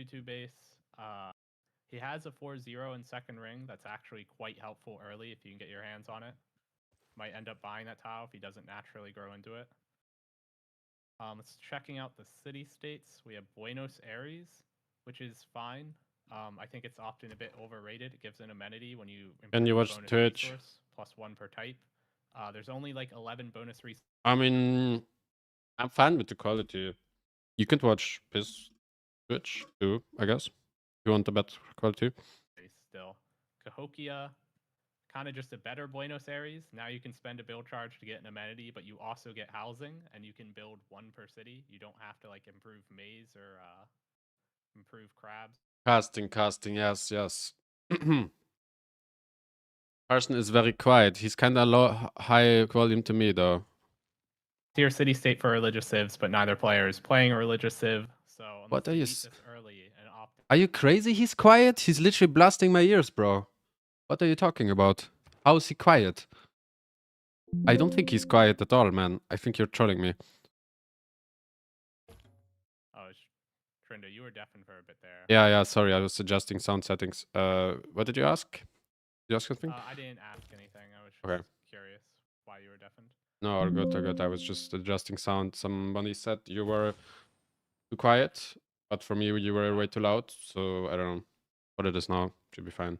2-2 base. He has a 4-0 in second ring. That's actually quite helpful early if you can get your hands on it. Might end up buying that tile if he doesn't naturally grow into it. Let's checking out the city states. We have Buenos Aires, which is fine. I think it's often a bit overrated. It gives an amenity when you Can you watch bonus Twitch? resource, +1 per type. There's only like 11 bonus resources. I mean, I'm fine with the quality. You can watch his Twitch too, I guess. If you want the better quality. Still, Cahokia, kind of just a better Buenos Aires. Now you can spend a build charge to get an amenity, but you also get housing, and you can build 1 per city. You don't have to like improve maize or improve crabs. Casting, yes. Carson is very quiet. He's kind of low, high volume to me though. Tier city state for religious civs, but neither player is playing a religious civ. So What are you? This early and Are you crazy? He's quiet. He's literally blasting my ears, bro. What are you talking about? How is he quiet? I don't think he's quiet at all, man. I think you're trolling me. Oh, Trindo, you were deafened for a bit there. Yeah. Sorry, I was adjusting sound settings. What did you ask? Did you ask something? I didn't ask anything. I was just curious why you were deafened. No, all good. I was just adjusting sound. Somebody said you were too quiet, but for me you were way too loud. So I don't know what it is now. Should be fine.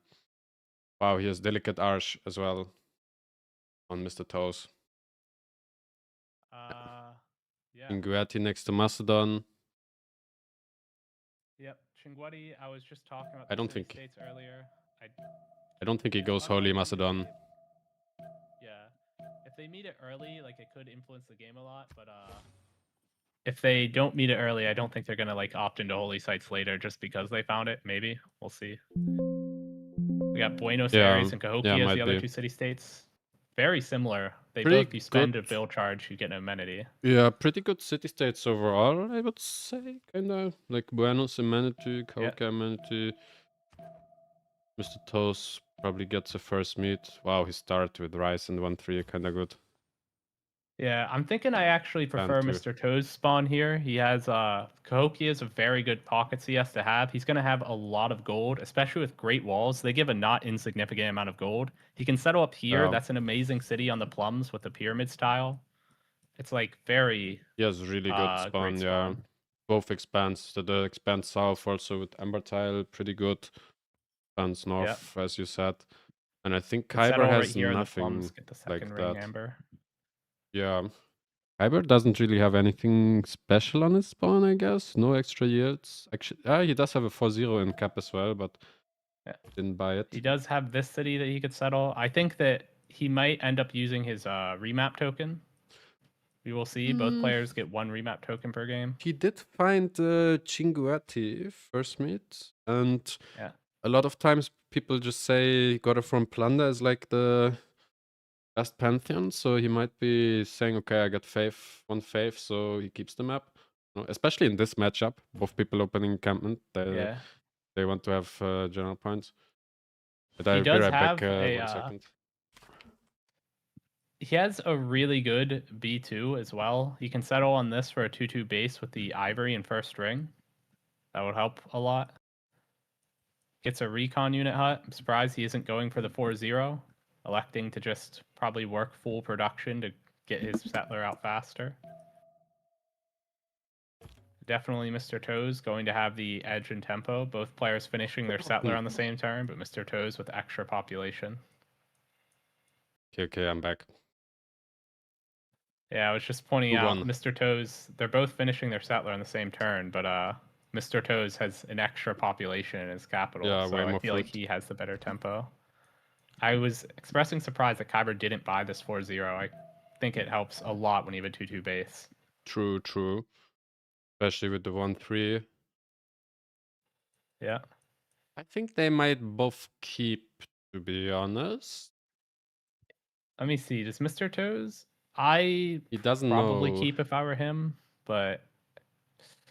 Wow, he has delicate arch as well on Mr. Toes. Yeah. Inguetti next to Macedon. Yep, Chinguetti. I was just talking about. I don't think states earlier. I don't think he goes Holy Macedon. Yeah, if they meet it early, like it could influence the game a lot, but if they don't meet it early, I don't think they're gonna like opt into holy sites later just because they found it. Maybe we'll see. We got Buenos Aires and Cahokia as the other 2 city states. Very similar. They both, you spend a build charge, you get an amenity. Yeah, pretty good city states overall, I would say. Kinda like Buenos amenity, Cahokia amenity. Mr. Toes probably gets a first meet. Wow, he started with Rice and 1-3, kinda good. Yeah, I'm thinking I actually prefer Mr. Toes spawn here. He has Cahokia is a very good pocket CS to have. He's gonna have a lot of gold, especially with Great Walls. They give a not insignificant amount of gold. He can settle up here. That's an amazing city on the plums with the pyramid style. It's like very He has really good spawn, yeah. Both expands. The expand south also with Ember Tile, pretty good. Expands north, as you said. And I think Kiber has nothing like that. Amber. Yeah. Kiber doesn't really have anything special on his spawn, I guess. No extra yields. Actually, he does have a 4-0 in cap as well, but didn't buy it. He does have this city that he could settle. I think that he might end up using his remap token. We will see. Both players get 1 remap token per game. He did find Chinguetti first meet, and a lot of times people just say God of War Plunder is like the best Pantheon, so he might be saying, okay, I got faith, 1 faith, so he keeps the map. Especially in this matchup, both people opening encampment, they want to have general points. But I'll be right back 1 second. He has a really good B2 as well. You can settle on this for a 2-2 base with the Ivory in first ring. That would help a lot. Gets a recon unit hut. I'm surprised he isn't going for the 4-0, electing to just probably work full production to get his settler out faster. Definitely Mr. Toes going to have the edge and tempo. Both players finishing their settler on the same turn, but Mr. Toes with extra population. Okay, I'm back. Yeah, I was just pointing out Mr. Toes, they're both finishing their settler on the same turn, but Mr. Toes has an extra population in his capital, so I feel like he has the better tempo. I was expressing surprise that Kiber didn't buy this 4-0. I think it helps a lot when you have a 2-2 base. True. Especially with the 1-3. Yeah. I think they might both keep, to be honest. Let me see. Does Mr. Toes? He doesn't probably keep if I were him, but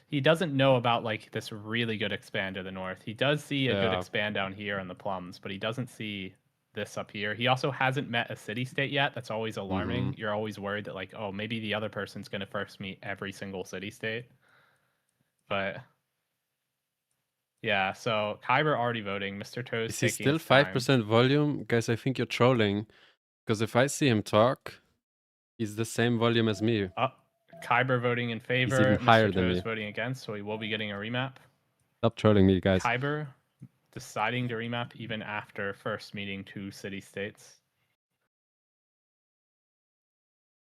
he doesn't know about like this really good expand to the north. He does see a good expand down here on the plums, but he doesn't see this up here. He also hasn't met a city state yet. That's always alarming. You're always worried that like, oh, maybe the other person's going to first meet every single city state. But Yeah, so Kiber already voting. Mr. Toes Is he taking still his time. 5% volume? Guys, I think you're trolling. Because if I see him talk, he's the same volume as me. Kiber voting in favor. He's even higher Mr. than Toes me. voting against, so he will be getting a remap. Stop trolling me, guys. Kiber deciding to remap even after first meeting 2 city-states.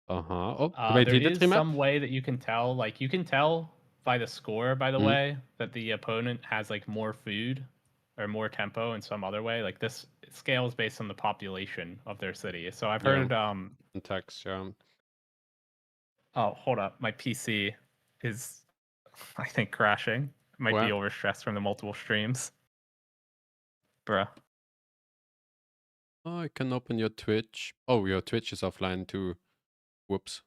Oh, wait, there he did is remap? some way that you can tell. Like, you can tell by the score, by the way, that the opponent has like more food or more tempo in some other way. Like, this scales based on the population of their city. So I've heard in text, yeah. Oh, hold up. My PC is, I think, crashing. It might be overstressed from the multiple streams. Bruh. Oh, I can open your Twitch. Oh, your Twitch is offline too. Whoops.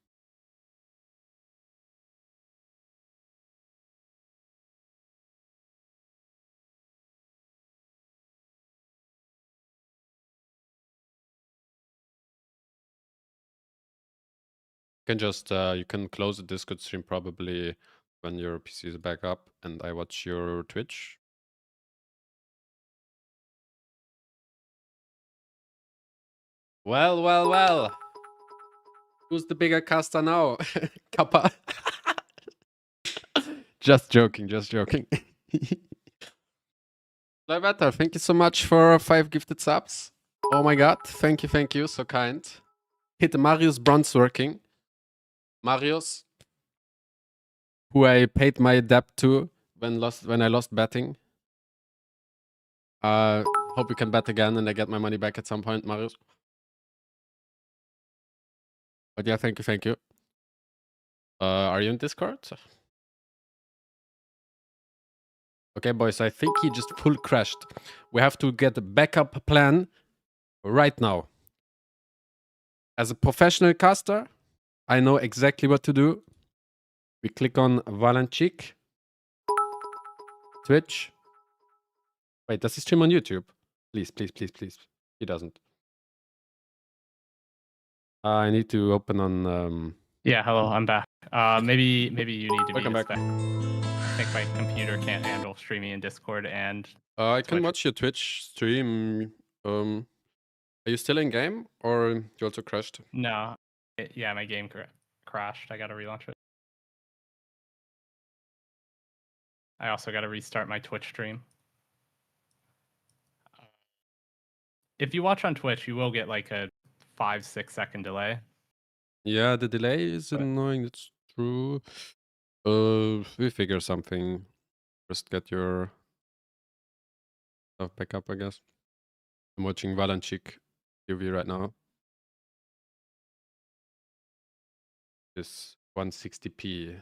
You can close the Discord stream probably when your PC is back up and I watch your Twitch. Well. Who's the bigger caster now? Kappa. Just joking. Livetta, thank you so much for 5 gifted subs. Oh my god, thank you, so kind. Hit Marius bronze working. Marius, who I paid my debt to when I lost betting. Hope we can bet again and I get my money back at some point, Marius. But yeah, thank you. Are you in Discord? Okay, boys, I think he just full crashed. We have to get a backup plan right now. As a professional caster, I know exactly what to do. We click on Valenchik. Twitch. Wait, does he stream on YouTube? Please. He doesn't. I need to open on... Yeah, hello, I'm back. Maybe you need to Welcome back. I think my computer can't handle streaming in Discord and... I can watch your Twitch stream. Are you still in game or you also crashed? No. Yeah, my game crashed. I gotta relaunch it. I also gotta restart my Twitch stream. If you watch on Twitch, you will get like a 5-6 second delay. Yeah, the delay is annoying. It's true. We figure something. Just get your stuff back up, I guess. I'm watching Valenchik UV right now. This 160p.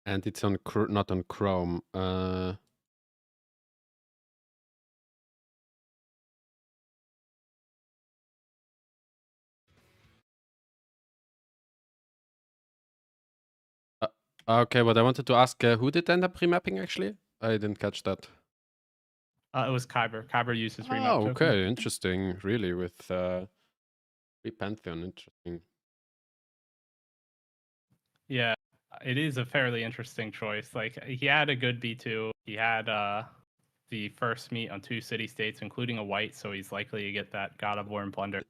And it's on not on Chrome. Okay, but I wanted to ask, who did end up remapping actually? I didn't catch that. It was Kiber. Kiber used his remap token. token. Okay, interesting. Really, with Pantheon, interesting. Yeah, it is a fairly interesting choice. Like, he had a good B2. He had the first meet on 2 city-states, including a white, so he's likely to get that God of War and Plunder.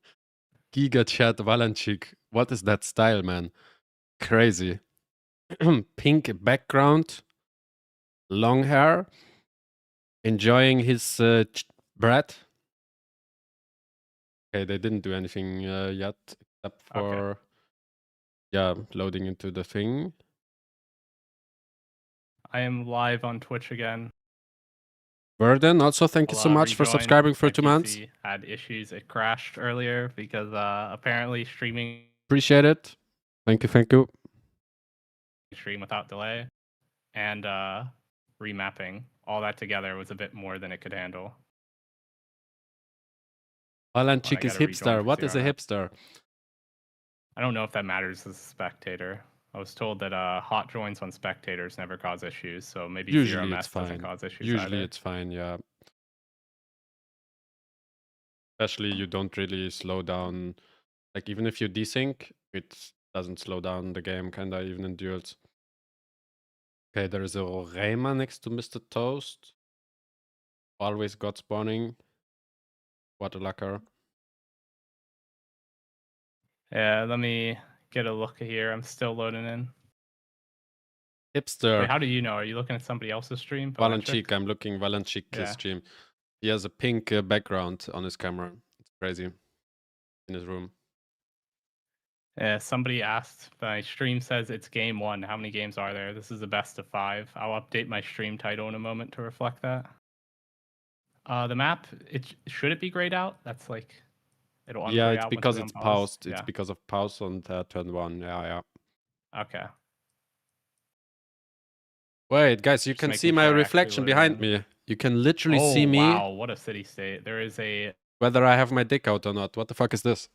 Giga Chat Valanchik. What is that style, man? Crazy. Pink background, long hair, enjoying his bread. Okay, they didn't do anything yet except for loading into the thing. I am live on Twitch again. Burden, also thank you so much for subscribing for 2 months. Had issues. It crashed earlier because apparently streaming. Appreciate it. Thank you. Stream without delay and remapping. All that together was a bit more than it could handle. Valanchik is hipster. What is a hipster? I don't know if that matters as a spectator. I was told that hot joins on spectators never cause issues, so maybe usually it's fine. Doesn't cause issues. Usually it's fine, yeah. Especially you don't really slow down. Like even if you desync, it doesn't slow down the game, kinda even in duels. Okay, there is a Rema next to Mr. Toast. Always got spawning. What a lucker. Yeah, let me get a look here. I'm still loading in. Hipster. Wait, how do you know? Are you looking at somebody else's stream? Valenchik, I'm looking Valenchik's Yeah. stream. He has a pink background on his camera. It's crazy. In his room. Yeah, somebody asked, my stream says it's game 1. How many games are there? This is the best of 5. I'll update my stream title in a moment to reflect that. The map, should it be grayed out? That's like, it'll Yeah, ungray it's out because once we it's unpause? paused. Yeah. It's because of pause on turn 1. Yeah. Okay. Wait, guys, you can see my reflection behind me. You can literally see me. Oh, wow, what a city state. There is a... Whether I have my dick out or not. What the fuck is this?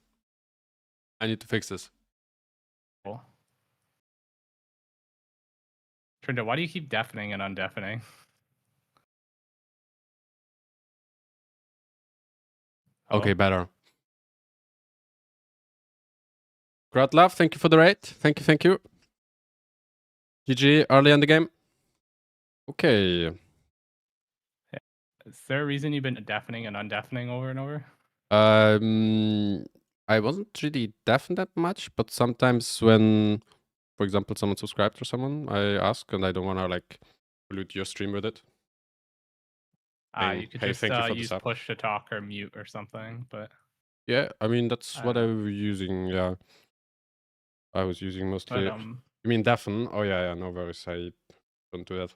I need to fix this. Cool. Trinda, why do you keep deafening and undeafening? Okay, better. Crowd love, thank you for the raid. Thank you. GG early in the game. Okay. Is there a reason you've been deafening and undeafening over and over? I wasn't really deafened that much, but sometimes when, for example, someone subscribed or someone, I ask and I don't want to like pollute your stream with it. You could just use push to talk or mute or something, but... Yeah, I mean, that's what I was using, yeah. I was using mostly... But, you mean deafen? Oh, yeah, no worries. I don't do that.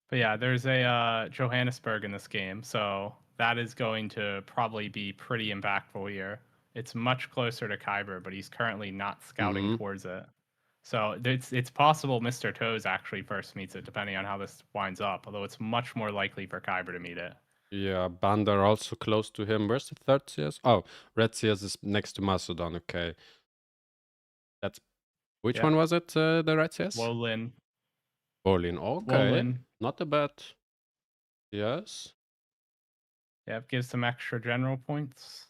But yeah, there's a Johannesburg in this game, so that is going to probably be pretty impactful here. It's much closer to Kiber, but he's currently not scouting towards it. So it's possible Mr. Toes actually first meets it, depending on how this winds up, although it's much more likely for Kiber to meet it. Yeah, Bandar also close to him. Where's the third CS? Oh, red CS is next to Macedon, okay. That's... Which one was it, the red CS? Wolin. Wolin, okay. Wolin. Not a bad... Yes. Yeah, it gives some extra general points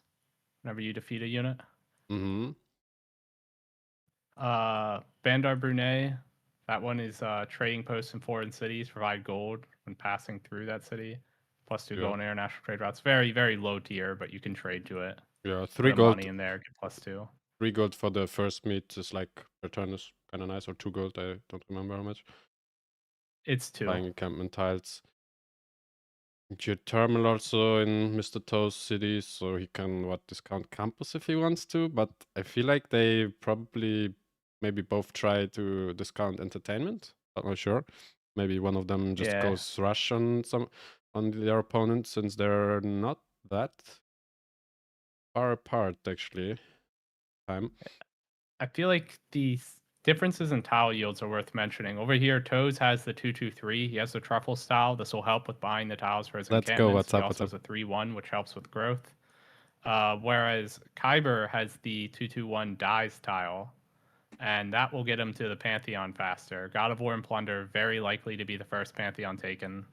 whenever you defeat a unit. Bandar Brunei, that one is trading posts in foreign cities, provide gold when passing through that city. +2 gold on international trade routes. Very, very low tier, but you can trade to it. Yeah, 3 gold. Money in there, get +2. 3 gold for the first meet is like, return is kind of nice, or 2 gold, I don't remember how much. It's 2. Buying encampment tiles. Geothermal also in Mr. Toes city, so he can discount campus if he wants to, but I feel like they probably maybe both try to discount entertainment. I'm not sure. Maybe one of them just goes rush on their opponent, since they're not that far apart actually. I feel like the differences in tile yields are worth mentioning. Over here, Toes has the 2-2-3. He has the truffle style. This will help with buying the tiles for his encampments. Go. What's he up? also has a 3-1, which helps with growth. Whereas Kiber has the 2-2-1 dies tile, and that will get him to the Pantheon faster. God of War and Plunder, very likely to be the first Pantheon taken.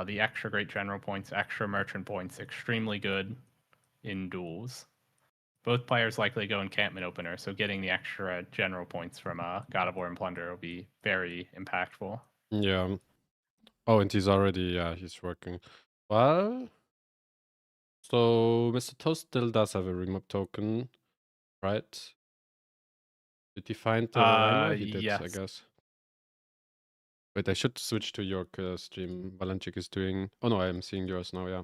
The extra great general points, extra merchant points, extremely good in duels. Both players likely go encampment opener, so getting the extra general points from God of War and Plunder will be very impactful. Yeah. Oh, and he's already, he's working. Well, so Mr. Toast still does have a remap token, right? Did he find the Rema? He did, yes. I guess. Wait, I should switch to your stream. Valenchik is doing... Oh no, I am seeing yours now, yeah.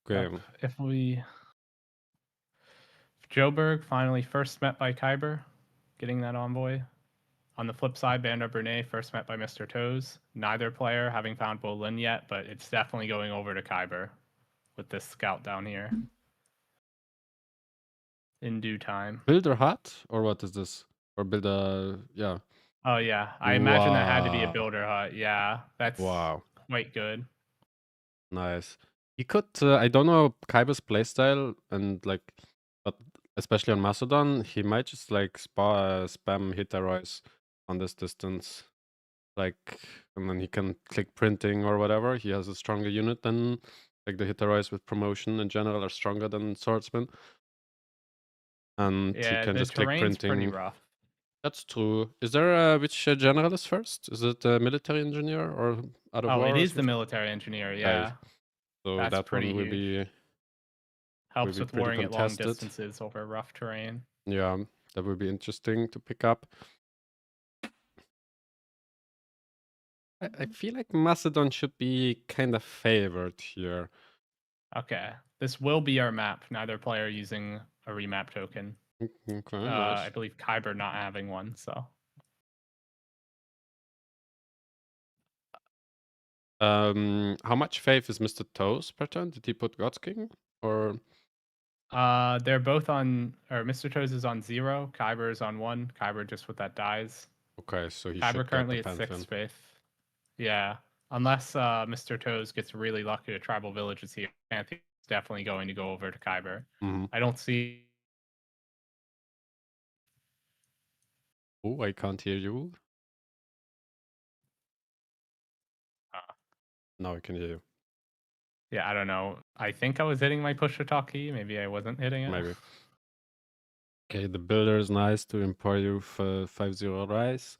Okay. Yep. If Joburg finally first met by Kiber, getting that envoy. On the flip side, Bandar Brunei first met by Mr. Toes. Neither player having found Bolin yet, but it's definitely going over to Kiber with this scout down here. In due time. Builder hut? Or what is this? Or builder, yeah. Oh yeah, I imagine that had to be a builder hut. Yeah, that's quite good. Nice. He could, I don't know Kiber's playstyle, and like, but especially on Macedon, he might just like spam Hitarois on this distance. Like, and then he can click printing or whatever. He has a stronger unit than Like the Hitarois with promotion in general are stronger than swordsmen. And you Yeah, can the just click terrain's pretty printing. rough. That's true. Is there which general is first? Is it a military engineer or out of Oh, it war or is the something? military engineer, Okay, yeah. so That's that one pretty will huge. be Helps with pretty warring at long contested. distances over rough terrain. Yeah, that will be interesting to pick up. I feel like Macedon should be kind of favored here. Okay, this will be our map. Neither player using a remap token. Okay, I nice. believe Kiber not having one, so. How much faith is Mr. Toes per turn? Did he put God's King? Or They're both on, or Mr. Toes is on 0, Kiber is on 1. Kiber just with that dies. okay, so he Kiber should get the currently at 6 Pantheon. faith. Yeah, unless Mr. Toes gets really lucky with tribal villages here, Pantheon is definitely going to go over to Kiber. I don't see. Oh, I can't hear you. Now I can hear you. Yeah, I don't know. I think I was hitting my push to talk key. Maybe I wasn't hitting it. Maybe. Okay, the builder is nice to import you for 5-0 rise.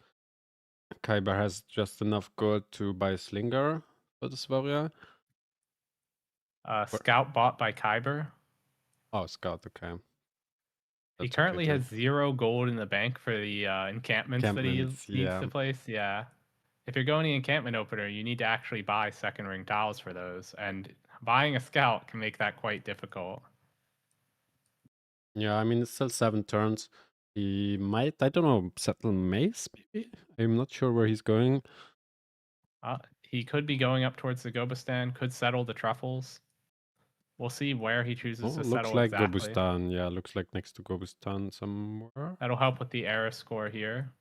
Kiber has just enough gold to buy Slinger for this warrior. Scout bought by Kiber. Oh, Scout, okay. He That's currently okay has 0 gold in the bank for the encampments that he needs to yeah. place. Yeah. If you're going the encampment opener, you need to actually buy second ring tiles for those. And buying a scout can make that quite difficult. Yeah, I mean, it's still 7 turns. He might, I don't know, settle Mace, maybe? I'm not sure where he's going. He could be going up towards the Gobustan, could settle the truffles. We'll see where he chooses to Looks settle like exactly. Gobustan. Yeah, looks like next to Gobustan somewhere. That'll help with the era score here.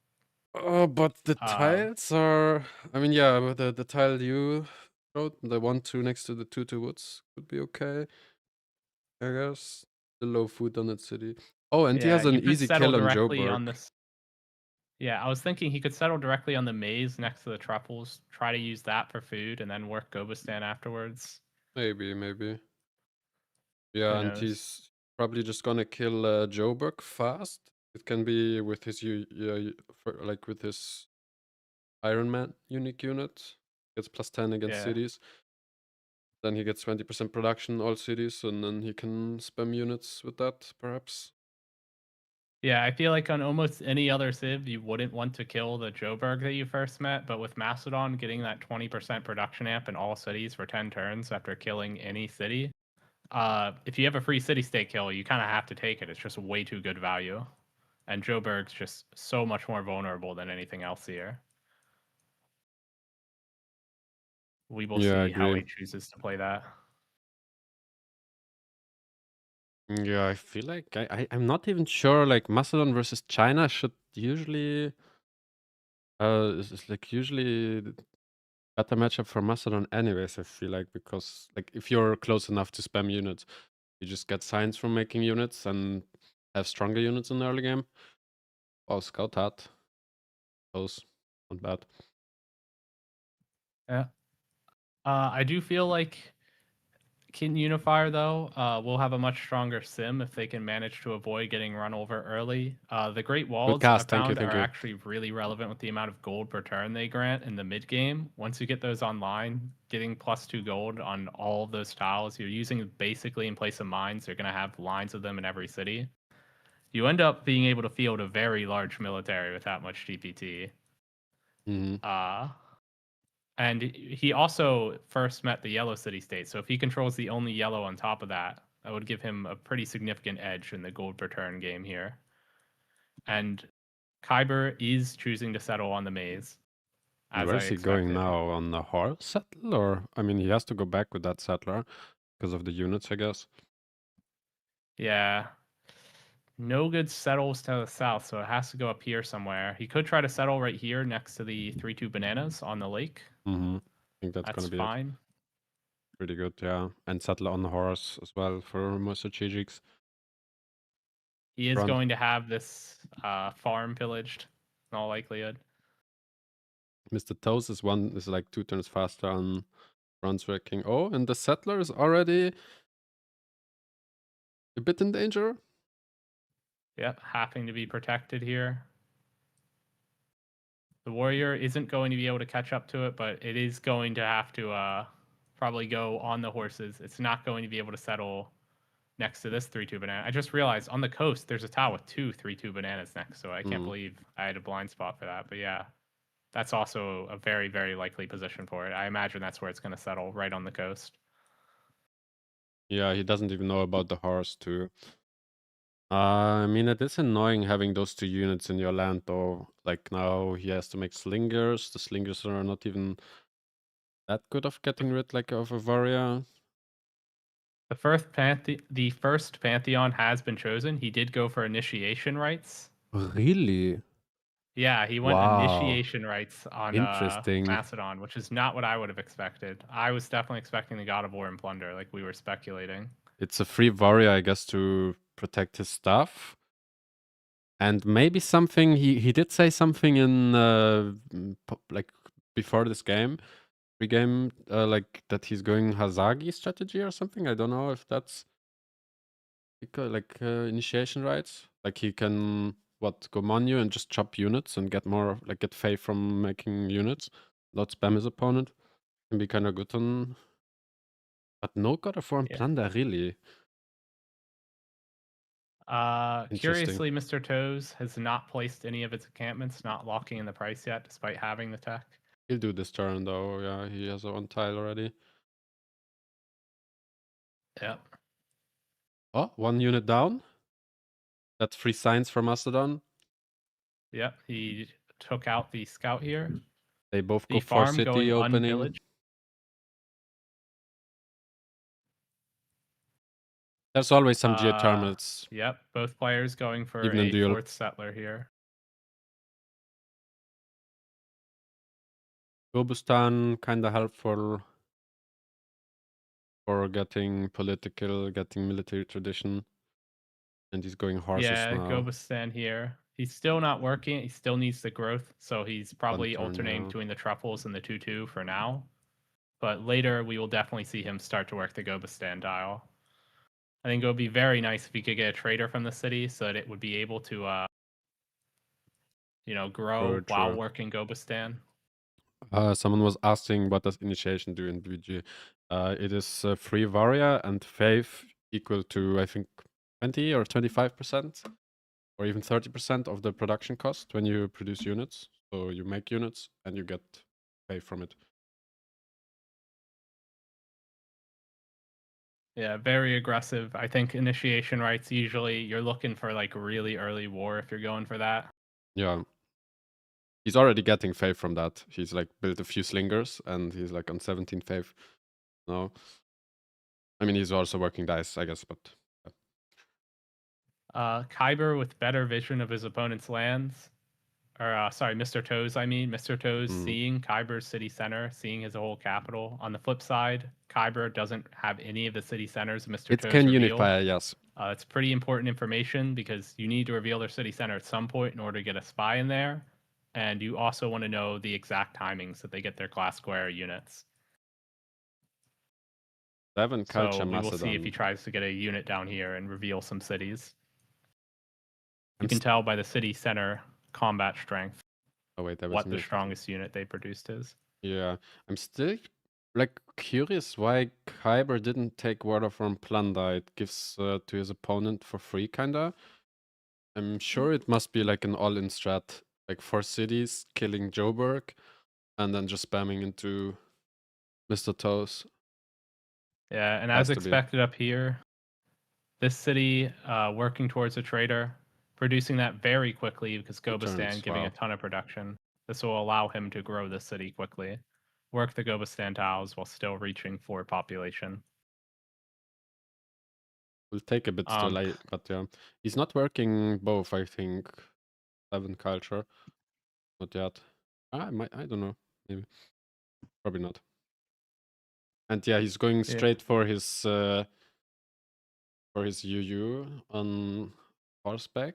Oh, but the tiles are... I mean, yeah, but the tile you wrote, the 1-2 next to the 2-2 woods could be okay. I guess. The low food on that city. Oh, and he has an you could easy settle kill on directly on Joburg. this. Yeah, I was thinking he could settle directly on the maze next to the truffles, try to use that for food, and then work Gobustan afterwards. Maybe. Yeah, Who and knows? he's probably just gonna kill Joburg fast. It can be with his like with his Iron Man unique unit. Gets +10 against cities. Then he gets 20% production all cities, and then he can spam units with that, perhaps. Yeah, I feel like on almost any other Civ, you wouldn't want to kill the Joburg that you first met, but with Macedon getting that 20% production amp in all cities for 10 turns after killing any city, if you have a free city state kill, you kind of have to take it. It's just way too good value. And Joburg's just so much more vulnerable than anything else here. We will see how he chooses to play that. Yeah, I feel like I'm not even sure. Like Macedon versus China should usually is like usually better matchup for Macedon anyways, I feel like, because like if you're close enough to spam units, you just get signs from making units and have stronger units in the early game. Oh, Scout hat. Those not bad. Yeah. I do feel like Kin Unifier, though, will have a much stronger sim if they can manage to avoid getting run over early. The Great Walls I found are actually really relevant with the amount of gold per turn they grant in the mid game. Once you get those online, getting +2 gold on all of those tiles, you're using basically in place of mines. You're going to have lines of them in every city. You end up being able to field a very large military with that much GPT. And he also first met the yellow city state. So if he controls the only yellow on top of that, that would give him a pretty significant edge in the gold per turn game here. And Kiber is choosing to settle on the maze. Where is he going now? On the horse settle? Or, I mean, he has to go back with that settler because of the units, I guess. Yeah. No good settles to the south, so it has to go up here somewhere. He could try to settle right here next to the 3-2 bananas on the lake. I think that's gonna be fine. It. Pretty good, yeah. And settle on the horse as well for more strategics. He is going to have this farm pillaged, in all likelihood. Mr. Toast is like 2 turns faster on Bronze working. Oh, and the settler is already a bit in danger. Yep, having to be protected here. The warrior isn't going to be able to catch up to it, but it is going to have to probably go on the horses. It's not going to be able to settle next to this 3-2 banana. I just realized on the coast there's a tile with 2 3-2 bananas next, so I can't believe I had a blind spot for that. But yeah, that's also a very, very likely position for it. I imagine that's where it's going to settle, right on the coast. Yeah, he doesn't even know about the horse too. I mean, it is annoying having those 2 units in your land, though. Like, now he has to make slingers. The slingers are not even that good of getting rid, like, of a warrior. The first Pantheon has been chosen. He did go for initiation rites. Really? Yeah, he went Wow. initiation rites on Interesting. Macedon, which is not what I would have expected. I was definitely expecting the God of War and Plunder, like we were speculating. It's a free warrior, I guess, to protect his stuff. And maybe something he did say something in like before this game, pre-game, like that he's going Hazagi strategy or something. I don't know if that's like initiation rites. Like he can go Monu and just chop units and get more, like get Fae from making units, not spam his opponent. Can be kind of good on. But no God of War and Plunder, really. Curiously, Mr. Toes has not placed any of its encampments, not locking in the price yet, despite having the tech. He'll do this turn though. Yeah, he has one tile already. Yep. Oh, 1 unit down. That's 3 signs for Mastodon. Yep, he took out the scout here. They both go for city opening. Unvillaged. There's always some geothermals. Yep, both players going for even in a Duel. 4th settler here. Gobustan kinda helpful for getting political, getting military tradition. And he's going horses now. Yeah, Gobustan here. He's still not working. He still needs the growth, so he's probably alternating between the truffles and the 2-2 for now. But later, we will definitely see him start to work the Gobustan dial. I think it would be very nice if he could get a trader from the city so that it would be able to, grow while working Gobustan. Someone was asking what does initiation do in BG. It is free warrior and faith equal to, I think, 20 or 25%, or even 30% of the production cost when you produce units. So you make units and you get faith from it. Yeah, very aggressive. I think initiation rites, usually you're looking for like really early war if you're going for that. Yeah. He's already getting faith from that. He's like built a few slingers and he's like on 17 faith now. I mean, he's also working dice, I guess, but. Kiber with better vision of his opponent's lands. Or, sorry, Mr. Toes, I mean. Mr. Toes seeing Kyber's city center, seeing his whole capital. On the flip side, Kiber doesn't have any of the city centers Mr. Toes can revealed. unify, yes. It's pretty important information because you need to reveal their city center at some point in order to get a spy in there. And you also want to know the exact timings that they get their class square units. 7 culture so we Macedon. will see if he tries to get a unit down here and reveal some cities. You can tell by the city center combat strength what the strongest unit they produced is. Yeah, I'm still like curious why Kyber didn't take Water from Plunder. It gives to his opponent for free, kinda. I'm sure it must be like an all-in strat, like 4 cities, killing Joburg, and then just spamming into Mr. Toes. Yeah, and as expected up here, this city working towards a trader, producing that very quickly because Gobustan giving a ton of production. This will allow him to grow the city quickly, work the Gobustan tiles while still reaching 4 population. Will take a bit to late, but yeah. He's not working both, I think. 7 culture. Not yet. I don't know. Maybe. Probably not. And yeah, he's going straight for his UU on horseback.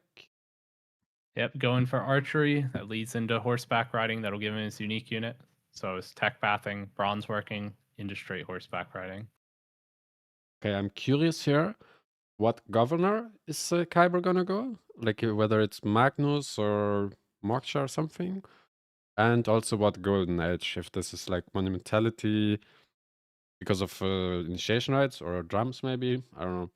Yep, going for archery. That leads into horseback riding. That'll give him his unique unit. So his tech bathing, bronze working, into straight horseback riding. Okay, I'm curious here. What governor is Kiber gonna go? Like whether it's Magnus or Moksha or something? And also what golden age, if this is like monumentality because of initiation rites or drums maybe? I don't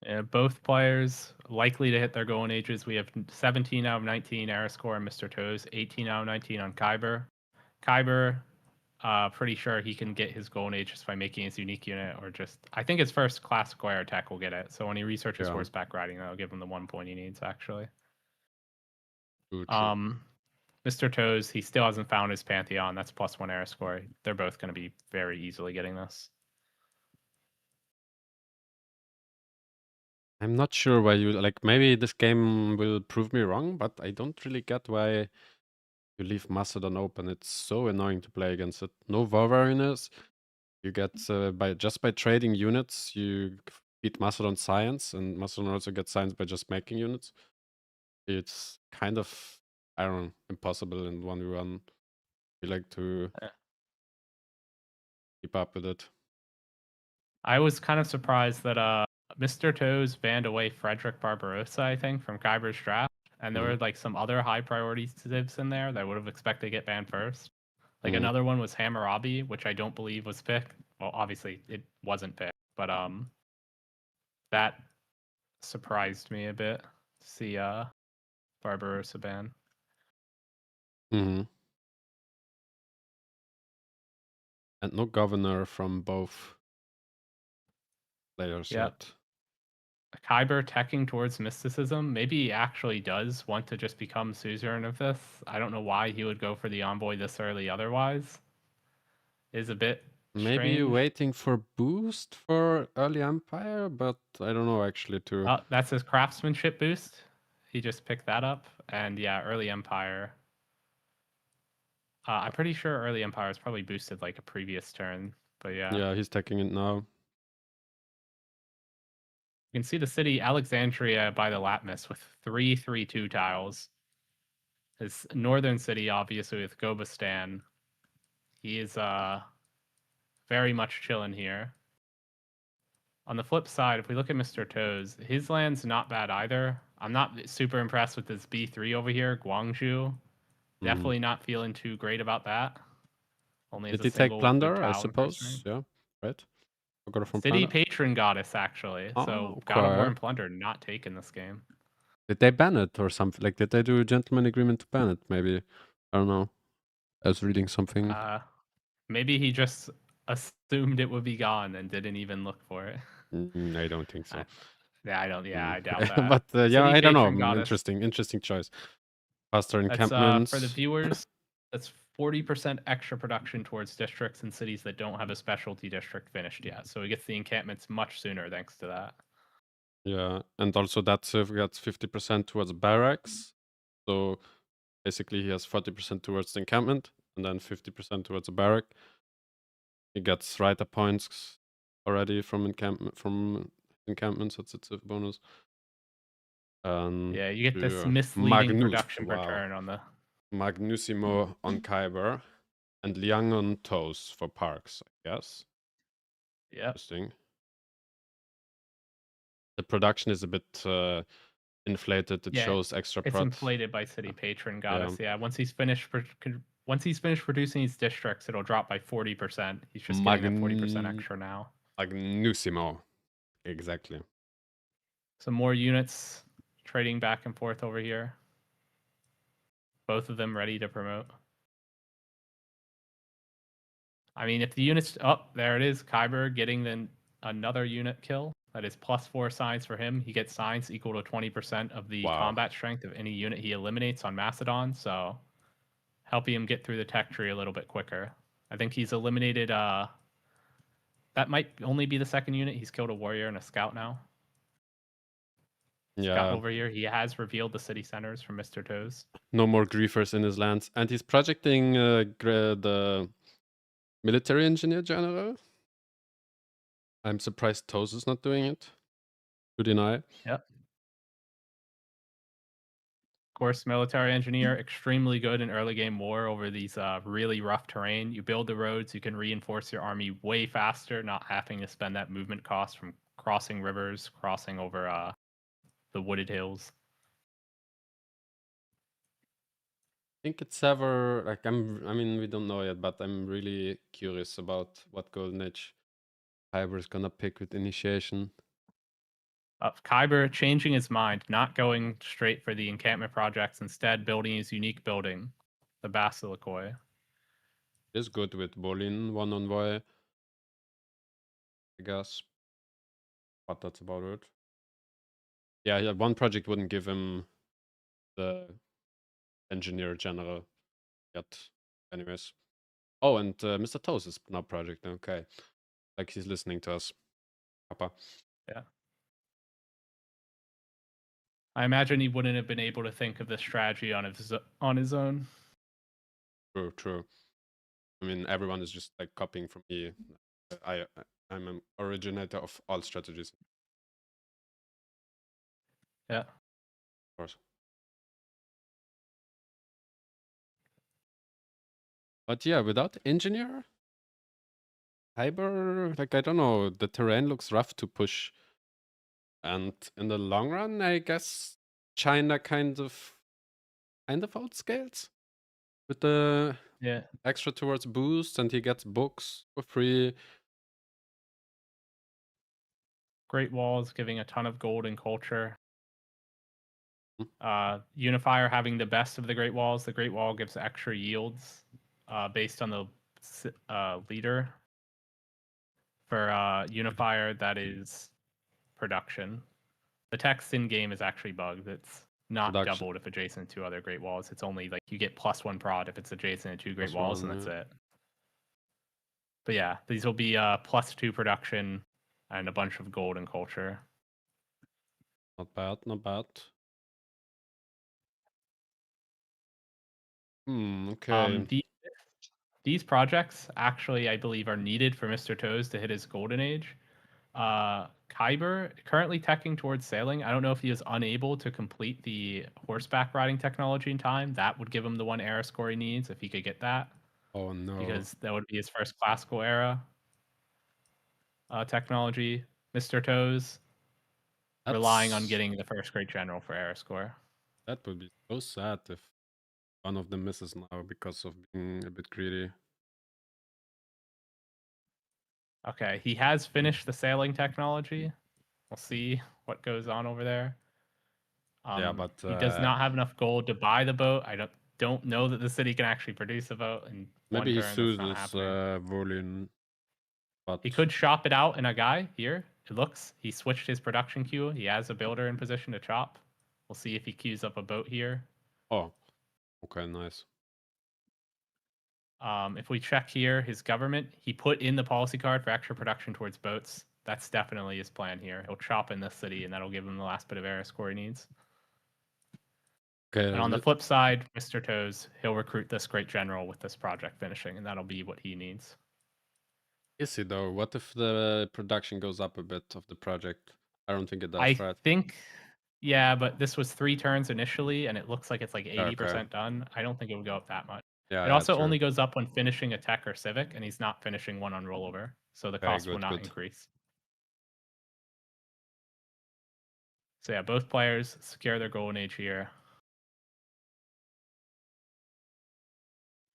know. Both players likely to hit their golden ages. We have 17 out of 19 era score on Mr. Toes, 18 out of 19 on Kiber. Kiber, pretty sure he can get his golden age just by making his unique unit, or just I think his first classical air attack will get it. So when he researches horseback riding, that'll give him the 1 point he needs actually. True. Mr. Toes, he still hasn't found his Pantheon. That's +1 era score. They're both going to be very easily getting this. I'm not sure why you like. Maybe this game will prove me wrong, but I don't really get why you leave Macedon open. It's so annoying to play against it. No Warwariness. You get by trading units, you beat Macedon science, and Macedon also gets science by just making units. It's kind of, I don't know, impossible in 1v1. We like to keep up with it. I was kind of surprised that Mr. Toes banned away Frederick Barbarossa, I think, from Kyber's draft. And there were like some other high priority civs in there that I would have expected to get banned first. Like another one was Hammurabi, which I don't believe was picked. Well, obviously it wasn't picked, but that surprised me a bit to see Barbarossa ban. And no governor from both players yet. Kiber teching towards mysticism. Maybe he actually does want to just become suzerain of this. I don't know why he would go for the envoy this early otherwise. Is a bit maybe strange. Waiting for boost for early empire, but I don't know actually too. That's his craftsmanship boost. He just picked that up. And yeah, early empire. I'm pretty sure early empire is probably boosted like a previous turn, but yeah. Yeah, he's taking it now. You can see the city Alexandria by the Latmus with 3/3/2 tiles. His northern city, obviously, with Gobastan. He is very much chilling here. On the flip side, if we look at Mr. Toes, his land's not bad either. I'm not super impressed with this B3 over here, Guangzhou. Definitely not feeling too great about that. Only Did as he a single take Plunder, I tile suppose? Yeah, right? City Patron Goddess, actually. So God of War and Plunder not taken this game. Did they ban it or something? Like, did they do a gentleman agreement to ban it? Maybe. I don't know. I was reading something. Maybe he just assumed it would be gone and didn't even look for it. I don't think so. I doubt that. But yeah, I don't know. Interesting choice. Faster encampments. For the viewers, that's 40% extra production towards districts and cities that don't have a specialty district finished yet. So he gets the encampments much sooner thanks to that. Yeah, and also that Civ gets 50% towards barracks. So basically he has 40% towards the encampment and then 50% towards the barrack. He gets writer points already from encampments. That's a Civ bonus. Yeah, you get this misleading production per turn on the Magnusimo on Kiber and Liang on Toes for parks, I guess. Yeah. Interesting. The production is a bit inflated. It shows extra. It's inflated by City Patron Goddess. Yeah. Once he's finished producing these districts, it'll drop by 40%. He's just getting that 40% extra now. Magnusimo, exactly. Some more units trading back and forth over here. Both of them ready to promote. I mean, if the units... Oh, there it is. Kiber getting another unit kill. That is +4 science for him. He gets science equal to 20% of the combat strength of any unit he eliminates on Macedon. So helping him get through the tech tree a little bit quicker. I think he's eliminated... that might only be the second unit. He's killed a warrior and a scout now. Scout over here. He has revealed the city centers from Mr. Toes. No more griefers in his lands. And he's projecting the military engineer general. I'm surprised Toes is not doing it. To deny. Yep. course, military engineer, extremely good in early game war over these really rough terrain. You build the roads, you can reinforce your army way faster, not having to spend that movement cost from crossing rivers, crossing over the wooded hills. I think it's ever like I mean, we don't know yet, but I'm really curious about what Golden Age Kiber is gonna pick with initiation. Kiber changing his mind, not going straight for the encampment projects, instead building his unique building, the Basilikoi. It's good with Bolin one envoy, I guess, but that's about it. Yeah, one project wouldn't give him the engineer general yet. Anyways. Oh, and Mr. Toast is now project. Okay. Like he's listening to us. Papa. Yeah. I imagine he wouldn't have been able to think of this strategy on his own. True, true. I mean, everyone is just like copying from me. I'm an originator of all strategies. Yeah. Of course. But yeah, without engineer, Kiber, like I don't know, the terrain looks rough to push. And in the long run, I guess China kind of outscales with the extra towards boost, and he gets books for free. Great Walls giving a ton of gold and culture. Unifier having the best of the Great Walls. The Great Wall gives extra yields based on the leader. For Unifier, that is production. The text in game is actually bugged. It's not doubled if adjacent to other Great Walls. It's only like you get +1 prod if it's adjacent to 2 Great Walls, and that's it. But yeah, these will be +2 production and a bunch of gold and culture. Not bad, not bad. Okay. These projects actually, I believe, are needed for Mr. Toes to hit his golden age. Kiber currently teching towards sailing. I don't know if he is unable to complete the horseback riding technology in time. That would give him the 1 era score he needs if he could get that. Oh no. Because that would be his first classical era technology. Mr. Toes relying on getting the first great general for era score. That would be so sad if one of them misses now because of being a bit greedy. Okay, he has finished the sailing technology. We'll see what goes on over there. Yeah, but he does not have enough gold to buy the boat. I don't know that the city can actually produce a boat in maybe one he turn. sues this volume, but he could shop it out in a guy here. It looks he switched his production queue. He has a builder in position to chop. We'll see if he queues up a boat here. Oh, okay, nice. If we check here, his government, he put in the policy card for extra production towards boats. That's definitely his plan here. He'll chop in this city, and that'll give him the last bit of era score he needs. Okay. And on the flip side, Mr. Toes, he'll recruit this great general with this project finishing, and that'll be what he needs. Is he though? What if the production goes up a bit of the project? I don't think it does, I right? think, yeah, but this was 3 turns initially, and it looks like it's like 80% done. I don't think it would go up that much. Yeah, it also only goes up when finishing a tech or civic, and he's not finishing one on rollover, so the cost will not increase. So yeah, both players secure their golden age here.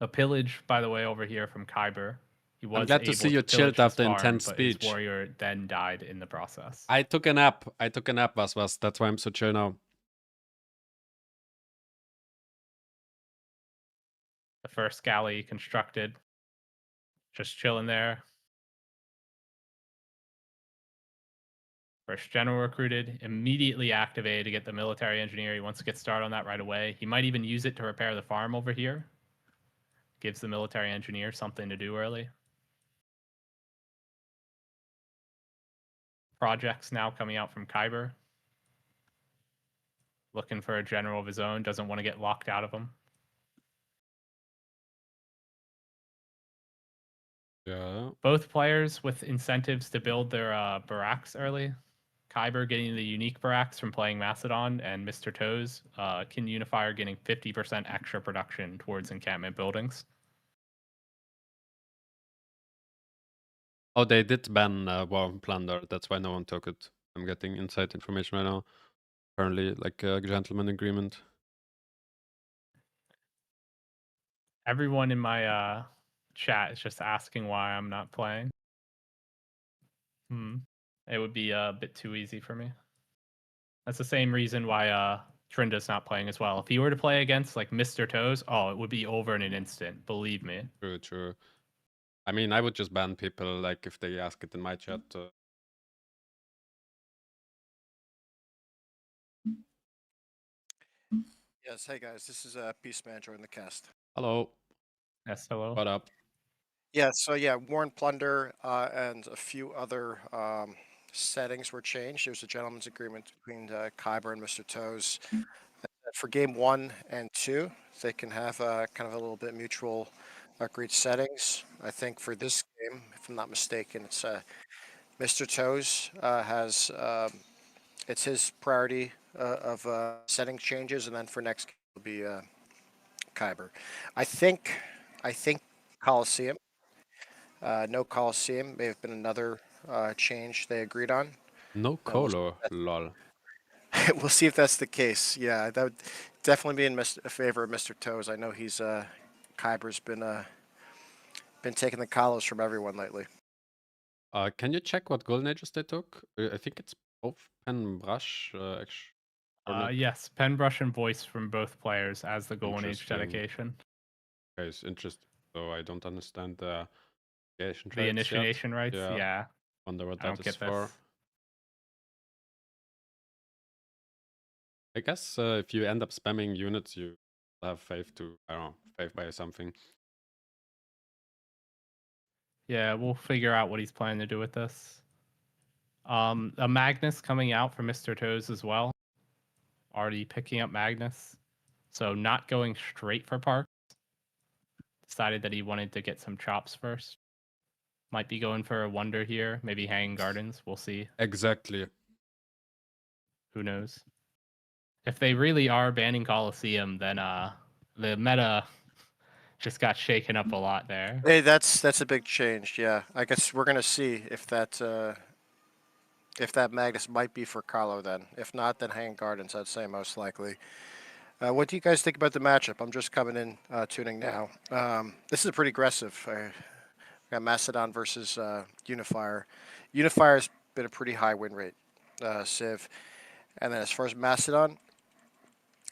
A pillage, by the way, over here from Kiber. He was I'm glad to see you chilled after intense speech. His warrior then died in the process. I took a nap. Was. That's why I'm so chill now. The first galley constructed. Just chilling there. First general recruited, immediately activated to get the military engineer. He wants to get started on that right away. He might even use it to repair the farm over here. Gives the military engineer something to do early. Projects now coming out from Kiber. Looking for a general of his own. Doesn't want to get locked out of him. Yeah. Both players with incentives to build their barracks early. Kiber getting the unique barracks from playing Macedon, and Mr. Toes, Kin Unifier getting 50% extra production towards encampment buildings. Oh, they did ban War and Plunder. That's why no one took it. I'm getting inside information right now. Apparently, like a gentleman agreement. Everyone in my chat is just asking why I'm not playing. It would be a bit too easy for me. That's the same reason why Trinda's not playing as well. If he were to play against like Mr. Toes, oh, it would be over in an instant. Believe me. True, true. I mean, I would just ban people like if they ask it in my chat. Yes, hey guys, this is Peaceman joining the cast. Hello. Yes, hello. What up? Yeah, so yeah, War and Plunder and a few other settings were changed. There's a gentleman's agreement between Kiber and Mr. Toes. For game 1 and 2, they can have kind of a little bit mutual agreed settings. I think for this game, if I'm not mistaken, it's Mr. Toes has it's his priority of setting changes, and then for next game will be Kiber. I think Coliseum. No Coliseum may have been another change they agreed on. No color, lol. We'll see if that's the case. Yeah, that would definitely be in favor of Mr. Toes. I know he's Kyber's been taking the collars from everyone lately. Can you check what golden ages they took? I think it's both pen brush. Yes, pen brush and voice from both players as the golden age dedication. Okay, it's interesting. So I don't understand the initiation rights. Yeah. Wonder what that is for. This. I guess if you end up spamming units, you have faith to, I don't know, faith by something. Yeah, we'll figure out what he's planning to do with this. A Magnus coming out for Mr. Toes as well. Already picking up Magnus. So not going straight for Parks. Decided that he wanted to get some chops first. Might be going for a wonder here. Maybe Hanging Gardens. We'll see. Exactly. Who knows? If they really are banning Coliseum, then the meta just got shaken up a lot there. Hey, that's a big change. Yeah, I guess we're gonna see if that Magnus might be for Carlo then. If not, then Hanging Gardens, I'd say most likely. What do you guys think about the matchup? I'm just coming in, tuning now. This is pretty aggressive. Got Macedon versus Unifier. Unifier's been a pretty high win rate, Civ. And then as far as Macedon,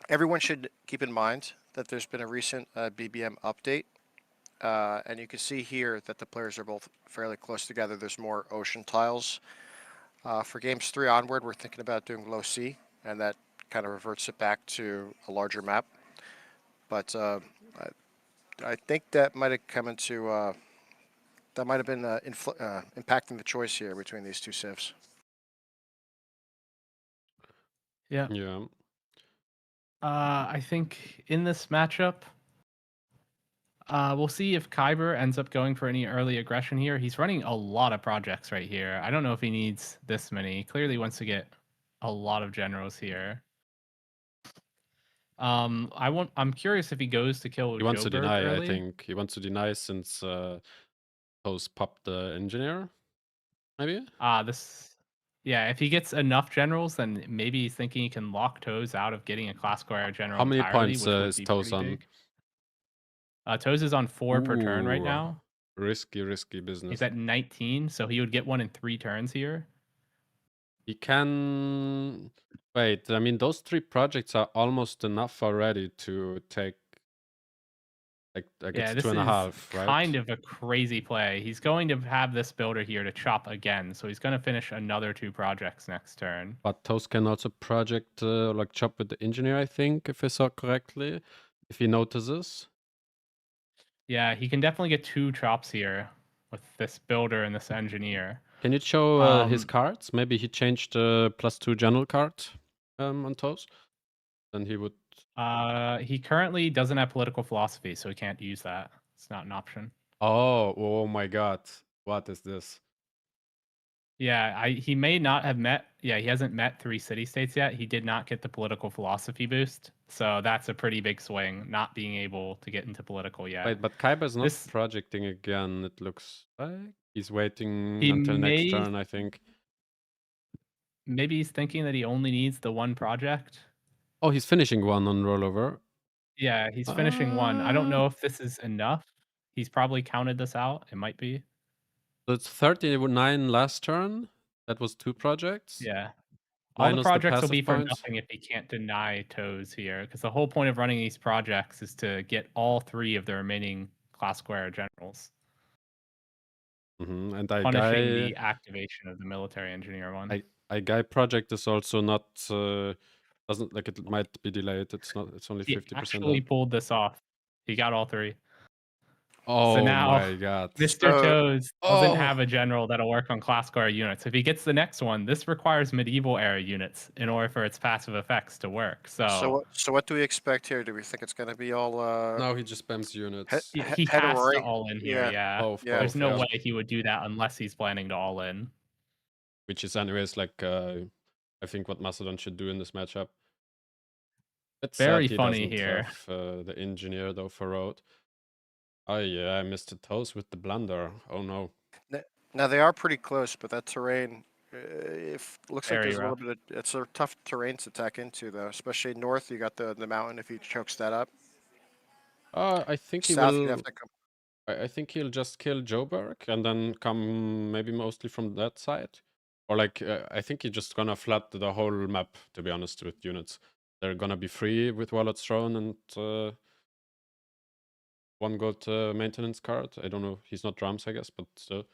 everyone should keep in mind that there's been a recent BBM update. And you can see here that the players are both fairly close together. There's more ocean tiles. For games 3 onward, we're thinking about doing low C, and that kind of reverts it back to a larger map. But I think that might have come into that might have been impacting the choice here between these two civs. Yeah. Yeah. I think in this matchup, we'll see if Kiber ends up going for any early aggression here. He's running a lot of projects right here. I don't know if he needs this many. He clearly wants to get a lot of generals here. I'm curious if he goes to kill. He wants to deny. early. I think he wants to deny since Toes popped the engineer. Maybe. Yeah, if he gets enough generals, then maybe he's thinking he can lock Toes out of getting a class square general. How many entirely, points is Toes on? Toes is on 4 per turn right now. Risky business. He's at 19, so he would get one in 3 turns here. He can... Wait, I mean, those 3 projects are almost enough already to take... Like, I guess 2.5, right? Kind of a crazy play. He's going to have this builder here to chop again, so he's going to finish another 2 projects next turn. But Toes can also project, like, chop with the engineer, I think, if I saw correctly, if he notices. Yeah, he can definitely get 2 chops here with this builder and this engineer. Can you show his cards? Maybe he changed the +2 general card on Toes. Then he would... He currently doesn't have political philosophy, so he can't use that. It's not an option. Oh my god. What is this? Yeah, he may not have met. Yeah, he hasn't met 3 city-states yet. He did not get the political philosophy boost, so that's a pretty big swing, not being able to get into political yet. Wait, but Kiber's not This projecting again, it looks like. He's waiting he until next may turn, I think. maybe he's thinking that he only needs the 1 project. Oh, he's finishing one on rollover. Yeah, he's finishing 1. I don't know if this is enough. He's probably counted this out. It might be. So it's 39 last turn. That was 2 projects. Yeah. All the Minus projects will be passive for points. nothing if he can't deny toes here, because the whole point of running these projects is to get all 3 of the remaining class square generals. And punishing the activation of the military engineer one. Guy project is also not doesn't like it might be delayed. It's only 50%. He actually pulled this off. He got all 3. Oh so now, my god. Mr. Toes doesn't have a general that'll work on class square units. If he gets the next one, this requires medieval era units in order for its passive effects to work. So what do we expect here? Do we think it's going to be all? No, he just spams units. he has to all in here. Yeah, there's no way he would do that unless he's planning to all in. Which is anyways like I think what Macedon should do in this matchup. It's very funny here. Have, the engineer though for road. Oh yeah, I missed the toes with the blunder. Oh no. Now they are pretty close, but that terrain, looks very like there's rough. a little bit. It's a tough terrain to attack into, though. Especially north, you got the mountain. If he chokes that up, I think he south will. you have to come. I think he'll just kill Joburg and then come maybe mostly from that side, or like I think he's just gonna flood the whole map. To be honest, with units, they're gonna be free with Wallet's Throne and 1 gold maintenance card. I don't know. He's not drums, I guess, but still.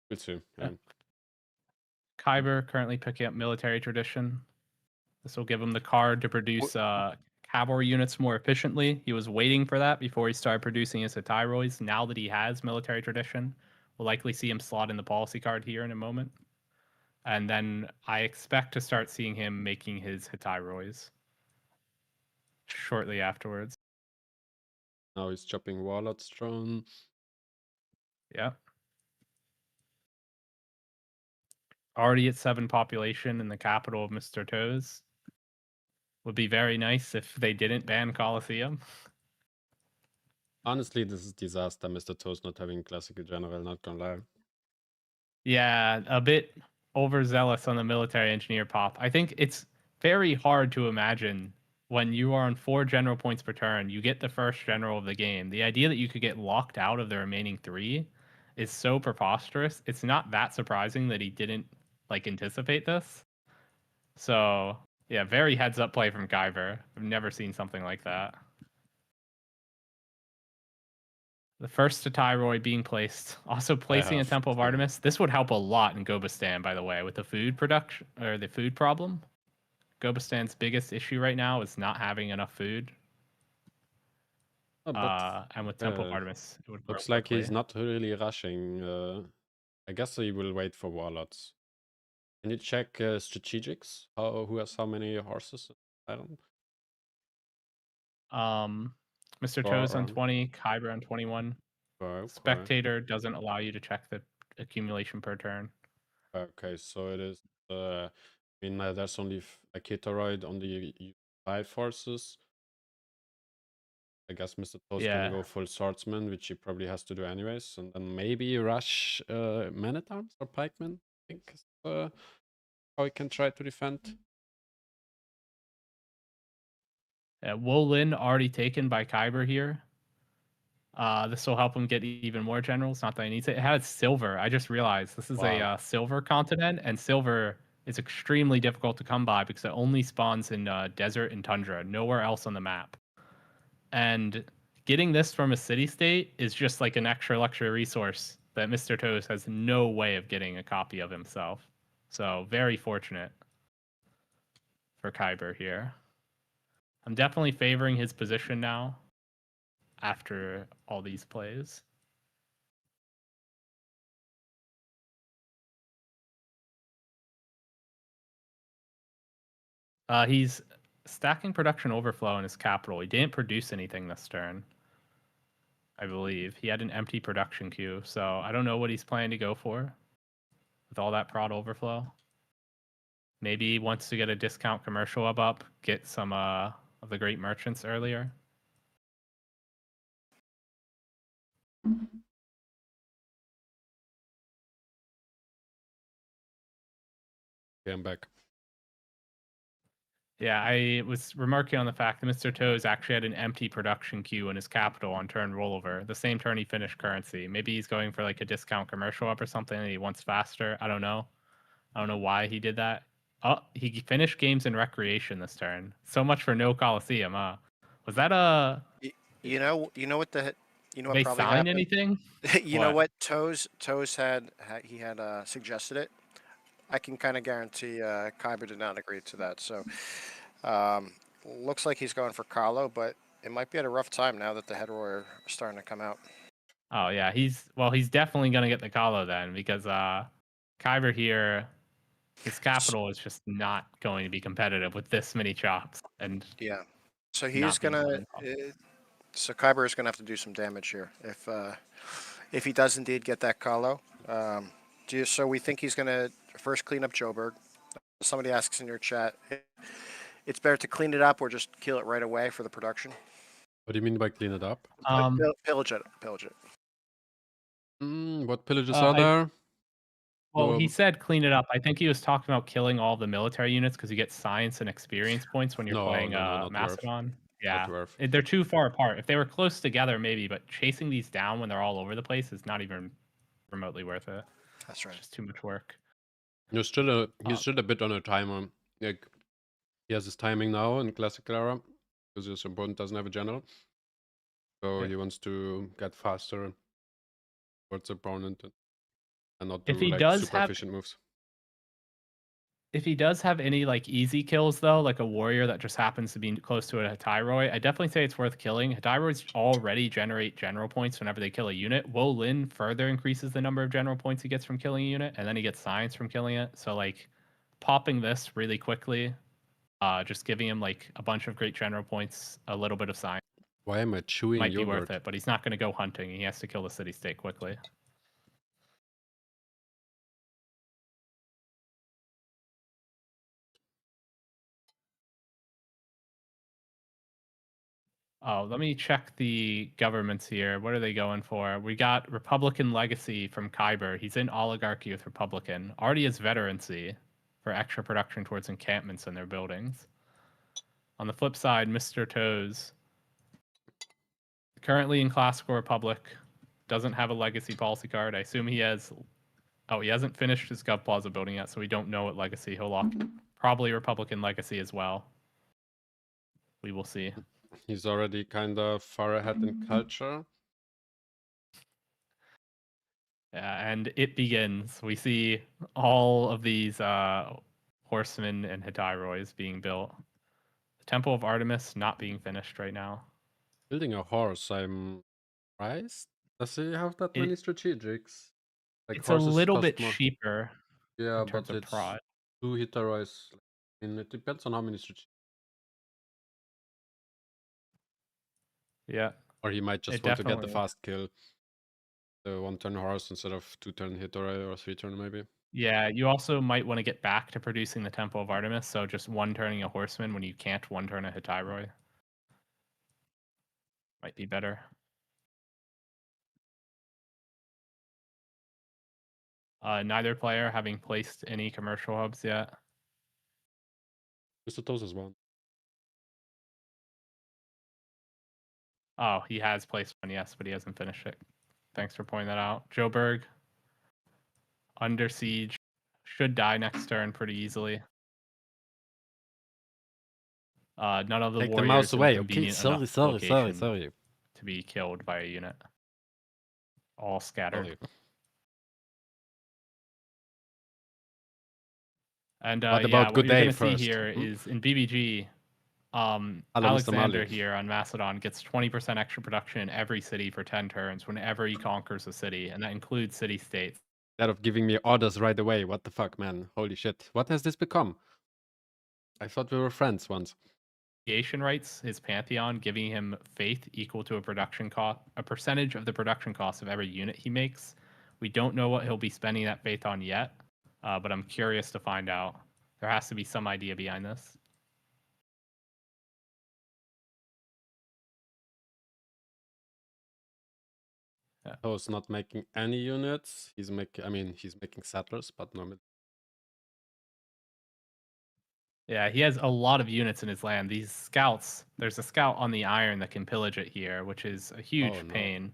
We'll see. Yeah. Kiber currently picking up military tradition. This will give him the card to produce cavalry units more efficiently. He was waiting for that before he started producing his Hetaroids. Now that he has military tradition, we'll likely see him slot in the policy card here in a moment. And then I expect to start seeing him making his Hetaroids shortly afterwards. Now he's chopping Wallet's Throne. Yeah. Already at 7 population in the capital of Mr. Toes. Would be very nice if they didn't ban Colosseum. Honestly, this is disaster, Mr. Toes not having classical general, not gonna lie. Yeah, a bit overzealous on the military engineer pop. I think it's very hard to imagine when you are on 4 general points per turn, you get the first general of the game. The idea that you could get locked out of the remaining 3 is so preposterous. It's not that surprising that he didn't like anticipate this. So yeah, very heads up play from Kiber. I've never seen something like that. The first Thyroid being placed. Also placing a Temple of Artemis. This would help a lot in Gobistan, by the way, with the food production or the food problem. Gobistan's biggest issue right now is not having enough food. And with Temple of Artemis, it would looks like he's not really rushing. I guess he will wait for warlords. Can you check strategics? Who has how many horses? I don't. Mr. Toes on 20, Kiber on 21. Okay. Spectator doesn't allow you to check the accumulation per turn. Okay, so it is. I mean, there's only a Kitaroid on the 5 forces. I guess Mr. Toes can go full swordsman, which he probably has to do anyways, and then maybe rush man-at-arms or pikemen. I think is how he can try to defend. Wolin already taken by Kiber here. This will help him get even more generals. Not that he needs it. It has silver. I just realized this is a silver continent, and silver is extremely difficult to come by because it only spawns in desert and tundra, nowhere else on the map. And getting this from a city-state is just like an extra luxury resource that Mr. Toes has no way of getting a copy of himself. So very fortunate for Kiber here. I'm definitely favoring his position now after all these plays. He's stacking production overflow in his capital. He didn't produce anything this turn. I believe. He had an empty production queue, so I don't know what he's planning to go for with all that prod overflow. Maybe he wants to get a discount commercial hub up, get some of the great merchants earlier. Okay, I'm back. Yeah, I was remarking on the fact that Mr. Toes actually had an empty production queue in his capital on turn rollover, the same turn he finished currency. Maybe he's going for like a discount commercial up or something and he wants faster. I don't know. I don't know why he did that. Oh, he finished games in recreation this turn. So much for no Coliseum, huh? Was that a... You know what what they probably sign happened? anything? You know what Toes had suggested it. I can kind of guarantee Kiber did not agree to that. So looks like he's going for Carlo, but it might be at a rough time now that the head roar are starting to come out. Oh yeah, he's definitely gonna get the Calo then, because Kiber here, his capital is just not going to be competitive with this many chops and Yeah. So he's not being gonna. signed. So Kiber is gonna have to do some damage here if he does indeed get that Carlo. So we think he's gonna first clean up Joburg. Somebody asks in your chat, it's better to clean it up or just kill it right away for the production. What do you mean by clean it up? Pillage it. What pillages are there? Well, he said clean it up. I think he was talking about killing all the military units because you get science and experience points when you're playing not Macedon. worth. Yeah, Not worth. they're too far apart. If they were close together, maybe, but chasing these down when they're all over the place is not even remotely worth it. That's right. It's just too much work. He's still a bit on a timer. Like, he has his timing now in classical era because his opponent doesn't have a general, so he wants to get faster towards the opponent and not do like super efficient moves. If he does have any like easy kills though, like a warrior that just happens to be close to a Hetairoi, I definitely say it's worth killing. Hetairoids already generate general points whenever they kill a unit. Wo Lin further increases the number of general points he gets from killing a unit, and then he gets science from killing it. So like popping this really quickly, just giving him like a bunch of great general points, a little bit of science. Why am I chewing might yogurt? Be worth it, but he's not going to go hunting. He has to kill the city state quickly. Oh, let me check the governments here. What are they going for? We got Republican Legacy from Kiber. He's in oligarchy with Republican. Already has veterancy for extra production towards encampments in their buildings. On the flip side, Mr. Toes, currently in Classical Republic, doesn't have a legacy policy card. I assume he has... Oh, he hasn't finished his Gov Plaza building yet, so we don't know what legacy he'll lock. Probably Republican Legacy as well. We will see. He's already kind of far ahead in culture. Yeah, and it begins. We see all of these horsemen and Hetairois being built. The Temple of Artemis not being finished right now. Building a horse, I'm surprised. Does he have that many strategics? Like it's a little bit cheaper. Yeah, but it's prod. 2 Hetairois. I mean, it depends on how many strategics. Yeah. Or he might just want to get the fast kill. The 1-turn horse instead of 2-turn Hetairois or 3-turn maybe. Yeah, you also might want to get back to producing the Temple of Artemis, so just 1-turning a horseman when you can't 1-turn a Hetairoi. Might be better. Neither player having placed any commercial hubs yet. Mr. Toes has one. Oh, he has placed one, yes, but he hasn't finished it. Thanks for pointing that out. Joburg, under siege, should die next turn pretty easily. None of the Take warriors the mouse away. Okay, sorry. To be killed by a unit. All scattered. Sorry. And what about good day first? See here is in BBG, Alexander here on Macedon gets 20% extra production in every city for 10 turns whenever he conquers a city, and that includes city-states. Instead of giving me orders right away, what the fuck, man? Holy shit. What has this become? I thought we were friends once. rights, his Pantheon, giving him faith equal to a percentage of the production cost of every unit he makes. We don't know what he'll be spending that faith on yet, but I'm curious to find out. There has to be some idea behind this. Yeah. So he's not making any units. He's making settlers, but no. Yeah, he has a lot of units in his land. These scouts, there's a scout on the iron that can pillage it here, which is a huge pain.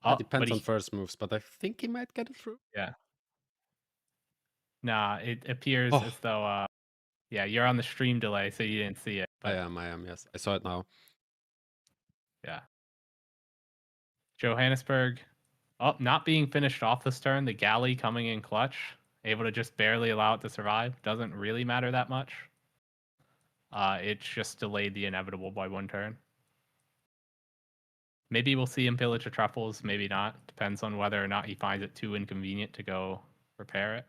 It depends on first moves, but I think he might get it through. Yeah. Nah, it appears as though, yeah, you're on the stream delay, so you didn't see it. But... I am, yes. I saw it now. Yeah. Johannesburg, not being finished off this turn. The galley coming in clutch, able to just barely allow it to survive. Doesn't really matter that much. It's just delayed the inevitable by 1 turn. Maybe we'll see him pillage the truffles, maybe not. Depends on whether or not he finds it too inconvenient to go repair it.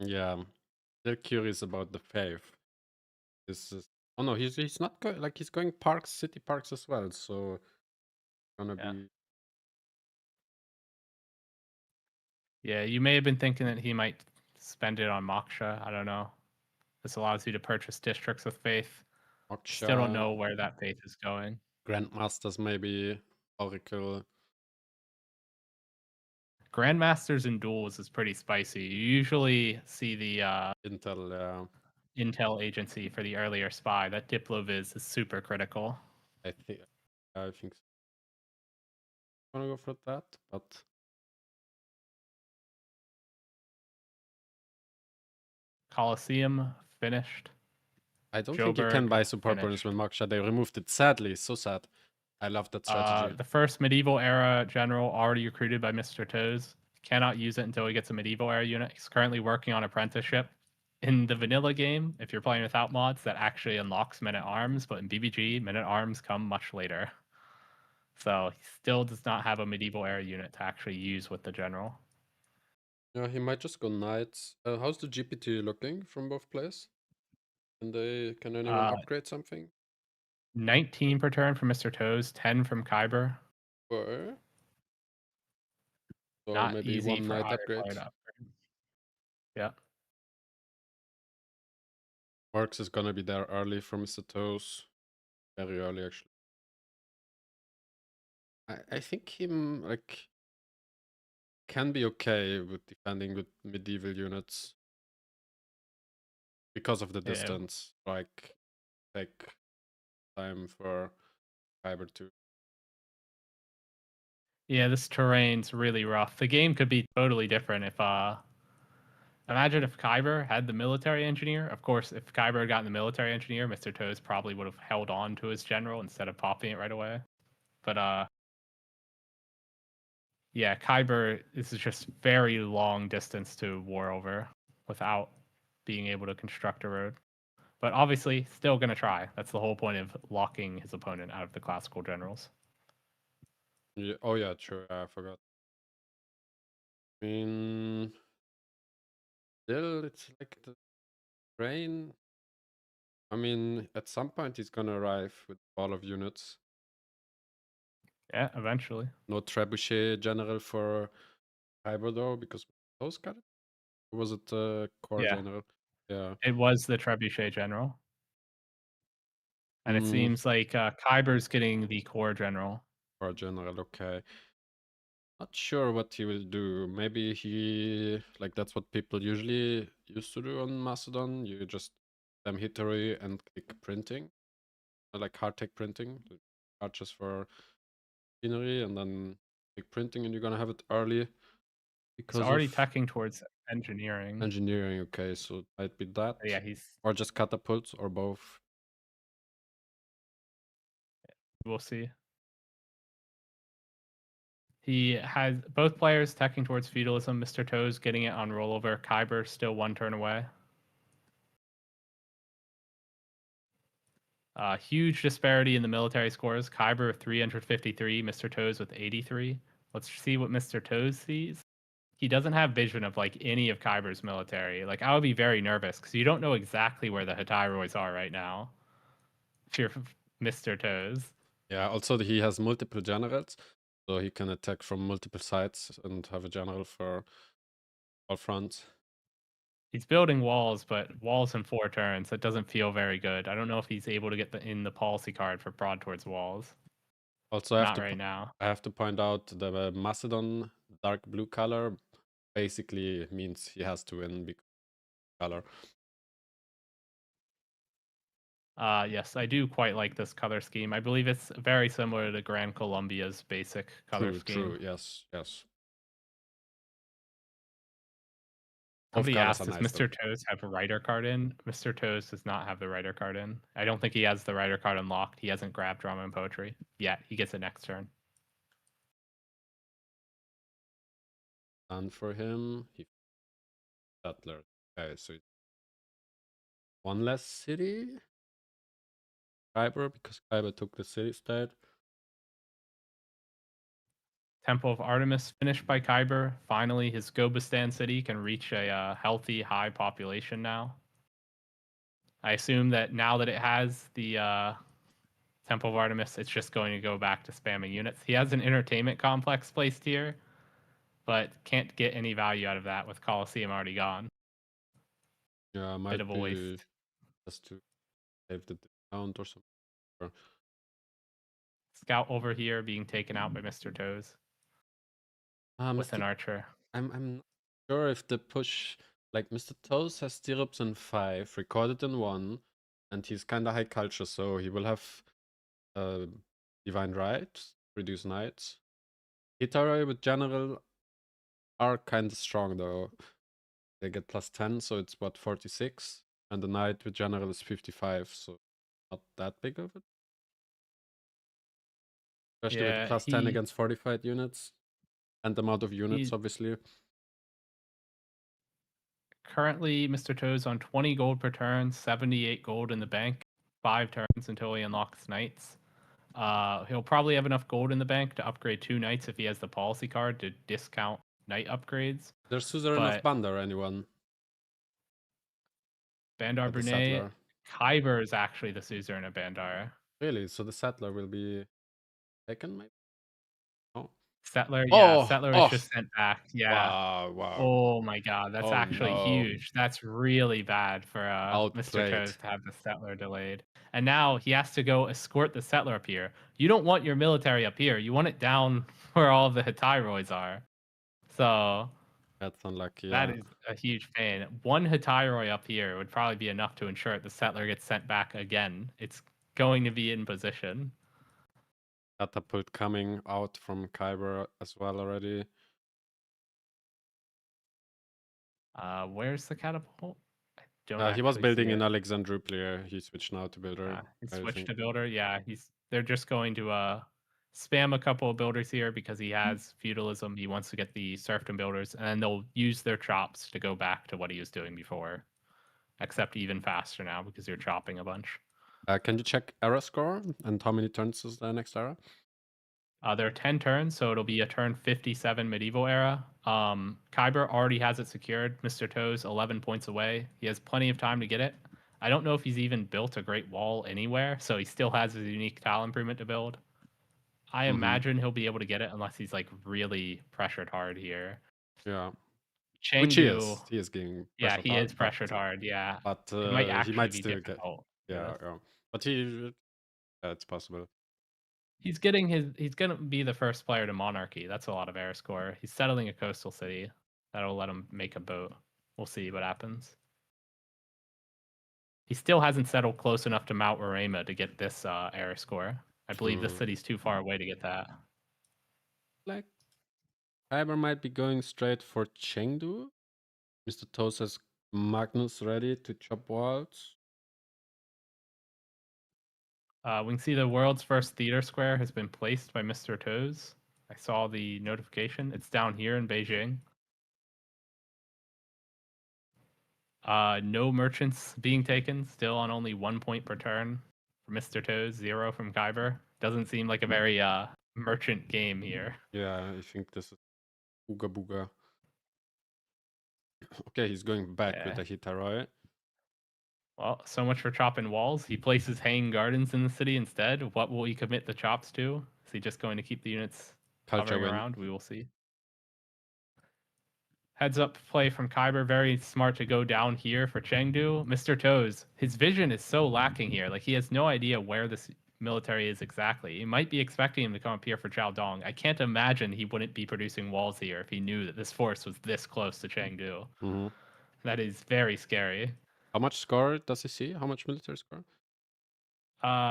Yeah, they're curious about the faith. This is no, he's not going he's going parks, city parks as well. So gonna be. Yeah, you may have been thinking that he might spend it on Moksha. I don't know. This allows you to purchase districts with faith. Moksha, still don't know where that faith is going. Grandmasters maybe, Oracle. Grandmasters and duels is pretty spicy. You usually see the Intel agency for the earlier spy. That Diploviz is super critical. I think so. I'm gonna go for that, but Colosseum finished. I don't think you can buy support bonus with Moksha. They removed it. Sadly, so sad. I love that strategy. The first medieval era general already recruited by Mr. Toes. Cannot use it until he gets a medieval era unit. He's currently working on apprenticeship. In the vanilla game, if you're playing without mods, that actually unlocks men-at-arms, but in BBG, men-at-arms come much later. So he still does not have a medieval era unit to actually use with the general. Yeah, he might just go knights. How's the GPT looking from both players? Can anyone upgrade something? 19 per turn from Mr. Toes, 10 from Kiber. Sure. So Not maybe easy one for knight either upgrade. player to upgrade. Yeah. Marks is gonna be there early from Mr. Toes. Very early, actually. I think him can be okay with defending with medieval units because of the distance. Like take time for Kyber to. Yeah, this terrain's really rough. The game could be totally different if imagine if Kyber had the military engineer. Of course, if Kyber had gotten the military engineer, Mr. Toes probably would have held on to his general instead of popping it right away. But yeah, Kyber is just very long distance to war over without being able to construct a road. But obviously, still going to try. That's the whole point of locking his opponent out of the classical generals. Yeah. Oh yeah, true. I forgot. I mean, still, it's like the train. I mean, at some point he's gonna arrive with a lot of units. Yeah, eventually. No trebuchet general for Kyber though, because those got it. Or was it core general? Yeah. It was the trebuchet general. And it seems like Kyber's getting the core general. Core general, okay. Not sure what he will do. Maybe that's what people usually used to do on Macedon. You just them hittery and click printing, like hard tech printing, arches for scenery, and then click printing, and you're gonna have it early. Because it's already teching towards engineering. Engineering, okay, so it might be that. Yeah, or just catapults, or both. We'll see. He has both players teching towards feudalism. Mr. Toes getting it on rollover. Kyber still 1 turn away. Huge disparity in the military scores. Kyber 353, Mr. Toes with 83. Let's see what Mr. Toes sees. he doesn't have vision of like any of Kiber's military. Like I would be very nervous because you don't know exactly where the Hatairoids are right now. If you're Mr. Toes. Yeah, also he has multiple generals, so he can attack from multiple sides and have a general for all fronts. He's building walls, but walls in 4 turns. That doesn't feel very good. I don't know if he's able to get in the policy card for broad towards walls. Also, Not right now. I have to point out the Macedon dark blue color basically means he has to win because color. Yes, I do quite like this color scheme. I believe it's very similar to Grand Colombia's basic color scheme. True, yes, yes. Somebody asked, does Mr. Toes have a Rider card in? Mr. Toes does not have the Rider card in. I don't think he has the Rider card unlocked. He hasn't grabbed Drama and Poetry yet. He gets it next turn. And for him, he settler. Okay, so one less city. Kiber, because Kiber took the city state. Temple of Artemis finished by Kiber. Finally, his Gobistan city can reach a healthy, high population now. I assume that now that it has the Temple of Artemis, it's just going to go back to spamming units. He has an entertainment complex placed here, but can't get any value out of that with Colosseum already gone. Yeah, might bit of a waste. Just to save the discount or something. Scout over here being taken out by Mr. Toes with an archer. I'm not sure if the push, like Mr. Toes has stirrups in 5, recorded in 1, and he's kind of high culture, so he will have divine right, reduce knights. Hitaroi with general are kind of strong though. They get plus 10, so it's what, 46, and the knight with general is 55, so not that big of it. Especially with plus 10 against fortified units, and the amount of units, obviously. Currently, Mr. Toes on 20 gold per turn, 78 gold in the bank, 5 turns until he unlocks knights. He'll probably have enough gold in the bank to upgrade 2 knights if he has the policy card to discount knight upgrades. There's Suzerain of Bandar, anyone? Bandar Brunei. Kiber is actually the Suzerain of Bandar. Really? So the settler will be taken, maybe? Oh. Settler, yeah. Settler is just sent back. Yeah. Wow. Oh my god, that's actually huge. That's really bad for Mr. Toes to have the settler delayed. And now he has to go escort the settler up here. You don't want your military up here. You want it down where all of the Hatairoids are. So that's unlucky. That is a huge pain. 1 Hatairoi up here would probably be enough to ensure that the settler gets sent back again. It's going to be in position. Catapult coming out from Kiber as well already. Where's the catapult? He was building in Alexandroupoli. He switched now to builder. He switched to builder. Yeah, they're just going to spam a couple of builders here because he has feudalism. He wants to get the serfdom builders, and then they'll use their chops to go back to what he was doing before, except even faster now because you're chopping a bunch. Can you check era score and how many turns is the next era? There are 10 turns, so it'll be a turn 57 medieval era. Kiber already has it secured. Mr. Toes 11 points away. He has plenty of time to get it. I don't know if he's even built a great wall anywhere, so he still has a unique tile improvement to build. I imagine he'll be able to get it unless he's like really pressured hard here. Yeah. Chengdu, which he is. He is getting pressured hard. Yeah, he is pressured hard, yeah. But he might still get... Yeah. But it's possible. He's gonna be the first player to monarchy. That's a lot of air score. He's settling a coastal city. That'll let him make a boat. We'll see what happens. He still hasn't settled close enough to Mount Roraima to get this air score. I believe the city's too far away to get that. Like, Kiber might be going straight for Chengdu. Mr. Toes has Magnus ready to chop walls. We can see the world's first theater square has been placed by Mr. Toes. I saw the notification. It's down here in Beijing. No merchants being taken. Still on only 1 point per turn for Mr. Toes. 0 from Kiber. Doesn't seem like a very merchant game here. Yeah, I think this is Booga Booga. Okay, he's going back with the Hitaroi. Well, so much for chopping walls. He places hanging gardens in the city instead. What will he commit the chops to? Is he just going to keep the units hovering around? We will see. Heads up play from Kiber. Very smart to go down here for Chengdu. Mr. Toes, his vision is so lacking here. Like, he has no idea where this military is exactly. He might be expecting him to come up here for Chaodong. I can't imagine he wouldn't be producing walls here if he knew that this force was this close to Chengdu. Mm-hmm. That is very scary. How much score does he see? How much military score?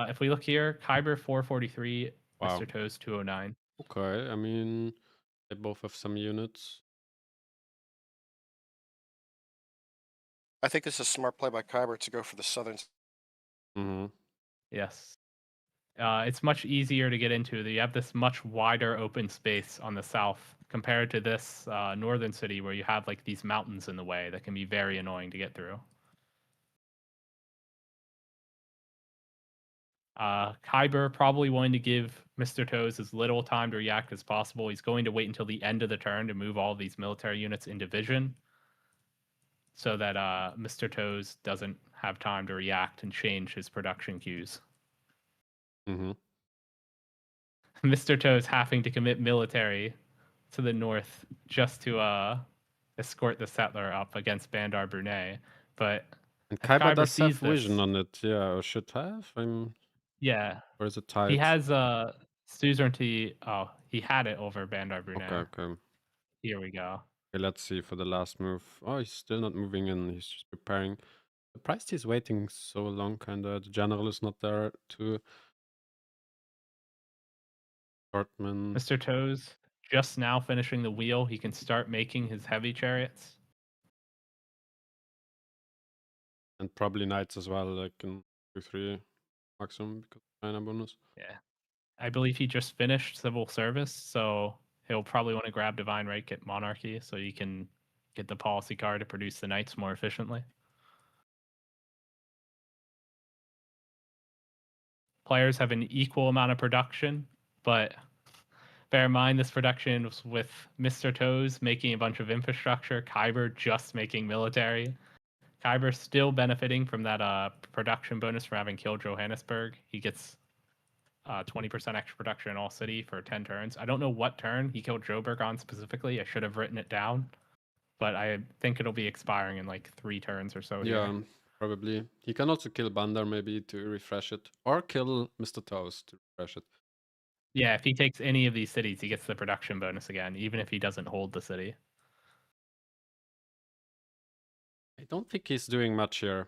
If we look here, Kiber 443, wow. Mr. Toes 209. Okay, I mean, they both have some units. I think this is a smart play by Kiber to go for the southern. Mm-hmm. Yes. It's much easier to get into. You have this much wider open space on the south compared to this northern city where you have like these mountains in the way that can be very annoying to get through. Kiber probably wanting to give Mr. Toes as little time to react as possible. He's going to wait until the end of the turn to move all these military units into vision so that Mr. Toes doesn't have time to react and change his production queues. Mm-hmm. Mr. Toes having to commit military to the north just to escort the settler up against Bandar Brunei. But and Kiber does have sees vision this, on it, yeah, or should have. yeah. Or is it tied? He has suzerainty. Oh, he had it over Bandar Brunei. Okay. Here we go. Okay, let's see for the last move. Oh, he's still not moving in. He's just preparing. Surprised he's waiting so long, kinda. The general is not there to. Hartman. Mr. Toes just now finishing the wheel. He can start making his heavy chariots. And probably knights as well, like in 2-3 maximum because of China bonus. Yeah. I believe he just finished civil service, so he'll probably want to grab Divine Right, get Monarchy, so you can get the policy card to produce the knights more efficiently. Players have an equal amount of production, but bear in mind this production was with Mr. Toes making a bunch of infrastructure, Kiber just making military. Kiber still benefiting from that production bonus for having killed Johannesburg. He gets 20% extra production in all city for 10 turns. I don't know what turn he killed Joburg on specifically. I should have written it down, but I think it'll be expiring in like 3 turns or so. Yeah, here. probably. He can also kill Bandar maybe to refresh it, or kill Mr. Toes to refresh it. Yeah, if he takes any of these cities, he gets the production bonus again, even if he doesn't hold the city. I don't think he's doing much here.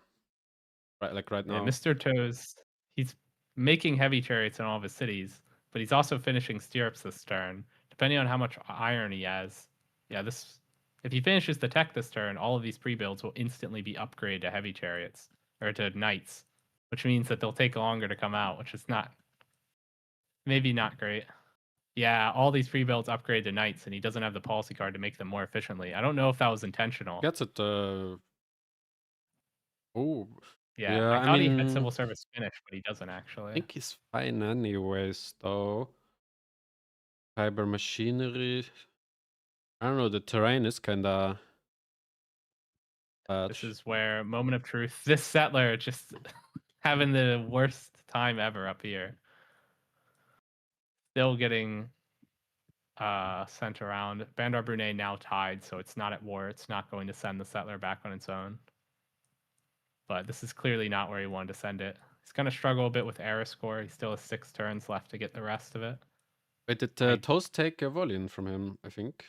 Right now. Yeah, Mr. Toes, he's making heavy chariots in all of his cities, but he's also finishing stirrups this turn. Depending on how much iron he has, yeah, if he finishes the tech this turn, all of these pre-builds will instantly be upgraded to heavy chariots or to knights, which means that they'll take longer to come out, which is maybe not great. Yeah, all these pre-builds upgrade to knights, and he doesn't have the policy card to make them more efficiently. I don't know if that was intentional. Gets it. Oh. Yeah, I thought he had civil service finished, but he doesn't actually. I think he's fine anyways, though. Fiber machinery. I don't know, the terrain is kinda bad. This is where, moment of truth, this settler just having the worst time ever up here. Still getting sent around. Bandar Brunei now tied, so it's not at war. It's not going to send the settler back on its own. But this is clearly not where he wanted to send it. He's going to struggle a bit with error score. He still has 6 turns left to get the rest of it. Wait, did Toast take a Volin from him, I think?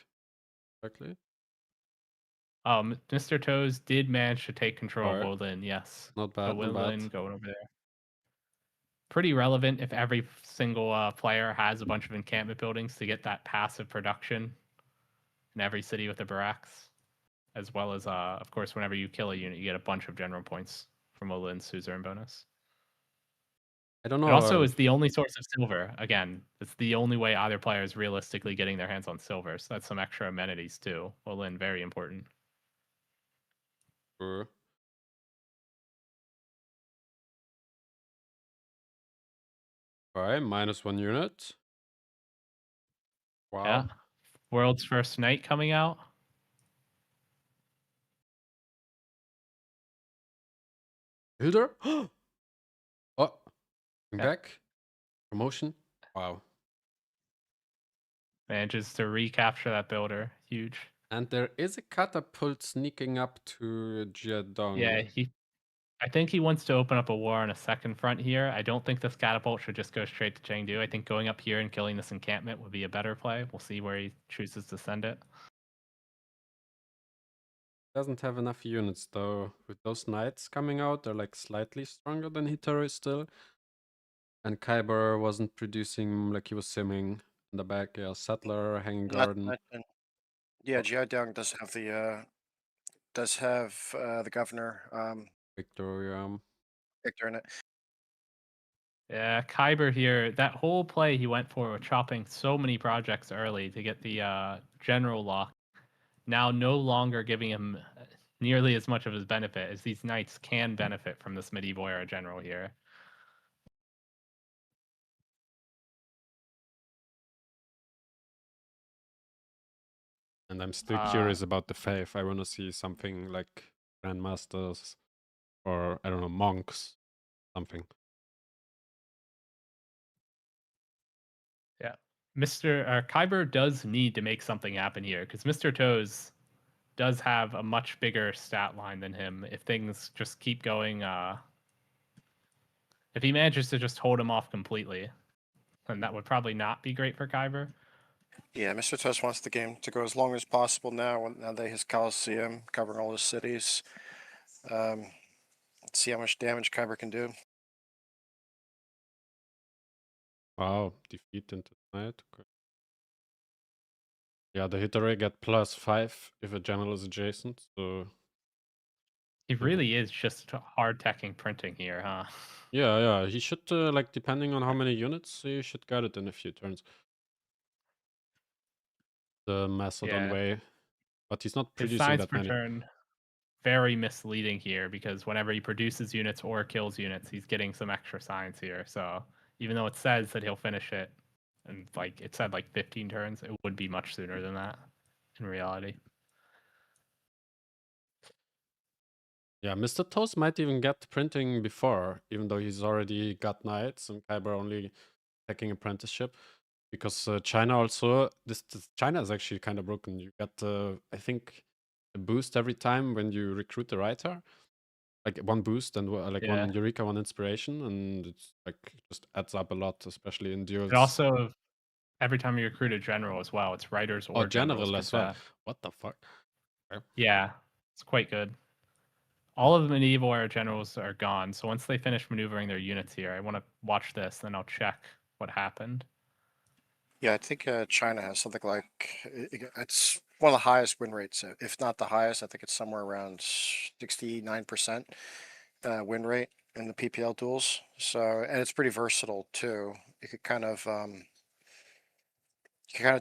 Exactly. Mr. Toes did manage to take control of Wolin, yes. Not bad, so Wolin going over there. Pretty relevant if every single player has a bunch of encampment buildings to get that passive production in every city with the barracks. As well as, of course, whenever you kill a unit, you get a bunch of general points from Wolin's suzerain bonus. I don't know. It also is the only source of silver. Again, it's the only way either player is realistically getting their hands on silver. So that's some extra amenities too. Wolin, very important. Sure. Alright, -1 unit. Wow. Yeah. World's first knight coming out. Builder? Oh, Yeah. back. Promotion. Wow. Manages to recapture that builder. Huge. And there is a catapult sneaking up to Jiadong. Yeah, I think he wants to open up a war on a second front here. I don't think this catapult should just go straight to Chengdu. I think going up here and killing this encampment would be a better play. We'll see where he chooses to send it. Doesn't have enough units though. With those knights coming out, they're like slightly stronger than Hitaro is still. And Kiber wasn't producing like he was simming in the back. Yeah, Settler, Hanging Garden. Yeah, Jiadong does have the governor Victor, Victor in it. Yeah, Kiber here, that whole play he went for chopping so many projects early to get the general lock, now no longer giving him nearly as much of his benefit as these knights can benefit from this medieval era general here. And I'm still curious about the faith. I want to see something like Grandmasters or, I don't know, monks, something. Yeah. Mr. Kiber does need to make something happen here because Mr. Toes does have a much bigger stat line than him if things just keep going. If he manages to just hold him off completely, then that would probably not be great for Kiber. Yeah, Mr. Toast wants the game to go as long as possible now that he has Coliseum covering all his cities. See how much damage Kiber can do. Wow, defeat into knight. Okay. Yeah, the Hitare get +5 if a general is adjacent, so... He really is just hard-teching printing here, huh? Yeah, he should, like, depending on how many units, he should get it in a few turns. The Macedon way. But he's not producing his that per many. turn, very misleading here, because whenever he produces units or kills units, he's getting some extra science here, so even though it says that he'll finish it, and like it said like 15 turns, it would be much sooner than that in reality. Yeah, Mr. Toast might even get printing before, even though he's already got knights and Kyber only taking apprenticeship. Because China also, China is actually kind of broken. You get, I think, a boost every time when you recruit the writer. Like one boost and like one Eureka, one inspiration. And it's like just adds up a lot, especially in duels. It also, every time you recruit a general as well, it's writers or general as well. What the fuck? Okay. Yeah, it's quite good. All of the medieval era generals are gone, so once they finish maneuvering their units here, I want to watch this, then I'll check what happened. Yeah, I think China has something like, it's one of the highest win rates, if not the highest. I think it's somewhere around 69% win rate in the PPL duels. So, and it's pretty versatile too. You could kind of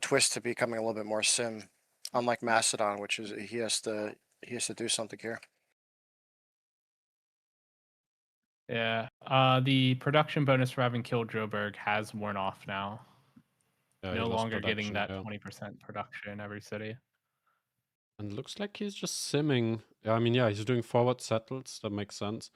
twist to becoming a little bit more sim, unlike Macedon, which is he has to do something here. Yeah, the production bonus for having killed Joburg has worn off now. No longer getting that 20% production in every city. And looks like he's just simming. Yeah, I mean, yeah, he's doing forward settles. That makes sense.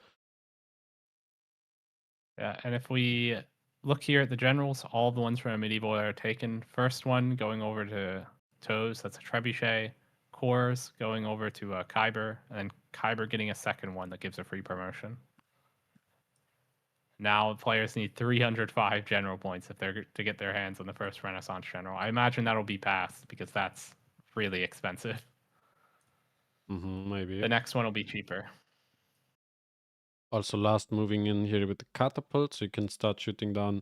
Yeah, and if we look here at the generals, all the ones from a medieval era are taken. First one going over to Toes, that's a trebuchet. Cores going over to Kiber, and then Kiber getting a second one that gives a free promotion. Now players need 305 general points if they're to get their hands on the first Renaissance general. I imagine that'll be passed because that's really expensive. Maybe. The next one will be cheaper. Also, last moving in here with the catapult, so you can start shooting down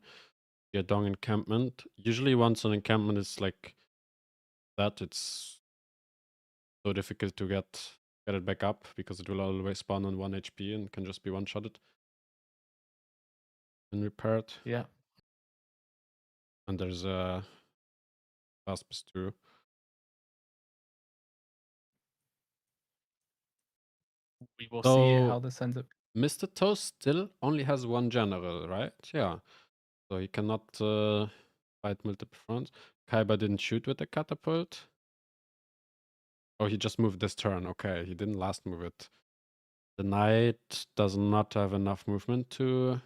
your Dong encampment. Usually once an encampment is like that, it's so difficult to get it back up because it will always spawn on 1 HP and can just be one-shotted and repaired. Yeah. And there's a Aspis too. We will see how this ends up. Mr. Toast still only has one general, right? Yeah. So he cannot fight multiple fronts. Kaiba didn't shoot with the catapult. Oh, he just moved this turn. Okay, he didn't last move it. The knight does not have enough movement to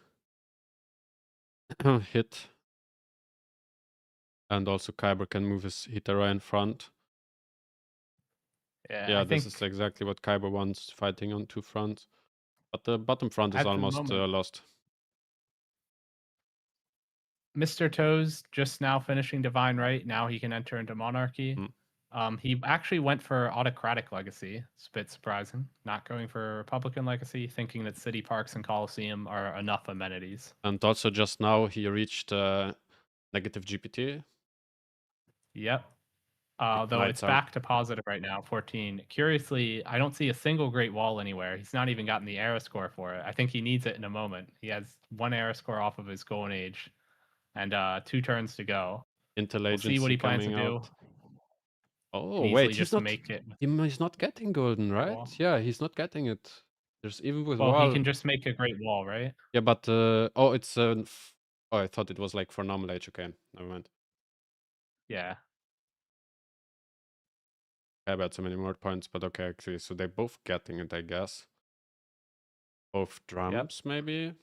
hit. And also Kiber can move his Hitara in front. Yeah, this is exactly what Kiber wants, fighting on two fronts. But the bottom front is almost lost. Mr. Toes just now finishing Divine Right. Now he can enter into Monarchy. He actually went for Autocratic Legacy. It's a bit surprising. Not going for Republican Legacy, thinking that city parks and Coliseum are enough amenities. And also just now he reached negative GPT. Yep. Though it's back to positive right now, 14. Curiously, I don't see a single Great Wall anywhere. He's not even gotten the era score for it. I think he needs it in a moment. He has 1 era score off of his Golden Age and 2 turns to go. We'll see what he plans to do. Oh, wait, he's not getting golden, right? Yeah, he's not getting it. There's even with wall. He can just make a Great Wall, right? Yeah, but it's I thought it was like for normal age. Okay, never mind. Yeah. I bet so many more points, but okay, actually, so they're both getting it, I guess. Both drums, maybe.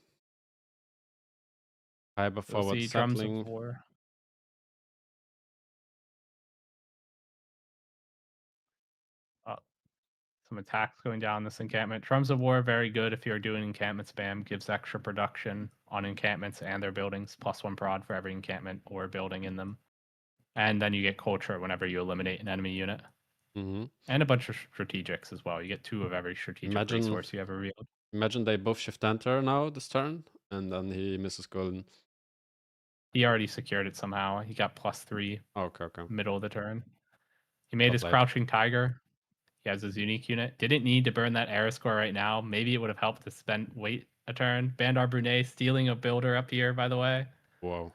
Kiber forward settling. Drums of War. Some attacks going down this encampment. Drums of War, very good if you're doing encampment spam. Gives extra production on encampments and their buildings. +1 prod for every encampment or building in them. And then you get culture whenever you eliminate an enemy unit. Mm-hmm. And a bunch of strategics as well. You get 2 of every strategic resource you ever wield. Imagine they both shift enter now this turn, and then he misses golden. He already secured it somehow. He got +3 okay. Middle of the turn. He made his Crouching Tiger. He has his unique unit. Didn't need to burn that era score right now. Maybe it would have helped to wait a turn. Bandar Brunei stealing a builder up here, by the way. Whoa.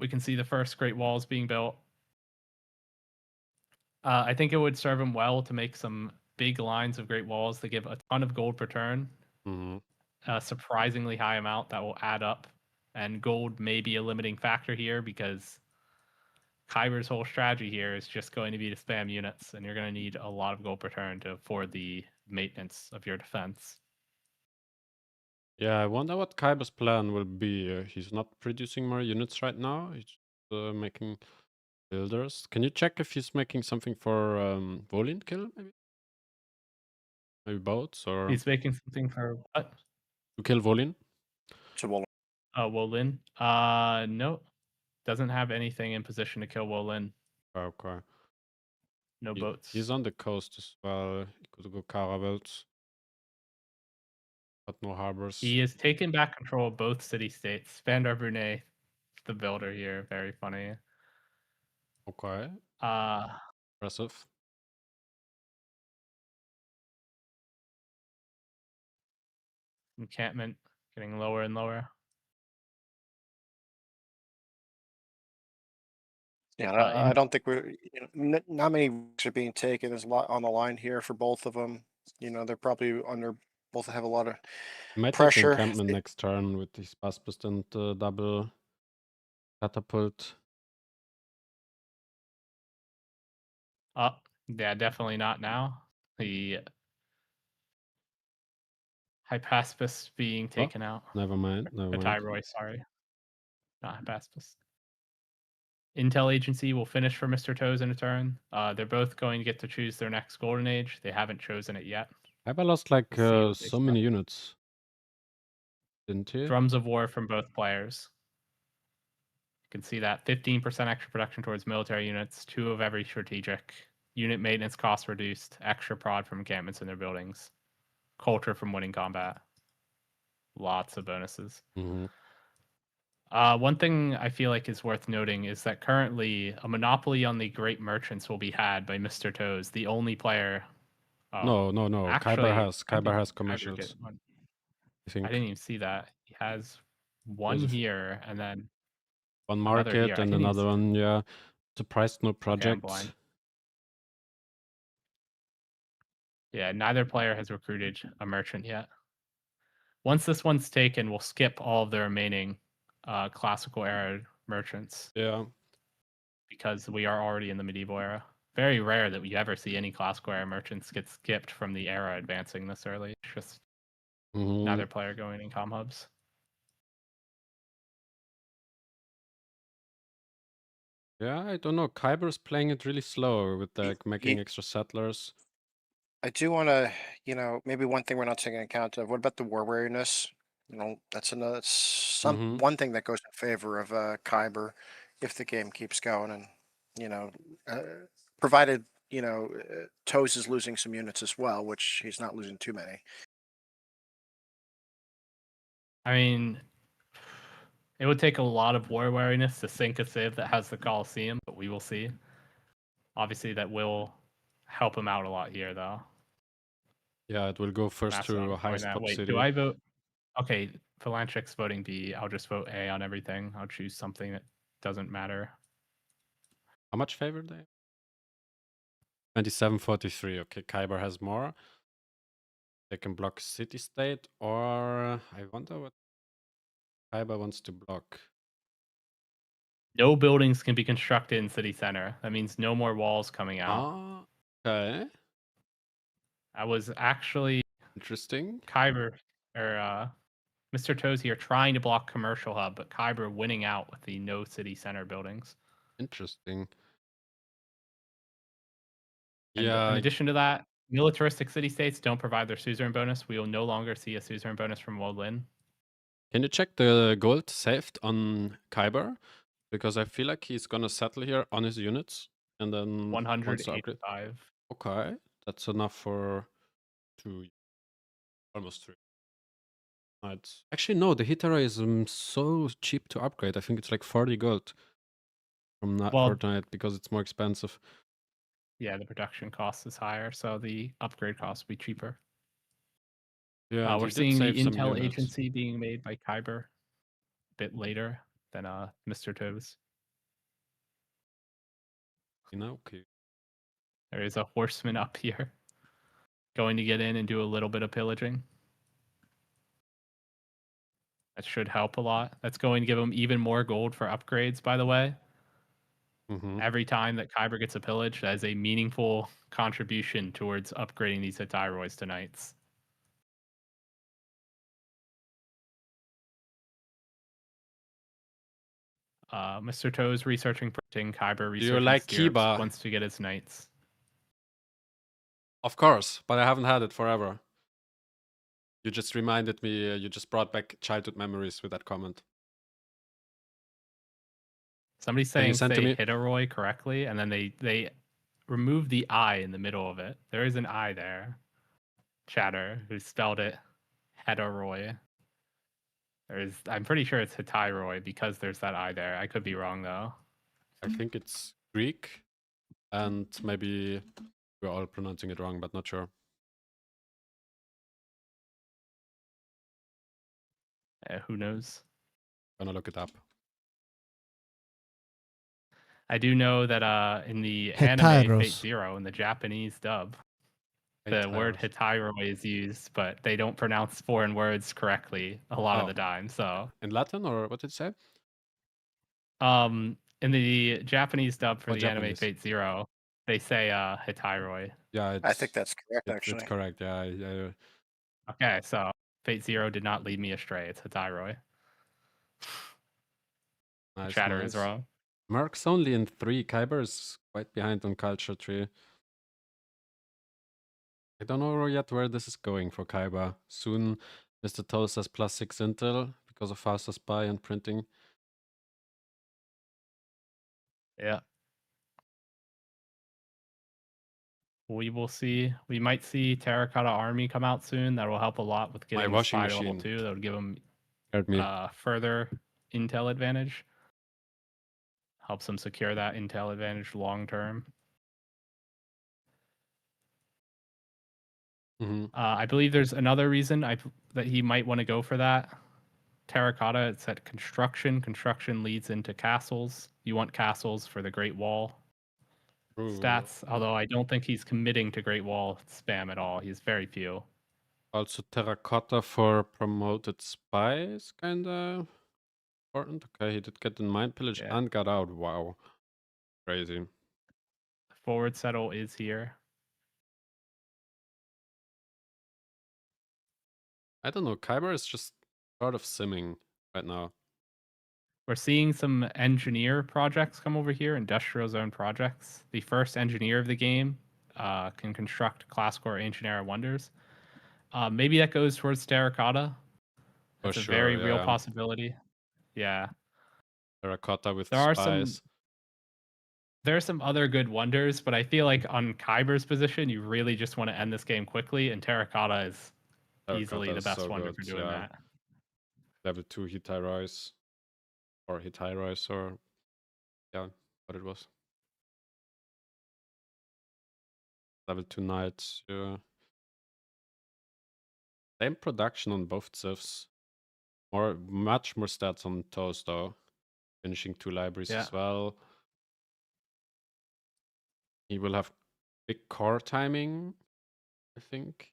We can see the first Great Walls being built. I think it would serve him well to make some big lines of Great Walls that give a ton of gold per turn. Mm-hmm. A surprisingly high amount that will add up. And gold may be a limiting factor here because Kiber's whole strategy here is just going to be to spam units, and you're going to need a lot of gold per turn to afford the maintenance of your defense. Yeah, I wonder what Kiber's plan will be. He's not producing more units right now. He's making builders. Can you check if he's making something for Volin kill, maybe? Maybe boats, or... He's making something for what? To kill Volin? To Wolin. Wolin? No. Doesn't have anything in position to kill Wolin. Okay. No boats. He's on the coast as well. He could go caravels. But no harbors. He has taken back control of both city-states. Bandar Brunei, the builder here. Very funny. Okay. Impressive. Encampment getting lower and lower. Yeah, I don't think not many risks are being taken. There's a lot on the line here for both of them. They're probably both have a lot of pressure. Might take encampment next turn with his Paspist and double catapult. Yeah, definitely not now. The Hypaspis being taken out. Never mind. The Tyroy, sorry. Not Hypaspis. Intel Agency will finish for Mr. Toes in a turn. They're both going to get to choose their next Golden Age. They haven't chosen it yet. Kiber lost like so many units. Didn't he? Drums of War from both players. You can see that 15% extra production towards military units, 2 of every strategic. Unit maintenance costs reduced, extra prod from encampments in their buildings. Culture from winning combat. Lots of bonuses. Mm-hmm. One thing I feel like is worth noting is that currently a monopoly on the great merchants will be had by Mr. Toes, the only player. No. Actually, Kiber has commercials. I didn't even see that. He has one here and then one market and another one. Yeah, surprised no project. Okay, yeah, neither player has recruited a merchant yet. Once this one's taken, we'll skip all of the remaining classical era merchants. Yeah. Because we are already in the medieval era. very rare that we ever see any classical era merchants get skipped from the era advancing this early. It's just another player going in comm hubs. Yeah, I don't know. Kiber's playing it really slow with like making extra settlers. I do want to, maybe one thing we're not taking account of. What about the war weariness? That's another one thing that goes in favor of Kiber if the game keeps going, and provided Toes is losing some units as well, which he's not losing too many. I mean, it would take a lot of war weariness to sink a Civ that has the Colosseum, but we will see. Obviously, that will help him out a lot here, though. Yeah, it will go first to highest pop Wait, city. do I vote? Okay, Philantric's voting B. I'll just vote A on everything. I'll choose something that doesn't matter. How much favor they? 27-43. Okay, Kiber has more. They can block city state, or I wonder what Kiber wants to block. No buildings can be constructed in city center. That means no more walls coming out. Ah, okay. I was actually Interesting. Kiber or Mr. Toes here trying to block commercial hub, but Kiber winning out with the no city center buildings. Interesting. And yeah. in addition to that, militaristic city states don't provide their suzerain bonus. We will no longer see a suzerain bonus from Woodlin. Can you check the gold saved on Kiber? Because I feel like he's gonna settle here on his units and then 185. Okay, that's enough for 2, almost 3. Right. Actually, no, the Hitara is so cheap to upgrade. I think it's like 40 gold from Fortnite because it's more expensive. Yeah, the production cost is higher, so the upgrade cost will be cheaper. Yeah, we're seeing the intel agency being made by Kiber a bit later than Mr. Toes. Okay. There is a horseman up here going to get in and do a little bit of pillaging. That should help a lot. That's going to give him even more gold for upgrades, by the way. Every time that Kiber gets a pillage, that is a meaningful contribution towards upgrading these Hetairoi to knights. Mr. Toes researching printing, Kiber researching like stirrups, Kiba? wants to get his knights. Of course, but I haven't had it forever. You just reminded me, you just brought back childhood memories with that comment. Somebody's saying say Hetairoi correctly, and then they remove the I in the middle of it. There is an I there. Chatter, who spelled it Hetairoi. I'm pretty sure it's Hetairoi because there's that I there. I could be wrong though. I think it's Greek, and maybe we're all pronouncing it wrong, but not sure. Who knows? Gonna look it up. I do know that in the anime Fate Zero, in the Japanese dub, the word Hetairoi is used, but they don't pronounce foreign words correctly a lot of the time. So in Latin, or what did it say? In the Japanese dub for the anime Fate Zero, they say Hetairoi. Yeah, I think that's correct. Actually, it's correct. Yeah. Okay, so Fate Zero did not lead me astray. It's Hetairoi. Nice, Chatter is wrong. Merc's only in 3. Kiber is quite behind on culture tree. I don't know yet where this is going for Kiber. Soon, Mr. Toast has +6 intel because of faster spy and printing. Yeah. We will see. We might see Terracotta Army come out soon. That will help a lot with getting spy to level 2. That would give them further intel advantage. Helps them secure that intel advantage long term. I believe there's another reason that he might want to go for that. Terracotta, it's at construction. Construction leads into castles. You want castles for the Great Wall stats, although I don't think he's committing to Great Wall spam at all. He's very few. Also, Terracotta for promoted spies, kinda important. Okay, he did get in mind pillage and got out. Wow. Crazy. forward settle is here. I don't know. Kiber is just sort of simming right now. We're seeing some engineer projects come over here, industrial zone projects. The first engineer of the game can construct class core ancient era wonders. Maybe that goes towards Terracotta. That's For a sure, very real yeah. possibility. Yeah. Terracotta with There are some spies. there are some other good wonders, but I feel like on Kyber's position, you really just want to end this game quickly, and Terracotta is easily Terracotta the is best so wonder good, for doing yeah. that. Level 2 Hitirise. Or Hitirise, or yeah, what it was. Level 2 Knights, yeah. Same production on both Civs. Much more stats on Toes though. Finishing 2 libraries Yeah. as well. He will have big core timing, I think.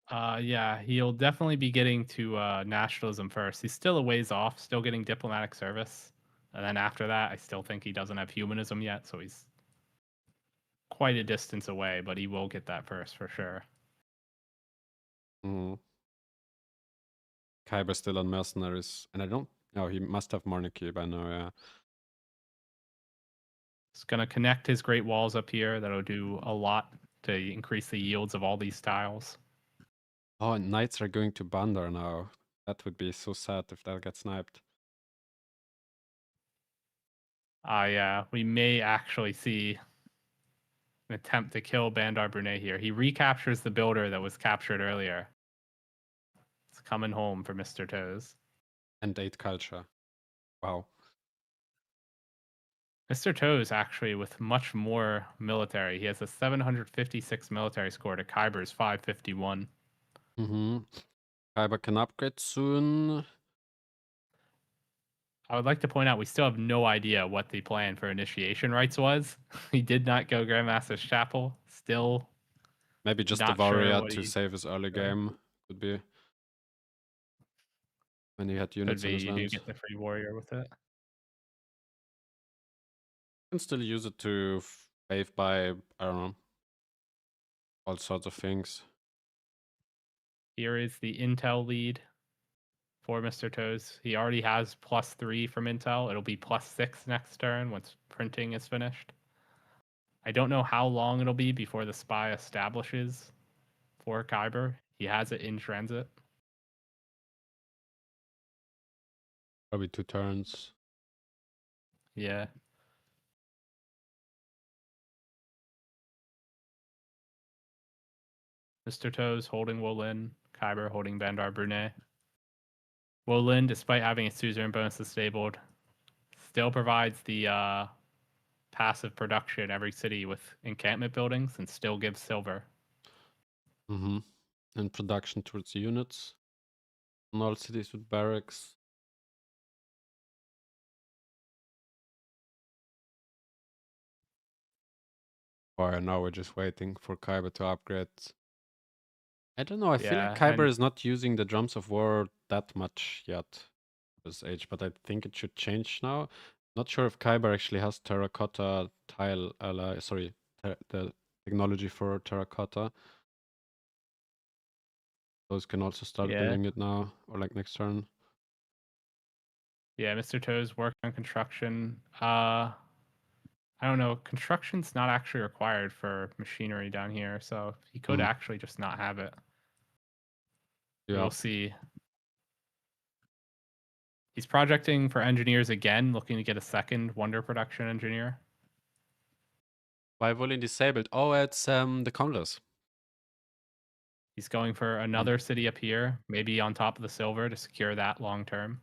Yeah, he'll definitely be getting to nationalism first. He's still a ways off, still getting diplomatic service. And then after that, I still think he doesn't have humanism yet, so he's quite a distance away, but he will get that first for sure. Mm. Kiber still on mercenaries, and I don't. Oh, he must have monarchy by now. Yeah. He's gonna connect his great walls up here. That'll do a lot to increase the yields of all these tiles. Oh, and knights are going to Bandar now. That would be so sad if that gets sniped. Yeah, we may actually see an attempt to kill Bandar Brunei here. He recaptures the builder that was captured earlier. It's coming home for Mr. Toes. And 8 culture. Wow. Mr. Toes actually with much more military. He has a 756 military score to Kyber's 551. Mm-hmm. Kiber can upgrade soon. I would like to point out we still have no idea what the plan for initiation rites was. He did not go Grandmaster's Chapel. Still, maybe just the not sure warrior what to he save his early game. Could be. When he had could units be. on his You do land. get the free warrior with it. Can still use it to wave by, I don't know, all sorts of things. Here is the Intel lead for Mr. Toes. He already has +3 from Intel. It'll be +6 next turn once printing is finished. I don't know how long it'll be before the spy establishes for Kiber. He has it in transit. Probably 2 turns. Yeah. Mr. Toes holding Wolin, Kiber holding Bandar Brunei. Wolin, despite having its suzerain bonus disabled, still provides the passive production every city with encampment buildings and still gives silver. Mm-hmm. And production towards the units. On all cities with barracks. Or now we're just waiting for Kiber to upgrade. I don't know, I feel like Kiber is not using the drums of war that much yet. This age, but I think it should change now. Not sure if Kiber actually has terracotta tile, the technology for terracotta. Those can also start building it now, or like next turn. Yeah, Mr. Toes work on construction. I don't know. Construction's not actually required for machinery down here, so he could actually just not have it. Yeah. We'll see. He's projecting for engineers again, looking to get a second wonder production engineer. Why Wolin disabled? Oh, it's the Congress. He's going for another city up here, maybe on top of the silver to secure that long term.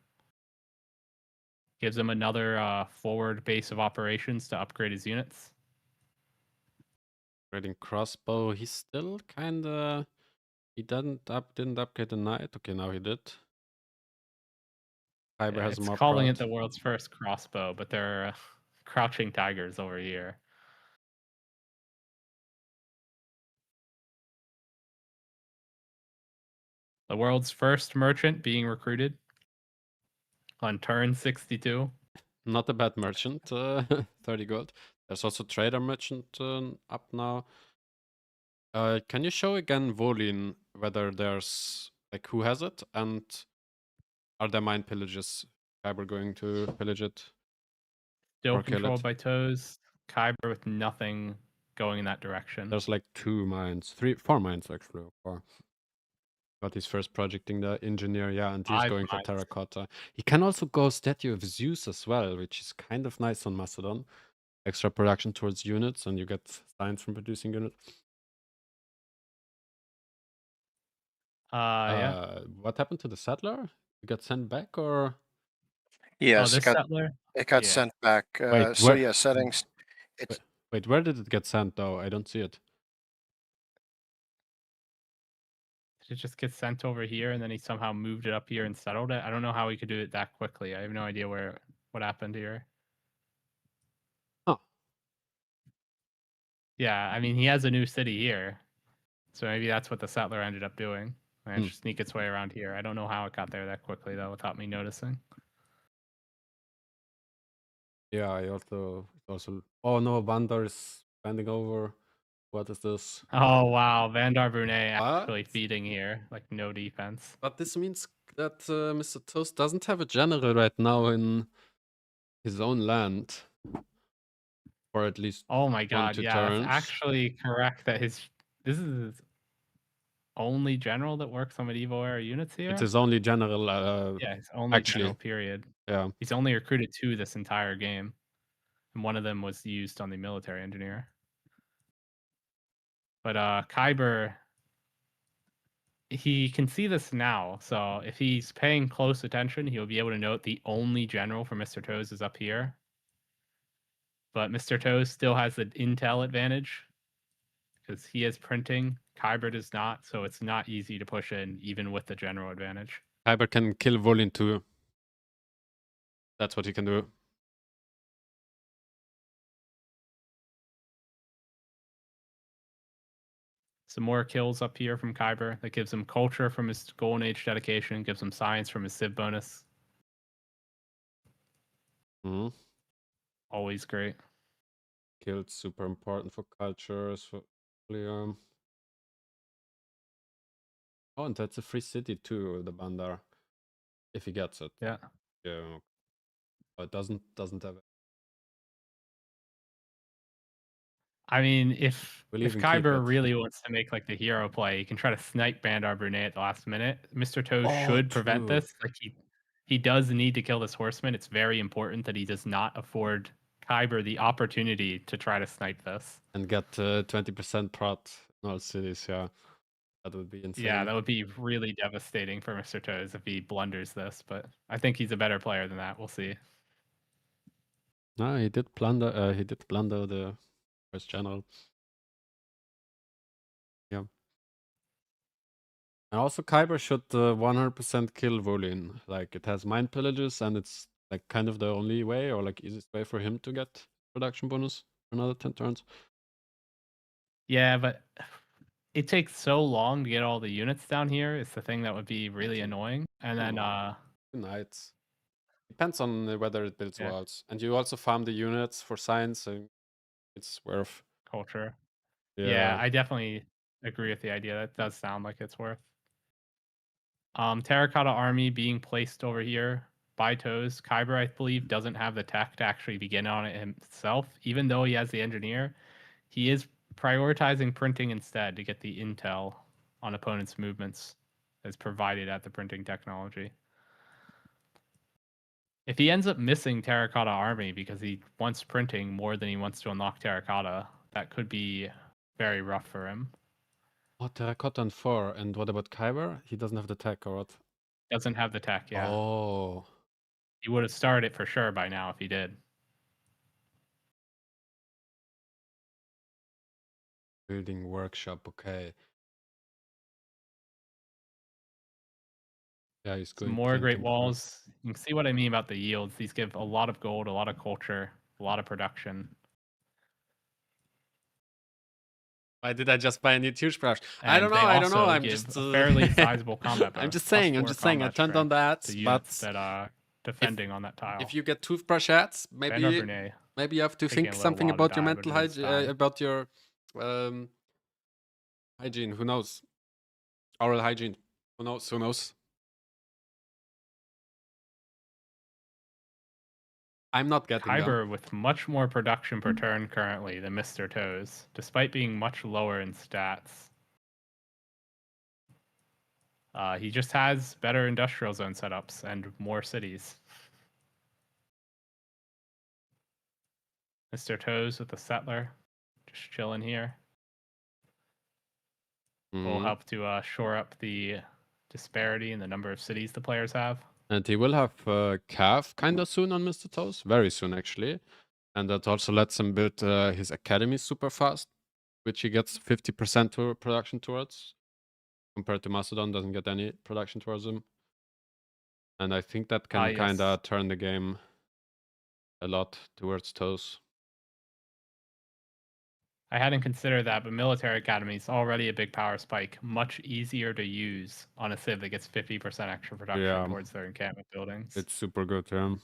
Gives him another forward base of operations to upgrade his units. Upgrading crossbow. He's still kinda. He didn't upgrade the knight. Okay, now he did. Kiber has it's more calling prod. it the world's first crossbow, but there are crouching tigers over here. The world's first merchant being recruited on turn 62. not a bad merchant. 30 gold. There's also trader merchant up now. Can you show again Volin whether there's like who has it and are there mine pillages? Kiber going to pillage it? Still or kill controlled it? by Toes. Kiber with nothing going in that direction. There's like 2 mines, 4 mines actually. 4. But he's first projecting the engineer, yeah, and he's 5 going for mines. Terracotta. He can also go Statue of Zeus as well, which is kind of nice on Macedon. Extra production towards units, and you get science from producing units. Yeah. What happened to the settler? You got sent back, or? Yes, this settler? it got Yeah. sent back. Wait, So where? yeah, settings. It's Wait, where did it get sent though? I don't see it. Did it just get sent over here and then he somehow moved it up here and settled it? I don't know how he could do it that quickly. I have no idea what happened here. Huh. Yeah, I mean, he has a new city here. So maybe that's what the settler ended up doing. And just sneak its way around here. I don't know how it got there that quickly, though, without me noticing. Yeah, I also... Oh no, Vandar is bending over. What is this? Oh, wow. Vandar Brunei actually feeding here. Like, no defense. But this means that Mr. Toast doesn't have a general right now in his own land. For at least oh my god, 1-2 yeah, turns. that's actually correct that this is his only general that works on medieval era units here? It's his only general, yeah, his only actually. general, period. Yeah. He's only recruited 2 this entire game. And one of them was used on the military engineer. But Kiber, he can see this now. So if he's paying close attention, he'll be able to note the only general for Mr. Toes is up here. But Mr. Toes still has the intel advantage because he is printing. Kiber does not, so it's not easy to push in even with the general advantage. Kiber can kill Volin too. That's what he can do. Some more kills up here from Kiber. That gives him culture from his Golden Age dedication, gives him science from his Civ bonus. Always great. Killed, super important for cultures. For Oh, and that's a free city too, the Bandar. If he gets it. Yeah. Yeah. Oh, it doesn't have it. I mean, if Kiber really wants to make like the hero play, he can try to snipe Bandar Brunei at the last minute. Mr. Toes should prevent this. Like he does need to kill this horseman. It's very important that he does not afford Kiber the opportunity to try to snipe this. And get 20% prot in all cities, yeah. That would be insane. Yeah, that would be really devastating for Mr. Toes if he blunders this, but I think he's a better player than that. We'll see. No, he did blunder the first general. Yeah. And also Kiber should 100% kill Volin. Like it has mine pillages and it's like kind of the only way or like easiest way for him to get production bonus for another 10 turns. Yeah, but it takes so long to get all the units down here. It's the thing that would be really annoying. And then Knights. Depends on whether it builds walls. And you also farm the units for science, and it's worth culture. Yeah, I definitely agree with the idea. That does sound like it's worth. Terracotta Army being placed over here by Toes. Kiber, I believe, doesn't have the tech to actually begin on it himself. Even though he has the engineer, he is prioritizing printing instead to get the intel on opponents' movements as provided at the printing technology. If he ends up missing Terracotta Army because he wants printing more than he wants to unlock Terracotta, that could be very rough for him. Oh, Terracotta and 4. And what about Kiber? He doesn't have the tech or what? Doesn't have the tech, yeah. Oh. He would have started it for sure by now if he did. Building workshop, okay. Yeah, he's going some more great walls. You can see what I mean about the yields. These give a lot of gold, a lot of culture, a lot of production. Why did I just buy a new toothbrush? And I don't know. I'm give just a fairly sizable combat bonus. I'm just saying. I turned on the ads, the units that defending on that tile. If you get toothbrush ads, maybe you have to think something about your mental hygiene, about your hygiene. Who knows? Oral hygiene. Who knows? Who knows? I'm not getting Kiber with much more production per turn currently than Mr. Toes, despite being much lower in stats. He just has better industrial zone setups and more cities. Mr. Toes with the settler, just chilling here. Will help to shore up the disparity in the number of cities the players have. And he will have Cav kind of soon on Mr. Toes, very soon actually. And that also lets him build his academy super fast, which he gets 50% to production towards. Compared to Macedon, doesn't get any production towards him. And I think that can kind of turn the game a lot towards Toes. I hadn't considered that, but military academy is already a big power spike. Much easier to use on a Civ that gets 50% extra production towards their encampment buildings. It's super good, yeah.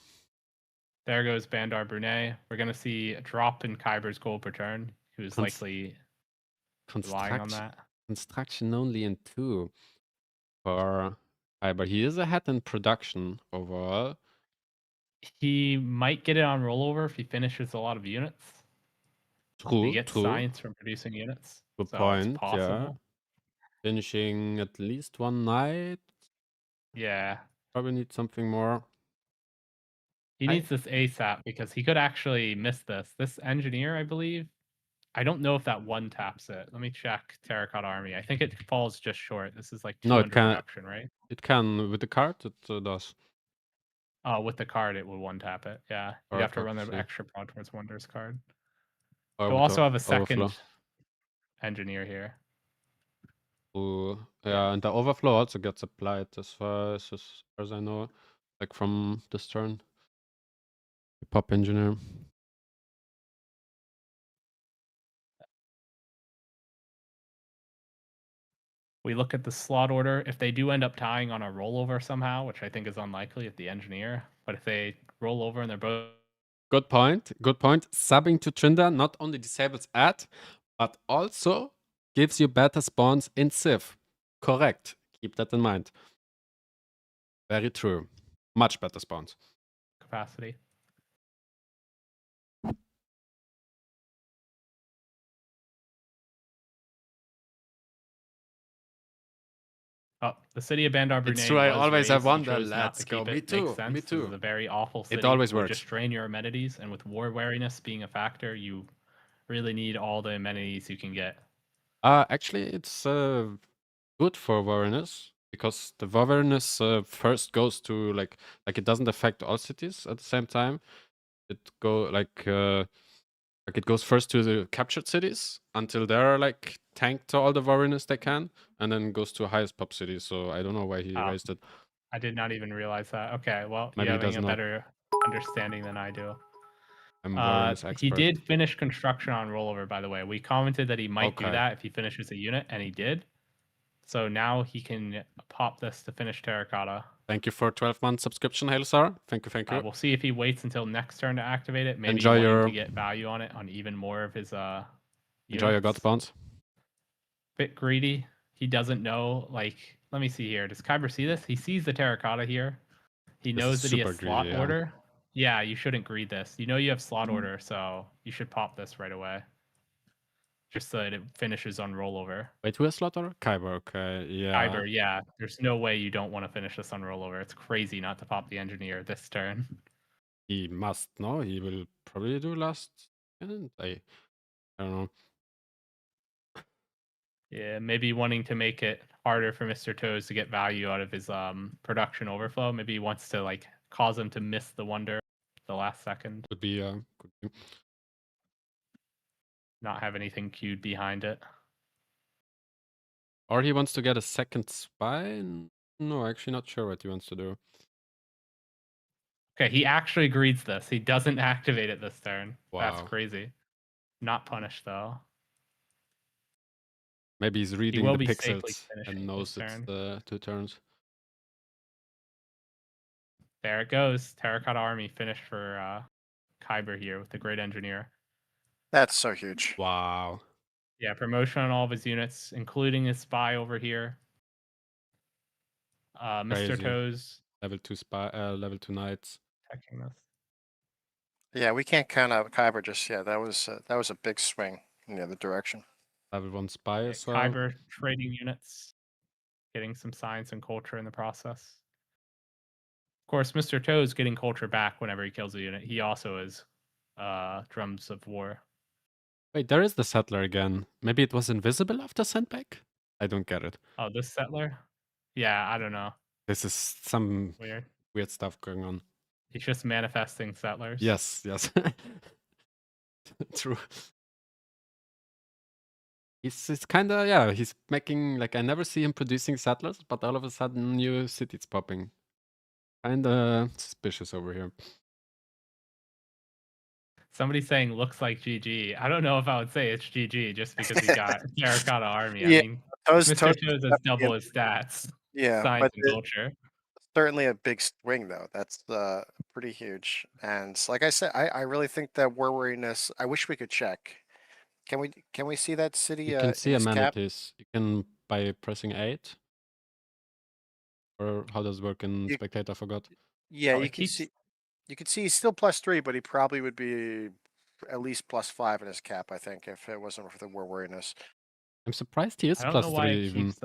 There goes Bandar Brunei. We're going to see a drop in Kiber's gold per turn, who's likely relying on that. Construction only in 2 for Kiber. He is ahead in production overall. He might get it on rollover if he finishes a lot of units. True, he gets science from producing units. Good point, yeah. Finishing at least 1 night. Yeah. Probably need something more. He needs this ASAP because he could actually miss this. This engineer, I believe. I don't know if that one taps it. Let me check Terracotta Army. I think it falls just short. This is like 200 production, right? It can. With the card, it does. Oh, with the card, it will one tap it. Yeah. You have to run the extra prod towards Wonders card. He'll also have a second engineer here. Ooh, yeah, and the overflow also gets applied as far as I know, like from this turn. Pop engineer. We look at the slot order. If they do end up tying on a rollover somehow, which I think is unlikely at the engineer, but if they roll over and they're both... Good point. Good point. Subbing to Trinda not only disables ad, but also gives you better spawns in Civ. Correct. Keep that in mind. Very true. Much better spawns. Capacity. Oh, the city of Bandar Brunei. It's true. I always have wondered. Let's go. Me too. Me too. It's a very awful city. It always works. Just drain your amenities, and with war wariness being a factor, you really need all the amenities you can get. Actually, it's good for wariness because the wariness first goes to like it doesn't affect all cities at the same time. It it goes first to the captured cities until they're like tanked to all the wariness they can, and then goes to highest pop city. So I don't know why he raised it. I did not even realize that. Okay, well, you're having a better understanding than I do. I'm wariness expert. He did finish construction on rollover, by the way. We commented that he might do that if he finishes a unit, and he did. So now he can pop this to finish Terracotta. Thank you for 12-month subscription, Hailsar. Thank you, thank you. We'll see if he waits until next turn to activate it. Maybe to get value on it on even more of his Enjoy your god spawns. Bit greedy. He doesn't know, like, let me see here. Does Kiber see this? He sees the Terracotta here. He knows that he has slot order. Yeah, you shouldn't greed this. You know you have slot order, so you should pop this right away. Just so that it finishes on rollover. Wait, who has slot order? Kiber, okay, yeah. Kiber, yeah. There's no way you don't want to finish this on rollover. It's crazy not to pop the engineer this turn. He must, no? He will probably do last turn? I don't know. Yeah, maybe wanting to make it harder for Mr. Toes to get value out of his production overflow. Maybe he wants to like cause him to miss the wonder the last second. Could be. Not have anything queued behind it. Or he wants to get a second spy? No, actually not sure what he wants to do. Okay, he actually greets this. He doesn't activate it this turn. Wow. That's crazy. Not punished though. Maybe he's reading the pixels and knows it's the 2 turns. There it goes. Terracotta Army finished for Kiber here with the Great Engineer. That's so huge. Wow. Yeah, promotion on all of his units, including his spy over here. Mr. Crazy. Toes. Level 2 spy, level 2 knights. Checking this. Yeah, we can't count out Kiber just yet. That was a big swing in the other direction. Level 1 spy Yeah, as well. Kiber trading units, getting some science and culture in the process. Of course, Mr. Toes getting culture back whenever he kills a unit. He also is Drums of War. Wait, there is the settler again. Maybe it was invisible after sendback? I don't get it. Oh, this settler? Yeah, I don't know. This is some weird stuff going on. He's just manifesting settlers. Yes. True. He's kind of, yeah, he's making, like, I never see him producing settlers, but all of a sudden new cities popping. Kind of suspicious over here. Somebody saying looks like GG. I don't know if I would say it's GG just because he got Terracotta Army. Yeah, I mean, Mr. Toes has double his stats. Yeah, science and culture. Certainly a big swing though. That's pretty huge. And like I said, I really think that war weariness. I wish we could check. Can we see that city? You can see in his cap? amenities. You can by pressing 8. Or how does it work in spectator? I forgot. Yeah, you can see. You can see he's still +3, but he probably would be at least +5 in his cap. I think if it wasn't for the war weariness. I'm surprised he is I don't know +3 why it even. keeps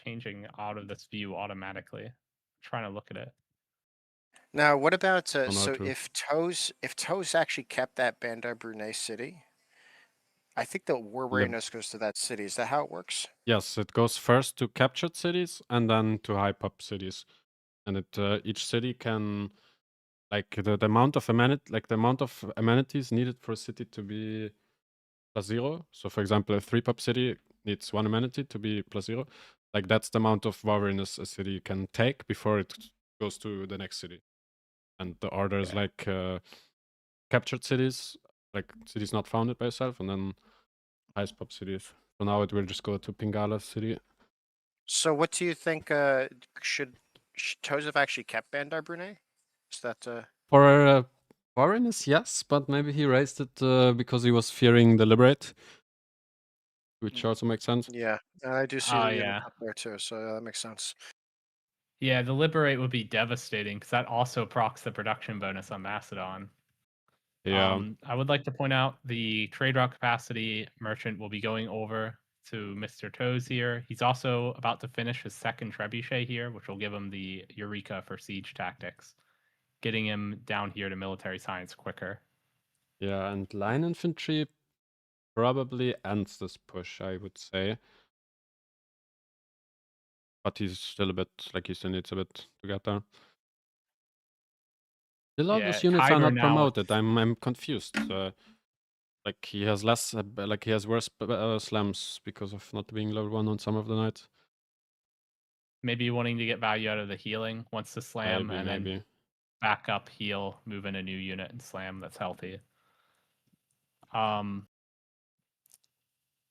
changing out of this view automatically. I'm trying to look at it. Now, what about so if Toes actually kept that Bandar Brunei city? I think the war weariness goes to that city. Is that how it works? Yes, it goes first to captured cities and then to hype up cities. And it each city can, like, the amount of amenities needed for a city to be +0. So for example, a 3-pop city needs 1 amenity to be +0. Like, that's the amount of wariness a city can take before it goes to the next city. And the order is like captured cities, like cities not founded by yourself, and then highest pop cities. So now it will just go to Pingala city. So what do you think? Should Toes have actually kept Bandar Brunei? Is that for foreigners? Yes, but maybe he raised it because he was fearing the liberate, which also makes sense. Yeah, I do see the unit up there too, so that makes sense. Yeah, the liberate would be devastating because that also procs the production bonus on Macedon. Yeah. I would like to point out the trade route capacity merchant will be going over to Mr. Toes here. He's also about to finish his second trebuchet here, which will give him the Eureka for siege tactics, getting him down here to military science quicker. Yeah, and line infantry probably ends this push, I would say. But he's still a bit, like, he still needs a bit to get there. Still all those units are not promoted. I'm confused. Like, he has less, like, he has worse slams because of not being level 1 on some of the knights. Maybe wanting to get value out of the healing, wants to slam, and then back up, heal, move in a new unit, and slam. That's healthy.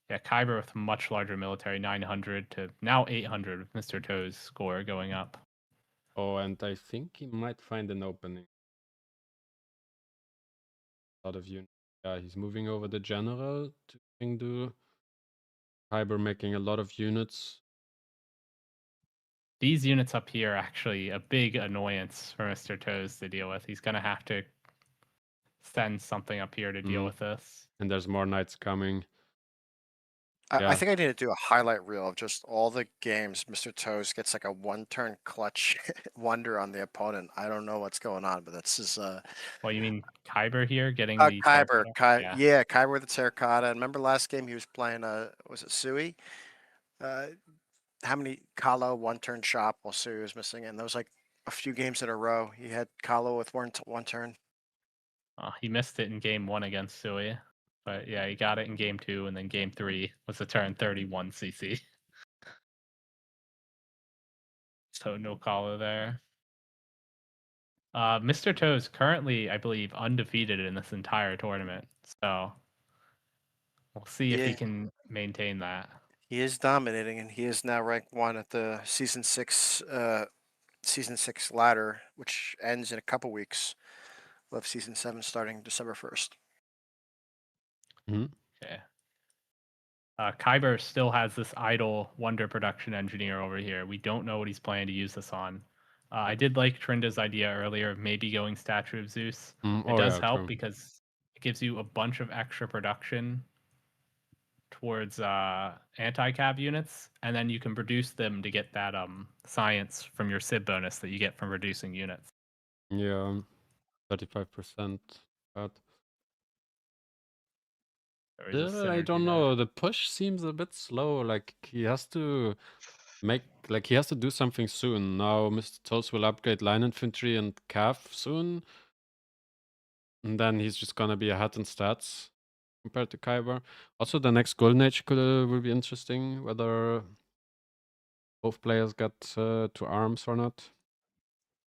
Yeah, Kiber with much larger military, 900 to now 800 with Mr. Toes' score going up. Oh, and I think he might find an opening. A lot of units. Yeah, he's moving over the general to Chengdu. Kiber making a lot of units. These units up here are actually a big annoyance for Mr. Toes to deal with. He's going to have to send something up here to deal with this. And there's more knights coming. I think I need to do a highlight reel of just all the games Mr. Toes gets like a 1-turn clutch wonder on the opponent. I don't know what's going on, but that's his. Well, you mean Kiber here getting the Kiber? Yeah, Kiber with the Terracotta. And remember last game he was playing was it Sui? How many Kalo 1-turn shop while Sui was missing? And there was like a few games in a row he had Kalo with 1 turn. He missed it in game 1 against Sui. But yeah, he got it in game 2, and then game 3 was a turn 31 CC. So no caller there. Mr. Toes currently, I believe, undefeated in this entire tournament. So we'll see if he can maintain that. He is dominating, and he is now ranked 1 at the season 6 Season 6 ladder, which ends in a couple weeks. We'll have Season 7 starting December 1st. Okay. Kiber still has this idle Wonder Production Engineer over here. We don't know what he's planning to use this on. I did like Trinda's idea earlier of maybe going Statue of Zeus. It does help true. because it gives you a bunch of extra production towards anti-cav units, and then you can produce them to get that science from your Civ bonus that you get from reducing units. Yeah, 35%. But I don't know. The push seems a bit slow. Like he has to do something soon. Now Mr. Toast will upgrade line infantry and cav soon. And then he's just gonna be ahead in stats compared to Kyber. Also, the next Golden Age will be interesting, whether both players get 2 arms or not.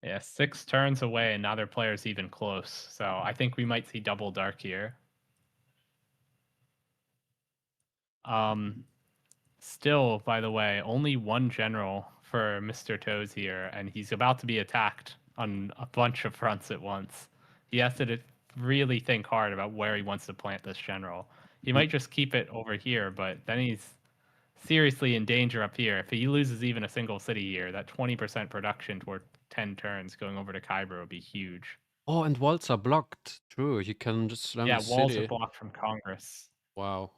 Yeah, 6 turns away, and neither player's even close. So I think we might see double dark here. Still, by the way, only 1 general for Mr. Toes here, and he's about to be attacked on a bunch of fronts at once. He has to really think hard about where he wants to plant this general. He might just keep it over here, but then he's seriously in danger up here. If he loses even a single city here, that 20% production toward 10 turns going over to Kiber would be huge. Oh, and walls are blocked. True, he can just slam the walls city. are blocked from Congress. Wow.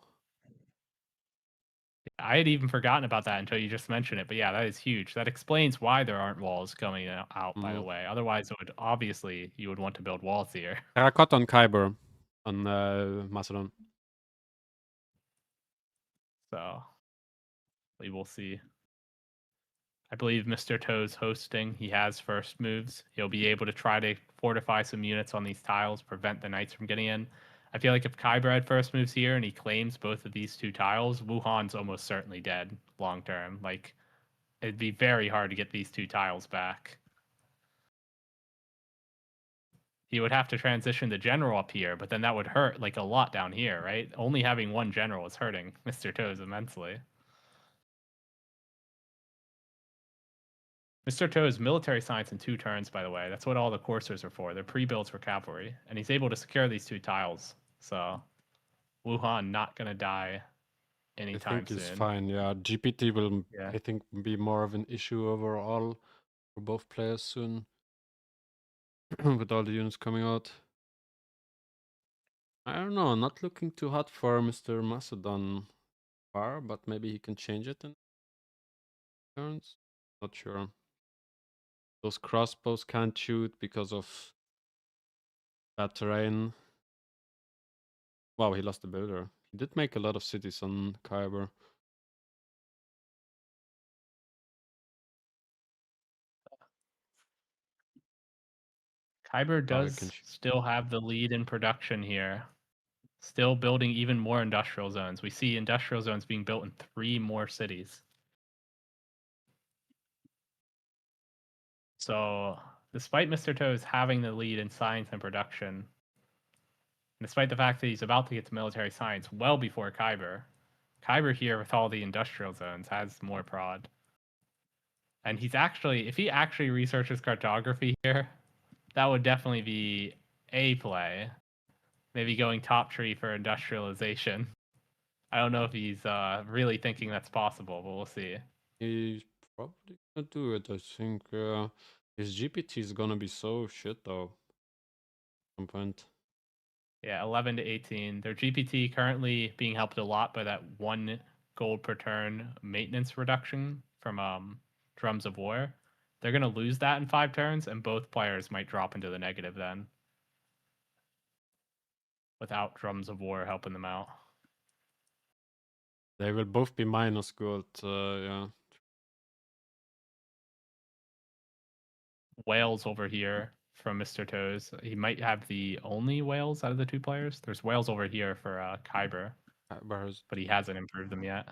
I had even forgotten about that until you just mentioned it. But yeah, that is huge. That explains why there aren't walls coming out, by the way. Otherwise, it would obviously you would want to build walls here. Terracotta on Kyber on Macedon. So we will see. I believe Mr. Toe's hosting. He has first moves. He'll be able to try to fortify some units on these tiles, prevent the knights from getting in. I feel like if Kyber had first moves here and he claims both of these 2 tiles, Wuhan's almost certainly dead long term. Like, it'd be very hard to get these 2 tiles back. He would have to transition the general up here, but then that would hurt like a lot down here, right? Only having 1 general is hurting Mr. Toes immensely. Mr. Toe's military science in 2 turns, by the way. That's what all the coursers are for. They're pre-builds for cavalry. And he's able to secure these 2 tiles. So Wuhan not going to die anytime soon. I think he's fine, yeah. GPT will, I think, be more of an issue overall for both players soon. With all the units coming out. I don't know, not looking too hot for Mr. Macedon far, but maybe he can change it in turns. Not sure. Those crossbows can't shoot because of bad terrain. Wow, he lost the builder. He did make a lot of cities on Kyber. Kyber does still have the lead in production here. Still building even more industrial zones. We see industrial zones being built in 3 more cities. So, despite Mr. Toes having the lead in science and production, despite the fact that he's about to get to military science well before Kyber, Kyber here with all the industrial zones has more prod. And he's actually, if he actually researches cartography here, that would definitely be a play. Maybe going top tree for industrialization. I don't know if he's really thinking that's possible, but we'll see. He's probably gonna do it, I think. His GPT is gonna be so shit, though. At some point. Yeah, 11 to 18. Their GPT currently being helped a lot by that 1 gold per turn maintenance reduction from Drums of War. They're going to lose that in 5 turns, and both players might drop into the negative then. Without Drums of War helping them out. They will both be minus gold, yeah. Whales over here from Mr. Toes. He might have the only whales out of the 2 players. There's whales over here for Kiber, but he hasn't improved them yet.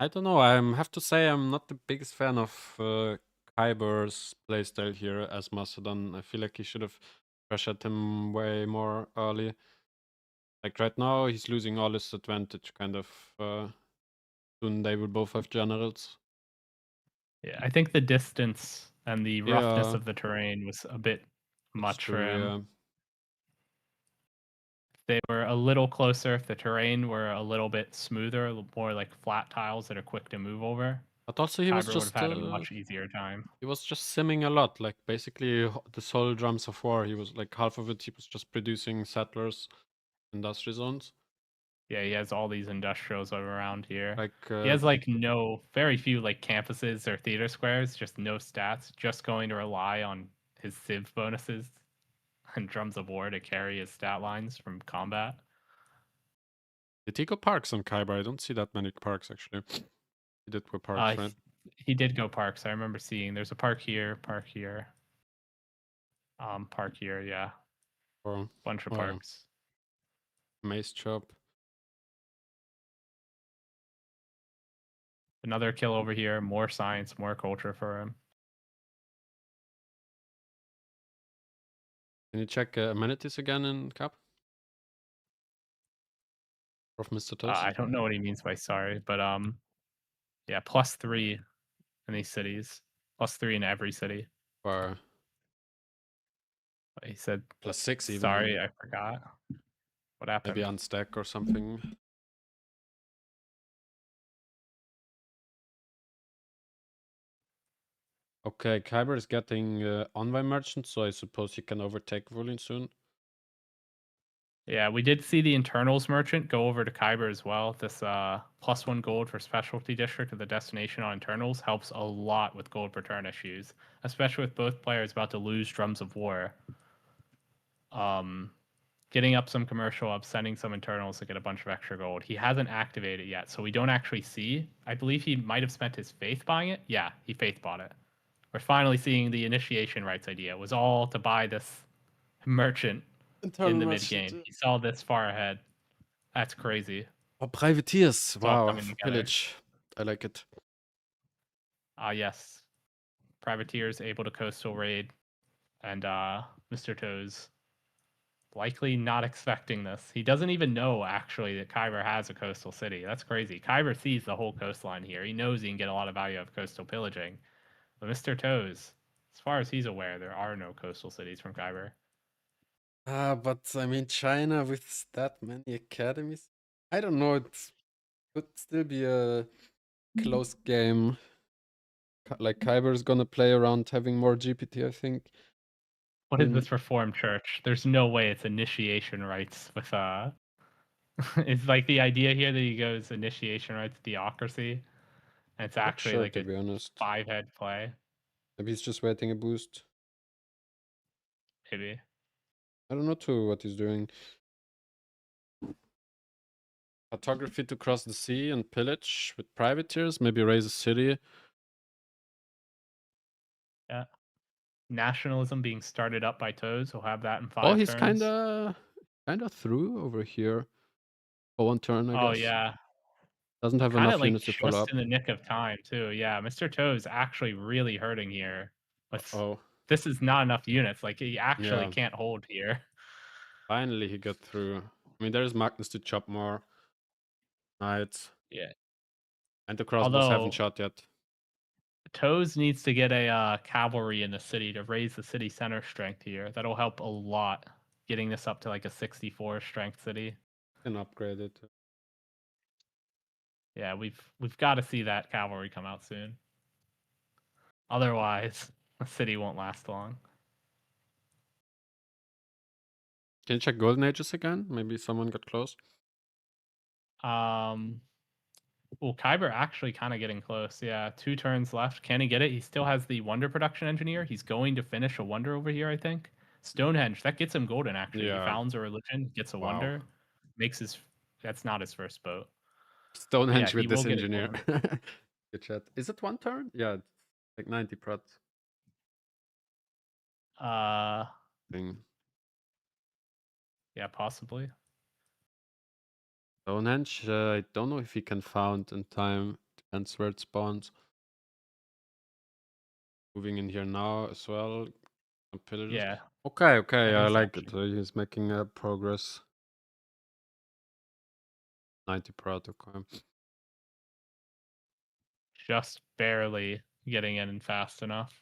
I don't know. I have to say I'm not the biggest fan of Kyber's playstyle here as Macedon. I feel like he should have pressured him way more early. Like right now, he's losing all his advantage, kind of. soon they will both have generals. Yeah, I think the distance and the roughness of the terrain was a bit much for him. Yeah. If they were a little closer, if the terrain were a little bit smoother, more like flat tiles that are quick to move over, but also he was Kiber would have just had a much easier time. he was just simming a lot. Like basically this whole Drums of War, he was like half of it he was just producing settlers, industry zones. Yeah, he has all these industrials around here. Like he has like very few like campuses or theater squares, just no stats, just going to rely on his Civ bonuses and Drums of War to carry his stat lines from combat. Did he go parks on Kiber? I don't see that many parks actually. He did go parks, right? He did go parks. I remember seeing there's a park here, park here. Park here, yeah. Or bunch of parks. Mace chop. Another kill over here, more science, more culture for him. Can you check amenities again in Cap? Of Mr. Toast? I don't know what he means by sorry, but yeah, +3 in these cities. +3 in every city. Or he said +6 even. Sorry, I forgot. What happened? Maybe unstack or something. Okay, Kiber is getting Envoy Merchant, so I suppose he can overtake Vulin soon. Yeah, we did see the internals merchant go over to Kiber as well. This +1 gold for specialty district of the destination on internals helps a lot with gold per turn issues, especially with both players about to lose Drums of War. Getting up some commercial up, sending some internals to get a bunch of extra gold. He hasn't activated it yet, so we don't actually see. I believe he might have spent his faith buying it. Yeah, he faith bought it. We're finally seeing the initiation rights idea. It was all to buy this merchant in the mid game. He saw this far ahead. That's crazy. Oh, privateers! Wow, pillage. I like it. Yes. Privateers able to coastal raid, and Mr. Toes likely not expecting this. He doesn't even know actually that Kiber has a coastal city. That's crazy. Kiber sees the whole coastline here. He knows he can get a lot of value out of coastal pillaging. But Mr. Toes, as far as he's aware, there are no coastal cities from Kiber. But I mean, China with that many academies, I don't know. It could still be a close game. Like Kyber's gonna play around having more GPT, I think. What is this Reformed Church? There's no way it's initiation rights with it's like the idea here that he goes initiation rights theocracy. And it's actually sure, like to be honest. 5-head play. Maybe he's just waiting a boost. Maybe. I don't know too what he's doing. Cartography to cross the sea and pillage with privateers, maybe raise a city. Yeah. Nationalism being started up by Toes. He'll have that in 5 turns. Oh, he's kinda through over here. For 1 turn, I guess. Oh yeah. Doesn't have enough units to follow up. Just in the nick of time too. Yeah, Mr. Toes actually really hurting here. This is not enough units. Like he actually can't hold here. Finally, he got through. I mean, there's Magnus to chop more knights. Yeah. And the crossbows haven't shot yet. Toes needs to get a cavalry in the city to raise the city center strength here. That'll help a lot. Getting this up to like a 64 strength city. Can upgrade it. Yeah, we've got to see that cavalry come out soon. Otherwise, the city won't last long. Can you check Golden Ages again? Maybe someone got close. Well, Kiber actually kind of getting close. Yeah, 2 turns left. Can he get it? He still has the Wonder Production Engineer. He's going to finish a Wonder over here, I think. Stonehenge, that gets him golden, actually. Yeah. He founds a religion, gets a Wonder. Makes his... That's not his first boat. Stonehenge with this engineer. Good chat. Is it 1 turn? Yeah, it's like 90 prot. Yeah, possibly. Stonehenge, I don't know if he can found in time. Depends where it spawns. Moving in here now as well. Pillars. Yeah. Okay, I like it. He's making progress. 90 prot, okay. just barely getting in fast enough.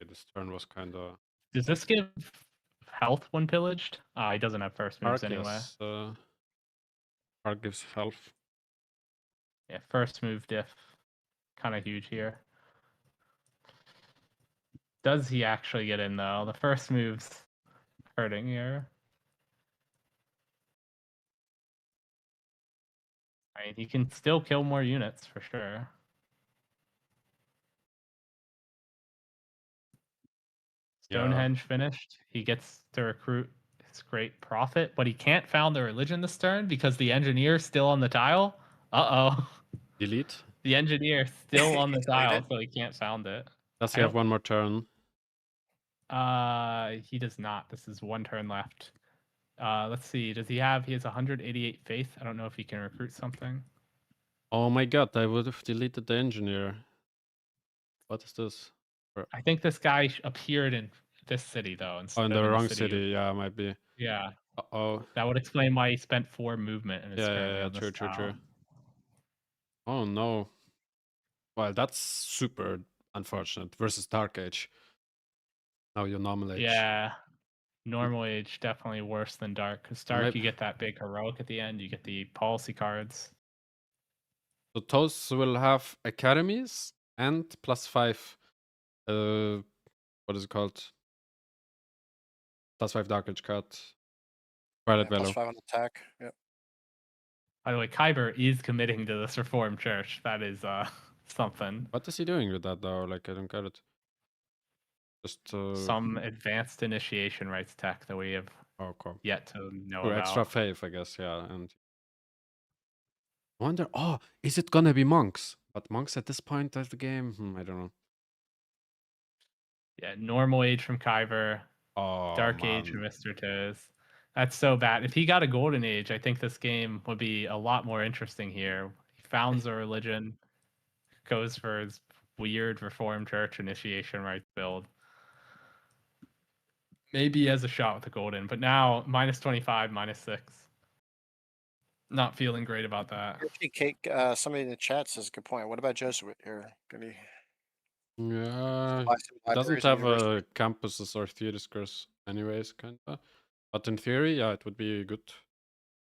Okay, this turn was kind of... Does this give health when pillaged? He doesn't have first moves anyway. Yes. Arc gives health. Yeah, first move diff. Kind of huge here. Does he actually get in, though? The first move's hurting here. I mean, he can still kill more units, for sure. Stonehenge finished. He gets to recruit his great prophet, but he can't found the religion this turn because the engineer's still on the tile. Uh-oh. Delete? The engineer's still on the tile, so he can't found it. Does he have one more turn? He does not. This is one turn left. Let's see. Does he have... He has 188 faith. I don't know if he can recruit something. Oh my god, I would have deleted the engineer. What is this? I think this guy appeared in this city, though. Oh, in the wrong city. Yeah, might be. Yeah. Uh-oh. That would explain why he spent 4 movement and is currently on this true. Oh no. Well, that's super unfortunate. Versus Dark Age. Now your normal age. Yeah. Normal age definitely worse than Dark. Because Dark, you get that big heroic at the end. You get the policy cards. So those will have academies and +5. What is it called? +5 Dark Age card. Violet Valor. +5 on attack. Yep. By the way, Kiber is committing to this Reformed Church. That is something. What is he doing with that though? Like, I don't get it. Just some advanced initiation rites tech that we have yet to know about. Extra faith, I guess. Yeah, and I wonder. Oh, is it gonna be monks? But monks at this point of the game, I don't know. Yeah, normal age from Kiber. Oh, Dark Age from Mr. Toes. That's so bad. If he got a golden age, I think this game would be a lot more interesting here. He founds a religion, goes for his weird Reformed Church initiation rites build. Maybe he has a shot with the golden, but now -25, -6. Not feeling great about that. Actually, Cake, somebody in the chat says a good point. What about Jesuit here? Can he... Yeah, it doesn't have campuses or theater schools anyways, kind of. But in theory, yeah, it would be good.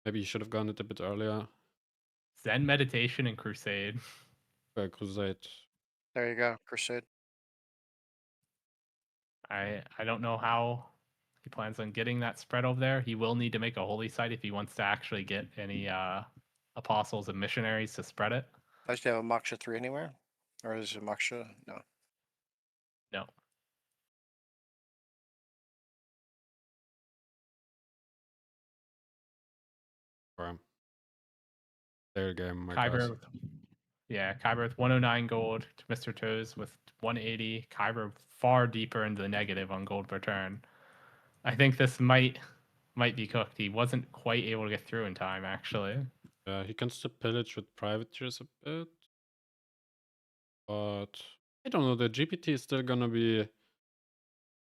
Maybe you should have gone it a bit earlier. Zen meditation and crusade. Crusade. There you go, crusade. I don't know how he plans on getting that spread over there. He will need to make a holy site if he wants to actually get any apostles and missionaries to spread it. Does he have a Moksha 3 anywhere? Or is it a Moksha? No. No. Their game, Kiber with 109 gold to Mr. Toes with 180. Kiber far deeper into the negative on gold per turn. I think this might be cooked. He wasn't quite able to get through in time, actually. Yeah, he can still pillage with privateers a bit. But I don't know, the GPT is still gonna be...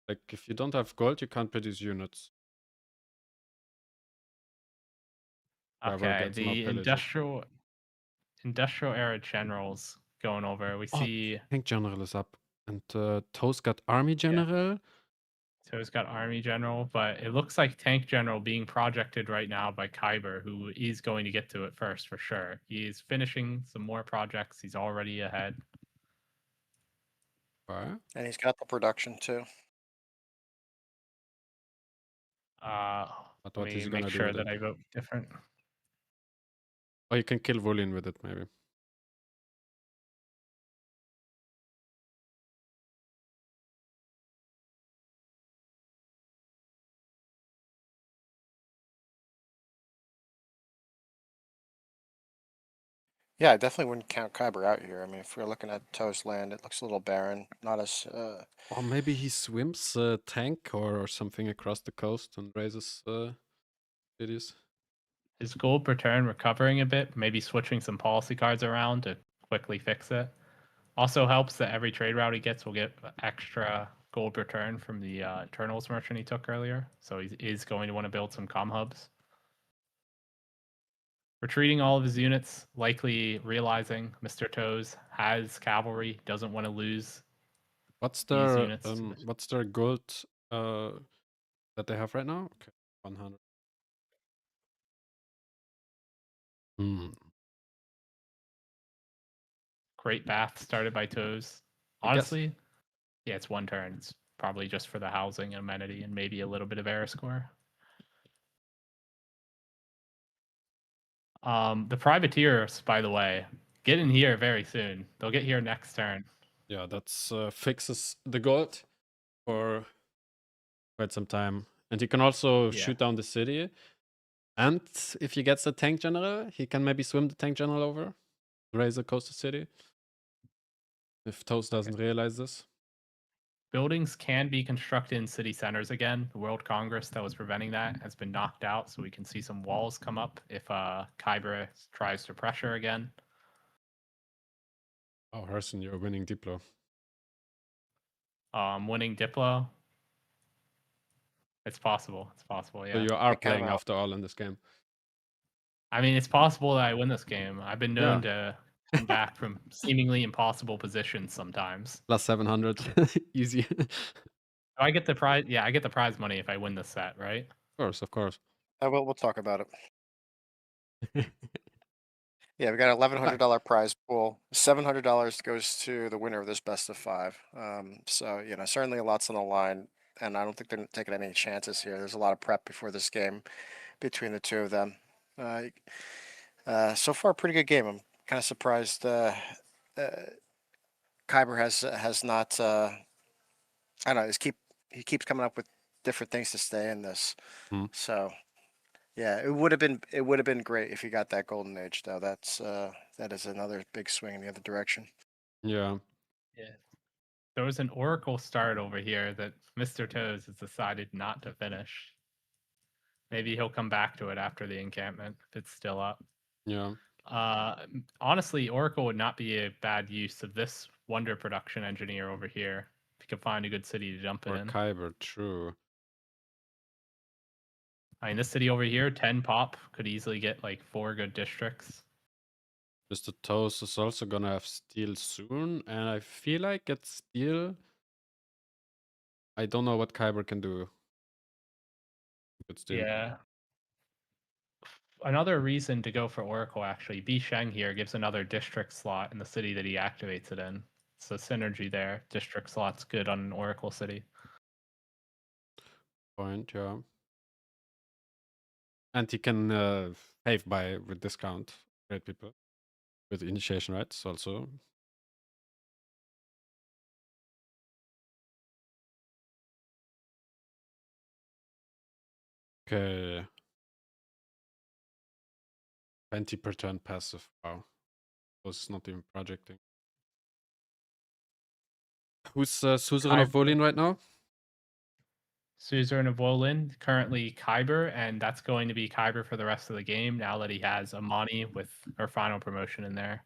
Like, if you don't have gold, you can't produce units. Okay, the industrial era generals going over. We see tank general is up, and Toes got army general. Yeah. Toes got army general, but it looks like tank general being projected right now by Kiber, who is going to get to it first for sure. He's finishing some more projects. He's already ahead. And he's got the production too. But what is he make sure that I vote different. Oh, you can kill Woollin with it, maybe. Yeah, I definitely wouldn't count Kiber out here. I mean, if we're looking at Toast land, it looks a little barren. Not as... Or maybe he swims a tank or something across the coast and raises cities. His gold per turn recovering a bit, maybe switching some policy cards around to quickly fix it. Also helps that every trade route he gets will get extra gold per turn from the Eternals merchant he took earlier. So he is going to want to build some comm hubs. retreating all of his units, likely realizing Mr. Toes has cavalry, doesn't want to lose What's these their units. what's their gold that they have right now? Okay, 100. Hmm. Great bath started by Toes. Honestly, yeah, it's one turn. It's probably just for the housing and amenity and maybe a little bit of era score. The privateers, by the way, get in here very soon. They'll get here next turn. Yeah, that's fixes the gold for quite some time. And he can also shoot down the city. And if he gets a tank general, he can maybe swim the tank general over, raise the coastal city. If Toast doesn't realize this. Buildings can be constructed in city centers again. The World Congress that was preventing that has been knocked out, so we can see some walls come up if Kiber tries to pressure again. Oh, Harrison, you're winning Diplo. Winning Diplo. It's possible. It's possible, yeah. So you are playing after all in this game. I mean, it's possible that I win this game. I've been known to come back from seemingly impossible positions sometimes. Plus 700. Easy. I get the prize. Yeah, I get the prize money if I win this set, right? Of course. We'll talk about it. Yeah, we got an $1,100 prize pool. $700 goes to the winner of this best of 5. So certainly a lot's on the line, and I don't think they're taking any chances here. There's a lot of prep before this game between the two of them. So far, pretty good game. I'm kind of surprised Kiber has not. I don't know. He keeps coming up with different things to stay in this. So. Yeah, it would have been great if you got that golden age though. That is another big swing in the other direction. Yeah. Yeah. There was an Oracle start over here that Mr. Toes has decided not to finish. Maybe he'll come back to it after the encampment if it's still up. Yeah. Honestly, Oracle would not be a bad use of this Wonder Production engineer over here. If you could find a good city to jump or in. Kiber, true. I mean, this city over here, 10 pop, could easily get like 4 good districts. Mr. Toast is also gonna have steel soon, and I feel like it's steel. I don't know what Kiber can do. Yeah. Another reason to go for Oracle, actually, B Sheng here gives another district slot in the city that he activates it in. So synergy there. District slot's good on an Oracle city. Point, yeah. And he can pave by with discount. Great people. With initiation rights also. Okay. 20 per turn passive. Wow. Was not even projecting. Who's Suzerain of Volin right now? Suzerain of Volin, currently Kiber, and that's going to be Kiber for the rest of the game now that he has Amani with her final promotion in there.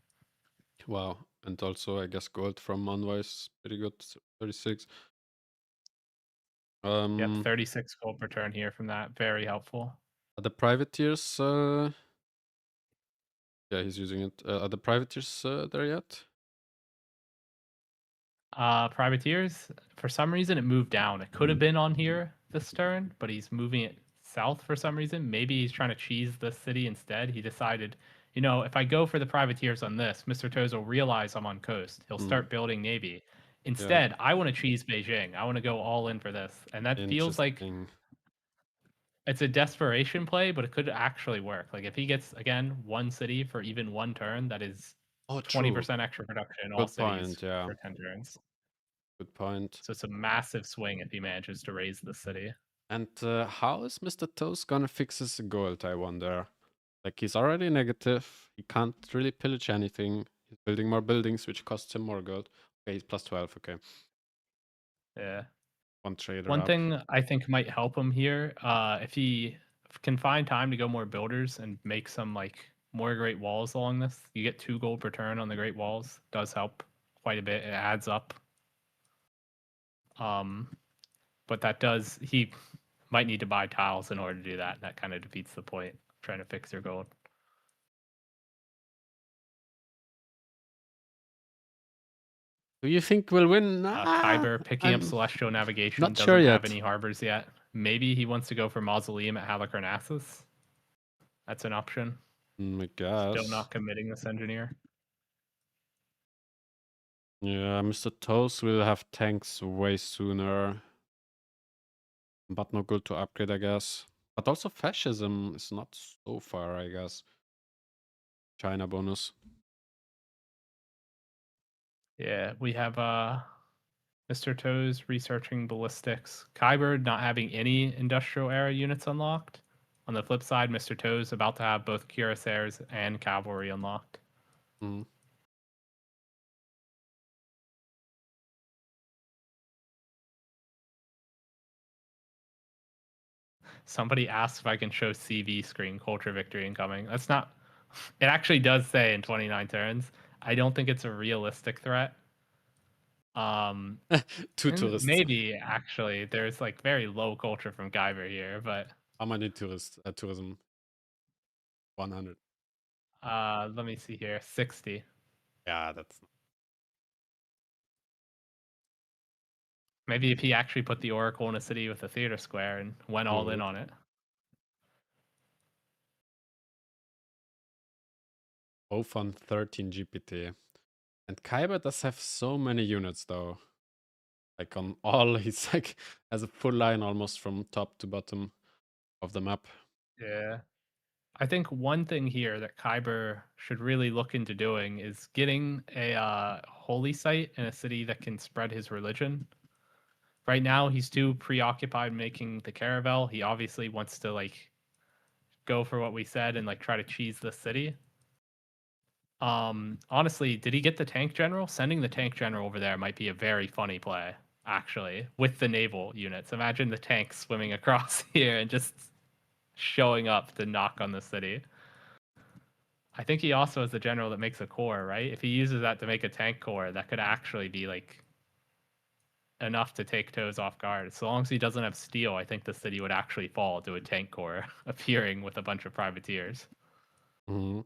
Wow. And also, I guess, gold from Monwise. Pretty good. 36. Yep, 36 gold per turn here from that. Very helpful. Are the privateers... yeah, he's using it. Are the privateers there yet? Privateers, for some reason it moved down. It could have been on here this turn, but he's moving it south for some reason. Maybe he's trying to cheese the city instead. He decided, if I go for the privateers on this, Mr. Toes will realize I'm on coast. He'll start building navy. Instead, I want to cheese Beijing. I want to go all in for this. And that feels like it's a desperation play, but it could actually work. Like if he gets, again, one city for even one turn, that is 20% extra production in all cities for 10 turns. Good point. So it's a massive swing if he manages to raise the city. And how is Mr. Toast gonna fix his gold, I wonder? Like, he's already negative. He can't really pillage anything. He's building more buildings, which costs him more gold. Okay, he's plus 12, okay. Yeah. One trader One up. thing I think might help him here, if he can find time to go more builders and make some more great walls along this, you get 2 gold per turn on the great walls. Does help quite a bit. It adds up. But he might need to buy tiles in order to do that. That kind of defeats the point of trying to fix your gold. Do you think we'll win? Kiber picking up I'm Celestial Navigation, not doesn't sure have yet. any harbors yet. Maybe he wants to go for Mausoleum at Halicarnassus. That's an option. I guess. Still not committing this engineer. Yeah, Mr. Toast will have tanks way sooner. But not good to upgrade, I guess. But also fascism is not so far, I guess. China bonus. Yeah, we have Mr. Toes researching ballistics. Kyber not having any industrial era units unlocked. On the flip side, Mr. Toes about to have both cuirassiers and cavalry unlocked. Mm. Somebody asked if I can show CV screen culture victory incoming. That's not. It actually does say in 29 turns. I don't think it's a realistic threat. Two tourists. Maybe actually there's like very low culture from Kyber here, but how many tourists? Tourism. 100. Let me see here. 60. Yeah, that's. Maybe if he actually put the Oracle in a city with a theater square and went all in on it. Both on 13 GPT. And Kyber does have so many units though. Like on all, he's like has a full line almost from top to bottom of the map. Yeah. I think one thing here that Kyber should really look into doing is getting a holy site in a city that can spread his religion. Right now, he's too preoccupied making the caravel. He obviously wants to like go for what we said and like try to cheese the city. Honestly, did he get the tank general? Sending the tank general over there might be a very funny play, actually, with the naval units. Imagine the tanks swimming across here and just showing up to knock on the city. I think he also has the general that makes a core, right? If he uses that to make a tank core, that could actually be like enough to take Toes off guard. So long as he doesn't have steel, I think the city would actually fall to a tank core appearing with a bunch of privateers. Mm-hmm.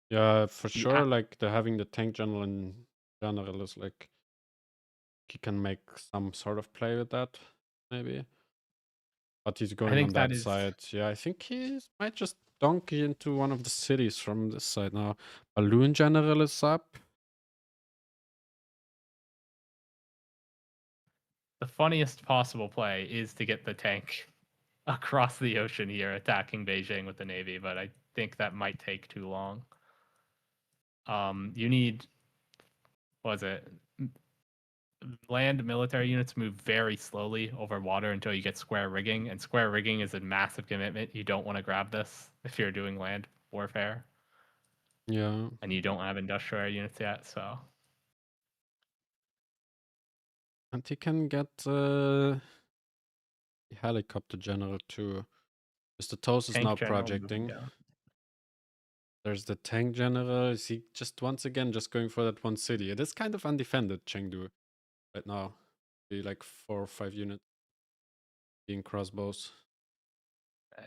Yeah, for sure. Like having the tank general in general is like he can make some sort of play with that, maybe. But he's going on that side. Yeah, I think he might just donkey into one of the cities from this side now. Balloon general is up. The funniest possible play is to get the tank across the ocean here attacking Beijing with the Navy, but I think that might take too long. You need, what was it? Land military units move very slowly over water until you get square rigging, and square rigging is a massive commitment. You don't want to grab this if you're doing land warfare. Yeah. And you don't have industrial air units yet, so. And he can get helicopter general too. Mr. Toast is now projecting. There's the tank general. Is he just once again just going for that one city? It is kind of undefended, Chengdu, right now. Be like 4 or 5 units being crossbows.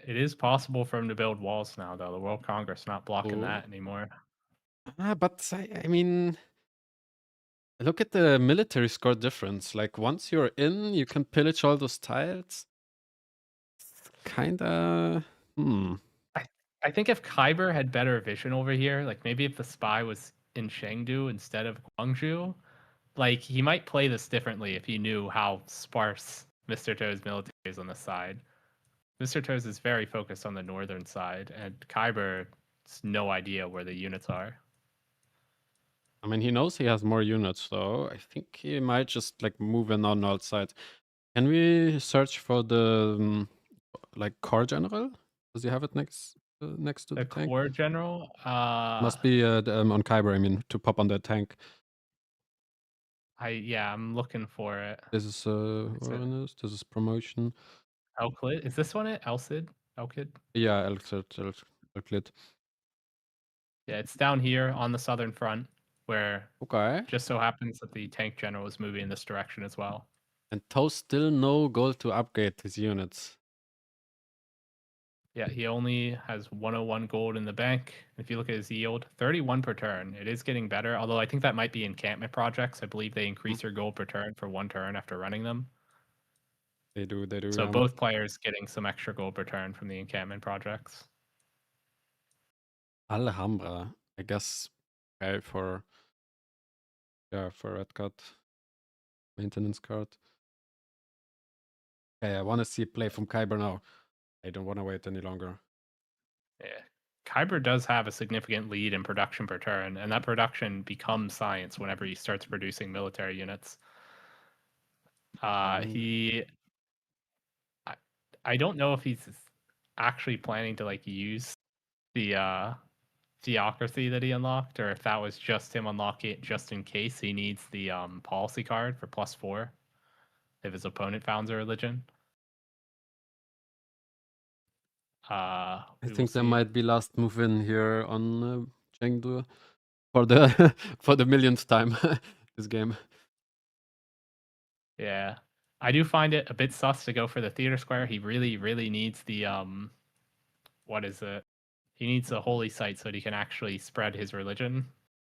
It is possible for him to build walls now, though. The World Congress not blocking that anymore. But I mean, look at the military score difference. Like once you're in, you can pillage all those tiles. Kinda. I think if Kyber had better vision over here, like maybe if the spy was in Chengdu instead of Guangzhou, like he might play this differently if he knew how sparse Mr. Toe's military is on the side. Mr. Toes is very focused on the northern side, and Kyber has no idea where the units are. I mean, he knows he has more units, though. I think he might just like move in on all sides. Can we search for the like core general? Does he have it next to the tank? Core general Must be on Kiber. I mean, to pop on that tank. I'm looking for it. This is this is promotion. Elclid, is this one it? Elcid? Yeah, Elclid. Yeah, it's down here on the southern front, where just so happens that the tank general is moving in this direction as well. And Toast still no goal to upgrade his units. Yeah, he only has 101 gold in the bank. If you look at his yield, 31 per turn. It is getting better, although I think that might be encampment projects. I believe they increase your gold per turn for 1 turn after running them. They do. So both players getting some extra gold per turn from the encampment projects. Alhambra, I guess, okay, for red card maintenance card. Okay, I want to see play from Kiber now. I don't want to wait any longer. Yeah. Kiber does have a significant lead in production per turn, and that production becomes science whenever he starts producing military units. I don't know if he's actually planning to like use the theocracy that he unlocked, or if that was just him unlocking it just in case he needs the policy card for +4 if his opponent founds a religion. I think there might be last move in here on Chengdu for the for the millionth time this game. Yeah, I do find it a bit sus to go for the theater square. He really needs the what is it? He needs a holy site so that he can actually spread his religion.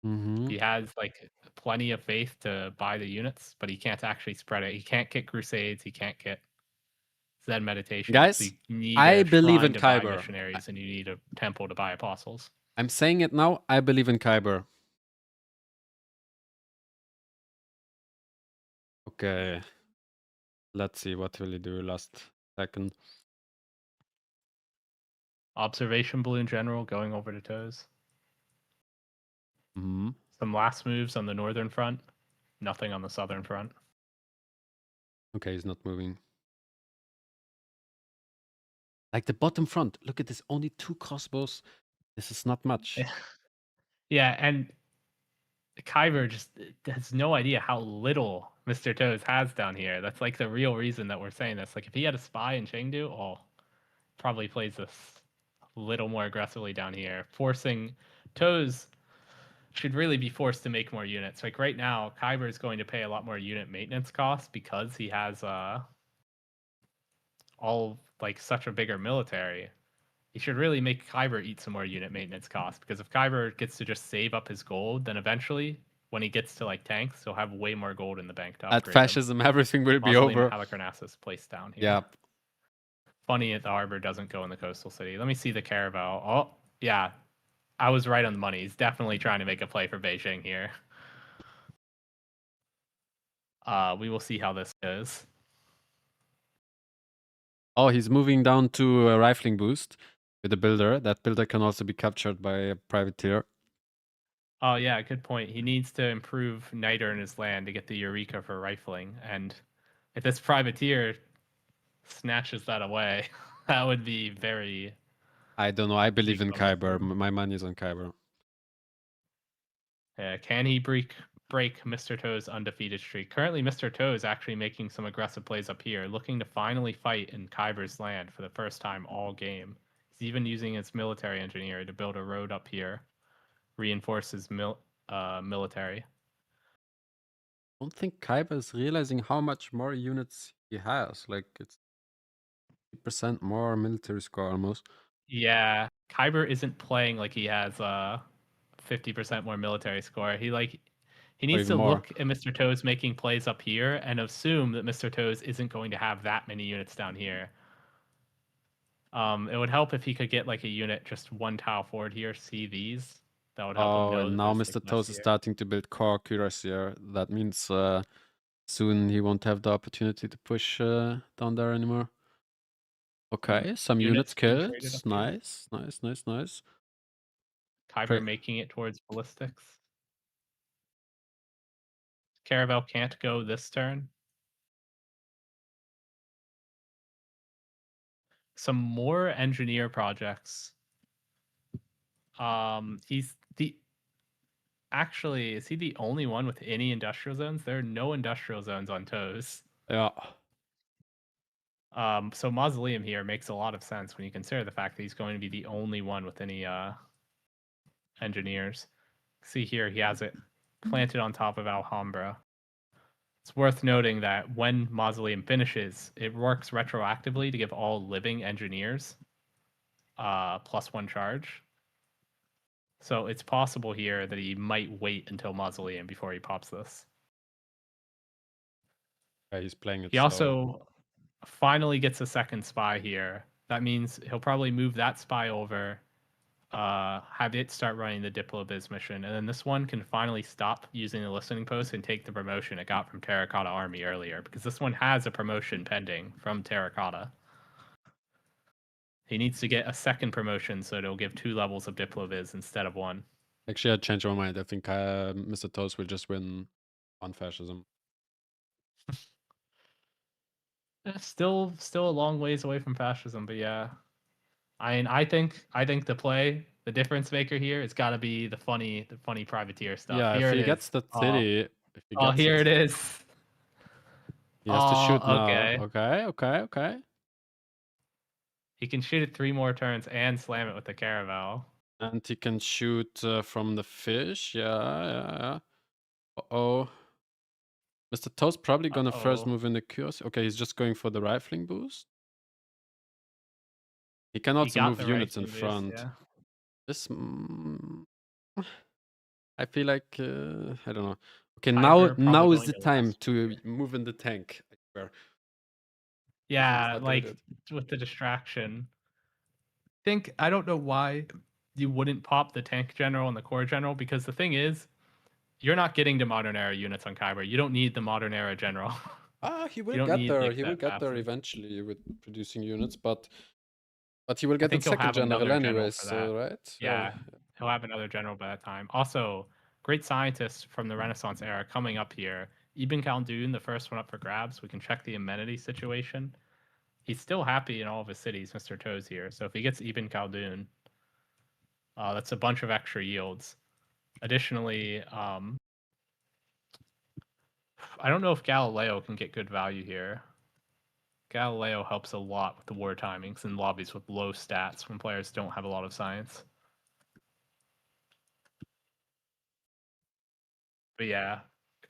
He has like plenty of faith to buy the units, but he can't actually spread it. He can't get crusades. He can't get Zen meditation. Guys, so you need I a believe shrine in to buy Kiber. missionaries, and you need a temple to buy apostles. I'm saying it now. I believe in Kiber. Okay. Let's see what will he do last second. Observation balloon general going over to toes. Some last moves on the northern front. Nothing on the southern front. Okay, he's not moving. Like the bottom front. Look at this. Only 2 crossbows. This is not much. Yeah, and Kiber just has no idea how little Mr. Toes has down here. That's like the real reason that we're saying this. Like if he had a spy in Chengdu, probably plays this a little more aggressively down here. Forcing Toes should really be forced to make more units. Like right now, Kiber is going to pay a lot more unit maintenance costs because he has all like such a bigger military. He should really make Kiber eat some more unit maintenance costs, because if Kiber gets to just save up his gold, then eventually when he gets to like tanks, he'll have way more gold in the bank to upgrade At fascism, everything will be over. Halicarnassus placed down here. Yeah. Funny the harbor doesn't go in the coastal city. Let me see the caravel. Oh, yeah. I was right on the money. He's definitely trying to make a play for Beijing here. We will see how this goes. Oh, he's moving down to a rifling boost with a builder. That builder can also be captured by a privateer. Oh, yeah, good point. He needs to improve Niter in his land to get the Eureka for rifling. And if this privateer snatches that away, that would be very... I don't know. I believe in Kiber. My money is on Kiber. Yeah, can he break Mr. Toe's undefeated streak? Currently, Mr. Toe is actually making some aggressive plays up here, looking to finally fight in Kiber's land for the first time all game. He's even using his military engineer to build a road up here, reinforce his military. I don't think Kiber is realizing how much more units he has. Like, it's 50% more military score almost. Yeah, Kiber isn't playing like he has 50% more military score. He needs to look at Mr. Toes making plays up here and assume that Mr. Toes isn't going to have that many units down here. It would help if he could get like a unit just 1 tile forward here. See these? That would help him know. And now Mr. Toes is starting to build core cuirassier. That means soon he won't have the opportunity to push down there anymore. Okay, some units killed. Nice. Kiber making it towards ballistics. Caravel can't go this turn. Some more engineer projects. Is he the only one with any industrial zones? There are no industrial zones on Toes. Yeah. So Mausoleum here makes a lot of sense when you consider the fact that he's going to be the only one with any engineers. See here, he has it planted on top of Alhambra. It's worth noting that when Mausoleum finishes, it works retroactively to give all living engineers. +1 charge. So it's possible here that he might wait until Mausoleum before he pops this. Yeah, he's playing it He slow. also finally gets a second spy here. That means he'll probably move that spy over, have it start running the Diplo-Biz mission, and then this one can finally stop using the listening post and take the promotion it got from Terracotta Army earlier, because this one has a promotion pending from Terracotta. He needs to get a second promotion, so it'll give 2 levels of Diplo-Biz instead of 1. Actually, I changed my mind. I think Mr. Toast will just win on fascism. Still a long ways away from fascism, but yeah. I mean, I think the difference maker here, it's got to be the funny privateer stuff. Yeah, here if he it gets is. the city, if he gets Here it is. He has to shoot now. Okay. Okay. He can shoot it 3 more turns and slam it with the caravel. And he can shoot from the fish. Yeah. Uh-oh. Mr. Toast probably gonna first move in the curious. Okay, he's just going for the rifling boost. He can also move units in front. Yeah. This... I feel like... I don't know. Okay, now is the time to move in the tank. I swear. Yeah, like with the distraction. I don't know why you wouldn't pop the tank general and the core general, because the thing is, you're not getting to modern era units on Kiber. You don't need the modern era general. He will get there. He will get there eventually with producing units, but he will get the second general anyways, so right? Yeah, he'll have another general by that time. Also, great scientists from the Renaissance era coming up here. Ibn Khaldun, the first one up for grabs. We can check the amenity situation. He's still happy in all of his cities, Mr. Toes here. So if he gets Ibn Khaldun, that's a bunch of extra yields. Additionally, I don't know if Galileo can get good value here. Galileo helps a lot with the war timings and lobbies with low stats when players don't have a lot of science. But yeah,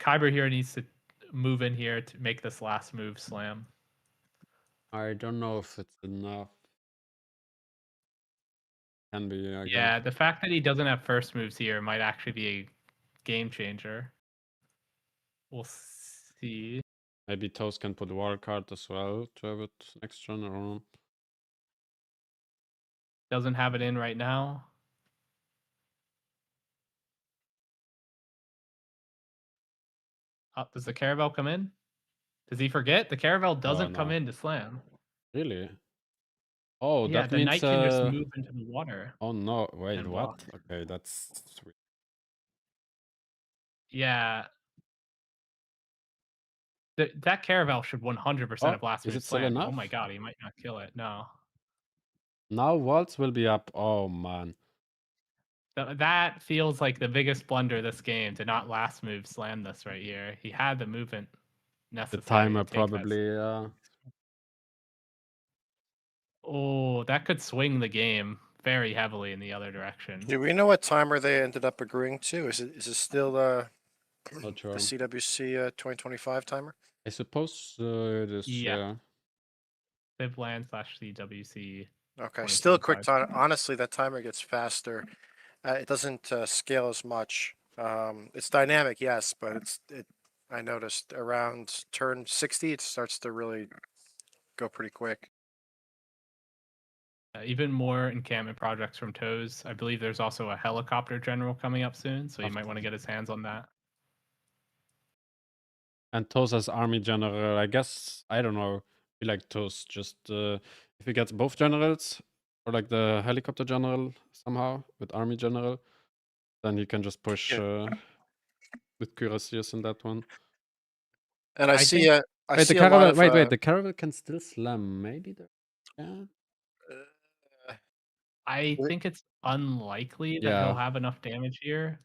Kiber here needs to move in here to make this last move slam. I don't know if it's enough. Can be. Yeah, the fact that he doesn't have first moves here might actually be a game changer. We'll see. Maybe Toast can put wild card as well to have it next turn. I don't know. Doesn't have it in right now. Does the caravel come in? Does he forget? The caravel doesn't come in to slam. Really? Oh, yeah, that the means knight can just move into the water. Oh no! Wait, what? Okay, that's sweet. Yeah. That caravel should 100% have last move slam. Oh my god, he might not kill it. No. Now waltz will be up. Oh man. That feels like the biggest blunder this game, to not last move slam this right here. He had the movement necessary. The timer probably, Oh, that could swing the game very heavily in the other direction. Do we know what timer they ended up agreeing to? Is it still the sure. CWC 2025 timer? I suppose it is. Yeah. Civland/CWC. Okay, still a quick time. Honestly, that timer gets faster. It doesn't scale as much. It's dynamic, yes, but I noticed around turn 60, it starts to really go pretty quick. Even more encampment projects from Toes. I believe there's also a helicopter general coming up soon, so you might want to get his hands on that. And Toes as army general, I guess, I don't know. We like Toes, just if he gets both generals, or like the helicopter general somehow with army general, then he can just push with cuirassiers in that one. And I see wait, the caravel. Wait, the caravel can still slam. Maybe yeah. I think it's unlikely that he'll have enough damage here.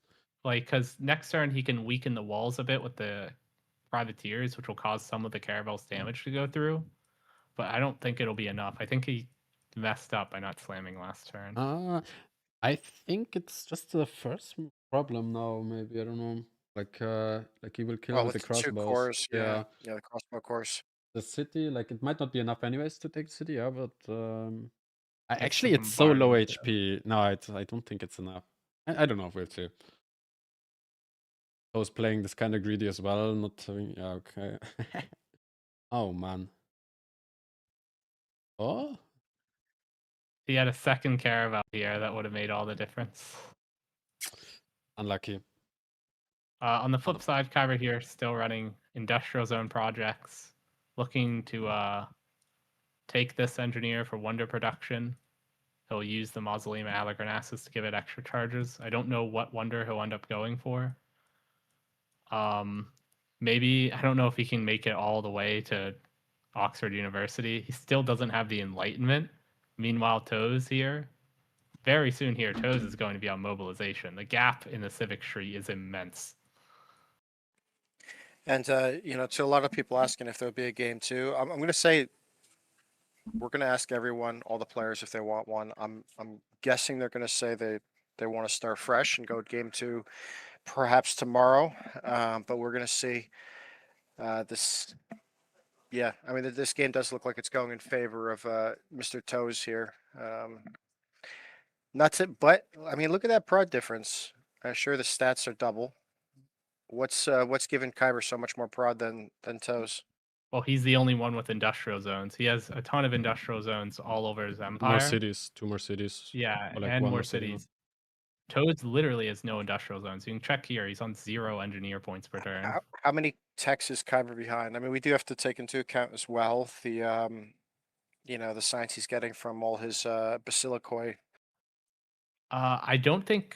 Like, because next turn he can weaken the walls a bit with the privateers, which will cause some of the caravel's damage to go through. But I don't think it'll be enough. I think he messed up by not slamming last turn. I think it's just the first problem now. Maybe I don't know. Like he will kill with the crossbows. 2 cores, yeah, the crossbow cores. The city, like it might not be enough anyways to take the city, yeah, but Actually, it's so low HP. No, I don't think it's enough. I don't know. We'll see. I was playing this kind of greedy as well. Not having. Yeah, okay. Oh man. Oh. He had a second caravel here that would have made all the difference. Unlucky. On the flip side, Kiber here still running industrial zone projects, looking to take this engineer for wonder production. He'll use the Mausoleum of Aligarnassus to give it extra charges. I don't know what wonder he'll end up going for. Maybe, I don't know if he can make it all the way to Oxford University. He still doesn't have the Enlightenment. Meanwhile, Toes here, very soon here, Toes is going to be on mobilization. The gap in the civic tree is immense. And, you know, to a lot of people asking if there'll be a game 2, I'm going to say we're going to ask everyone, all the players, if they want one. I'm guessing they're going to say they want to start fresh and go game 2 perhaps tomorrow. But we're going to see this. Yeah, I mean, this game does look like it's going in favor of Mr. Toes here. Not it, but I mean, look at that prod difference. Sure, the stats are double. What's given Kiber so much more prod than Toes? Well, he's the only one with industrial zones. He has a ton of industrial zones all over his empire. More cities, 2 more cities. Yeah, like and more cities. Toads literally has no industrial zones. You can check here. He's on 0 engineer points per turn. How many techs is Kiber behind? I mean, we do have to take into account as well the you know, the science he's getting from all his basilicoi. I don't think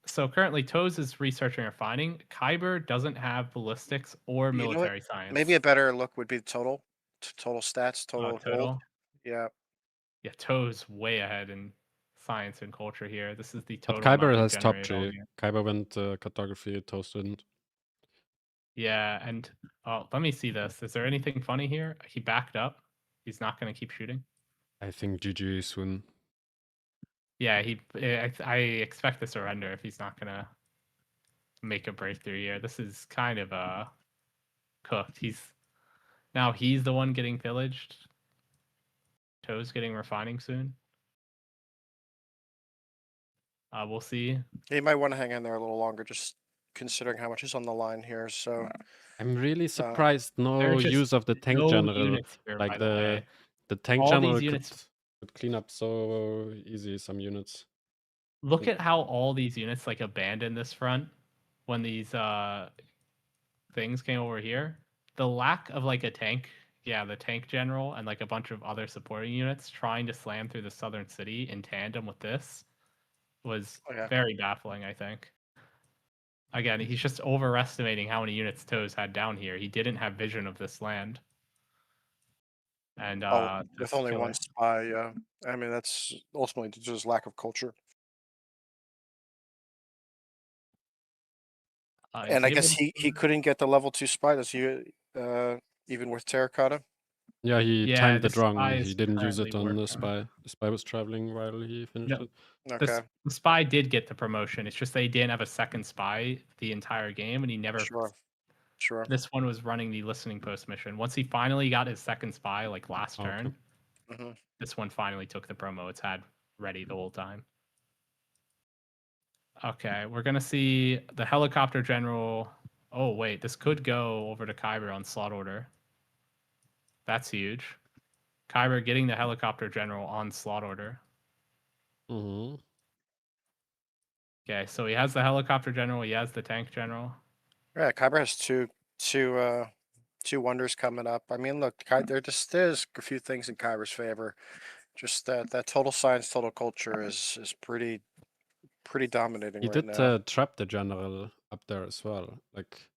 so. Currently, Toes is researching or refining. Kiber doesn't have ballistics or military science. Maybe a better look would be the total stats, total. Hold. Yeah. Yeah, Toes way ahead in science and culture here. This is the total. But Kiber has top 3. Kiber went cartography, Toes didn't. Yeah, and let me see this. Is there anything funny here? He backed up. He's not going to keep shooting. I think GG soon. Yeah, I expect the surrender if he's not going to make a breakthrough here. This is kind of cooked. He's the one getting pillaged. Toes getting refining soon. We'll see. He might want to hang in there a little longer, just considering how much is on the line here. So I'm really surprised no use of the tank general. Here, like the tank general could clean up so easy some units. Look at how all these units like abandoned this front when these things came over here. The lack of like a tank, the tank general and like a bunch of other supporting units trying to slam through the southern city in tandem with this was very baffling, I think. Again, he's just overestimating how many units Toes had down here. He didn't have vision of this land. And with only one spy, yeah. I mean, that's ultimately just lack of culture. And I guess he couldn't get the level 2 spy. Does he even with Terracotta? Yeah, he timed it wrong. He didn't use it on the spy. The spy was traveling while he finished it. Okay. The spy did get the promotion. It's just they didn't have a second spy the entire game, and he never. Sure. This one was running the listening post mission. Once he finally got his second spy, like last turn, this one finally took the promo it's had ready the whole time. Okay, we're gonna see the helicopter general. Oh wait, this could go over to Kiber on slot order. That's huge. Kiber getting the helicopter general on slot order. Okay, so he has the helicopter general. He has the tank general. Yeah, Kiber has two wonders coming up. I mean, look, there's a few things in Kiber's favor. Just that total science, total culture is pretty dominating. He right did trap the general up there as well. Like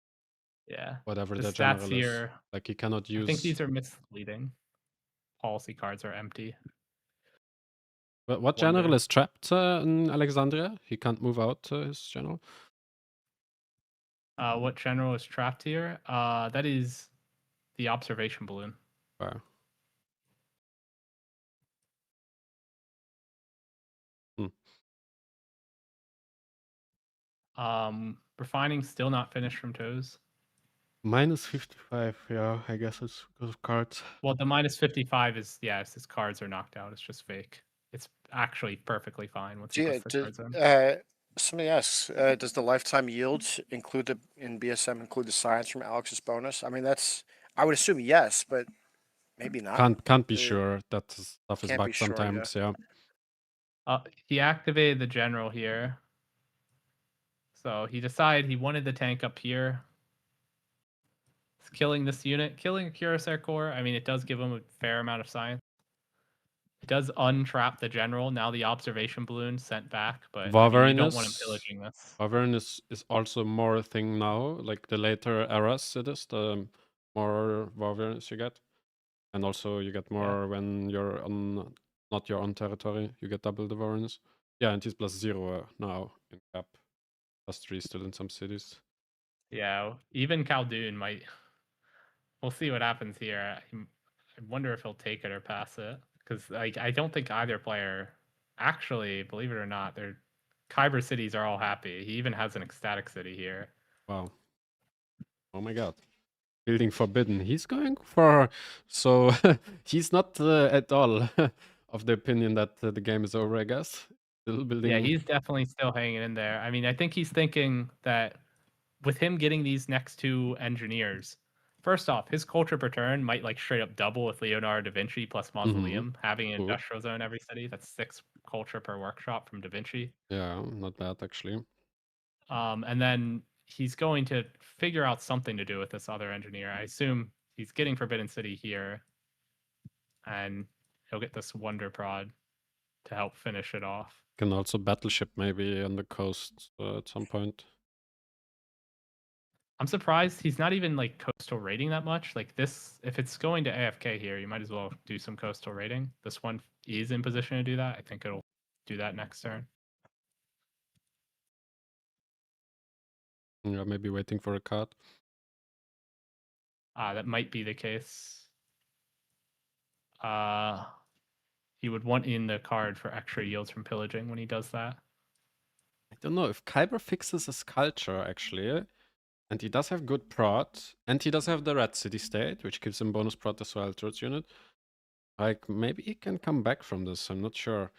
whatever the general here, is. Like he cannot use. I think these are misleading. Policy cards are empty. But what general is trapped in Alexandria? He can't move out his general. What general is trapped here? That is the observation balloon. Wow. Refining still not finished from Toes. Minus 55, yeah, I guess it's because of cards. Well, the minus 55 is his cards are knocked out. It's just fake. it's actually perfectly fine once he Yeah, puts the cards in. somebody asks, does the lifetime yield include in BSM include the science from Alex's bonus? I mean, I would assume yes, but maybe not. Can't be sure. That stuff is Can't be bugged sure, yeah. sometimes. Yeah. He activated the general here. So he decided he wanted the tank up here. It's killing this unit, killing a Cuirassier Corps. I mean, it does give him a fair amount of science. It does untrap the general. Now the observation balloon sent back, but I mean, you don't want him pillaging this. Wyvern is also more a thing now. Like the later eras, it is the more Wyverns you get, and also you get more when you're on not your own territory. You get double the Wyverns. Yeah, and he's +0 now in cap. +3 still in some cities. Yeah, even Khaldun might. We'll see what happens here. I wonder if he'll take it or pass it, because like I don't think either player, actually, believe it or not, their Kiber cities are all happy. He even has an ecstatic city here. Wow. Oh my god. Building forbidden. He's going for so he's not at all of the opinion that the game is over. I guess still building. Yeah, he's definitely still hanging in there. I mean, I think he's thinking that with him getting these next two engineers, first off, his culture per turn might like straight up double with Leonardo da Vinci plus Mausoleum, having an industrial zone every city. That's 6 culture per workshop from da Vinci. Yeah, not bad actually. And then he's going to figure out something to do with this other engineer. I assume he's getting Forbidden City here, and he'll get this Wonder Prod to help finish it off. Can also battleship maybe on the coast at some point. I'm surprised he's not even like coastal raiding that much. Like this, if it's going to AFK here, you might as well do some coastal raiding. This one is in position to do that. I think it'll do that next turn. Yeah, maybe waiting for a card. That might be the case. He would want in the card for extra yields from pillaging when he does that. I don't know if Kiber fixes his culture actually. And he does have good prod, and he does have the red city state, which gives him bonus prod as well towards unit. Like, maybe he can come back from this, I'm not sure.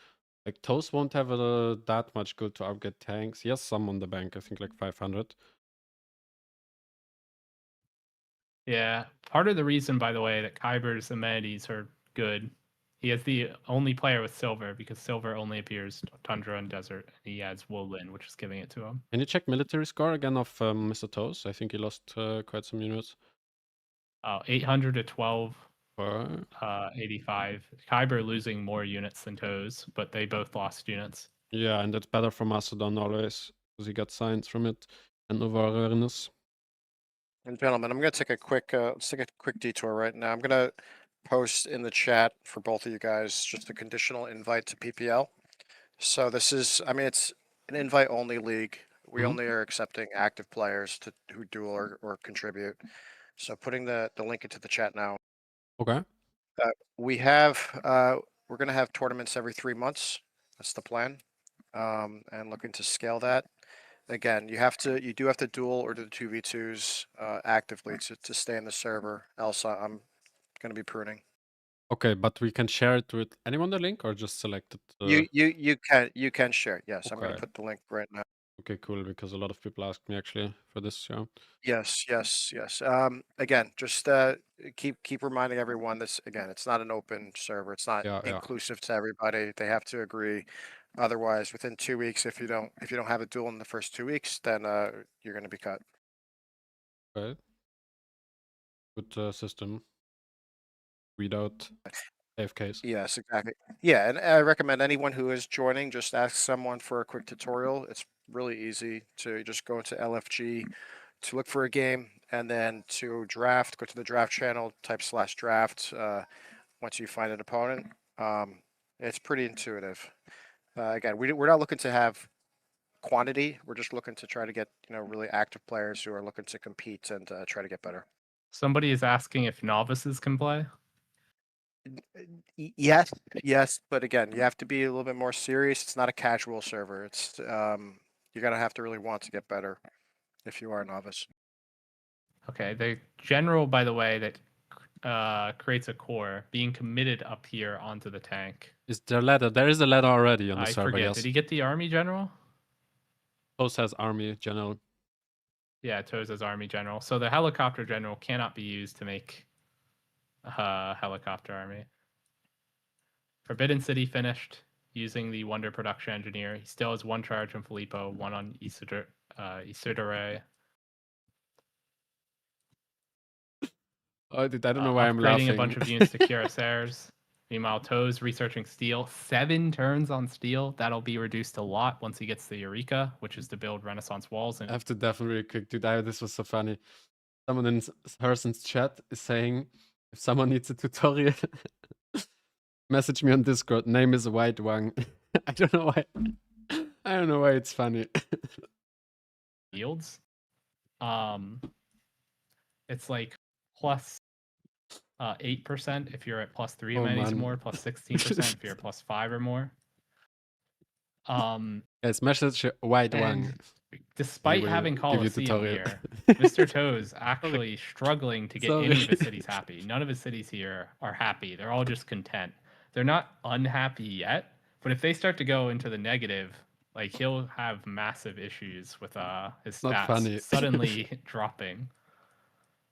Like, Toast won't have that much good to upgrade tanks. He has some on the bank, I think like 500. Yeah, part of the reason, by the way, that Kyber's amenities are good, he is the only player with silver, because silver only appears tundra and desert, and he has Woolin, which is giving it to him. Can you check military score again of Mr. Toast? I think he lost quite some units. 800 to 12, 85. Kyber losing more units than Toes, but they both lost units. Yeah, and that's better for Macedon always, because he got signs from it and over awareness. And gentlemen, I'm going to take a quick detour right now. I'm going to post in the chat for both of you guys just a conditional invite to PPL. So this is, I mean, it's an invite-only league. We only are accepting active players who duel or contribute. So putting the link into the chat now. Okay. We're going to have tournaments every 3 months. That's the plan. And looking to scale that. Again, you do have to duel or do the 2v2s actively to stay in the server. Else, I'm going to be pruning. Okay, but we can share it with anyone the link or just select it? You can share it. Yes, I'm going to Okay. put the link right now. Okay, cool. Because a lot of people ask me actually for this. Yeah. Yes. Again, just keep reminding everyone this. Again, it's not an open server. It's not inclusive to everybody. They have to agree. Otherwise, within 2 weeks, if you don't have a duel in the first 2 weeks, then you're going to be cut. Okay. Good system. Read out AFKs. Yes, exactly. Yeah, and I recommend anyone who is joining, just ask someone for a quick tutorial. It's really easy to just go into LFG to look for a game, and then to draft, go to the draft channel, type /draft. Once you find an opponent, it's pretty intuitive. Again, we're not looking to have quantity. We're just looking to try to get really active players who are looking to compete and try to get better. Somebody is asking if novices can play. Yes, but again, you have to be a little bit more serious. It's not a casual server. It's you're gonna have to really want to get better if you are a novice. Okay, the general, by the way, that creates a core, being committed up here onto the tank. Is there a ladder? There is a ladder already on the server, forget. yes. Did he get the army general? Toes has army general. Yeah, Toes has army general. So the helicopter general cannot be used to make helicopter army. Forbidden City finished using the Wonder Production Engineer. He still has 1 charge on Filippo, 1 on Isudere. I don't know why I'm laughing. Upgrading a bunch of units to Cuirassiers. Meanwhile, Toes researching steel. 7 turns on steel. That'll be reduced a lot once he gets the Eureka, which is to build Renaissance walls. And I have to definitely really quick, dude. This was so funny. Someone in Harrison's chat is saying, if someone needs a tutorial, message me on Discord. Name is White Wang. I don't know why. I don't know why it's funny. Yields. It's like plus 8% if you're at plus 3 amenities or more, plus 16% if you're at plus 5 or more. Yes, message White Wang. Despite having Colosseum here, Mr. Toes actually struggling to get any of his cities happy. None of his cities here are happy. They're all just content. They're not unhappy yet, but if they start to go into the negative, like he'll have massive issues with his stats suddenly dropping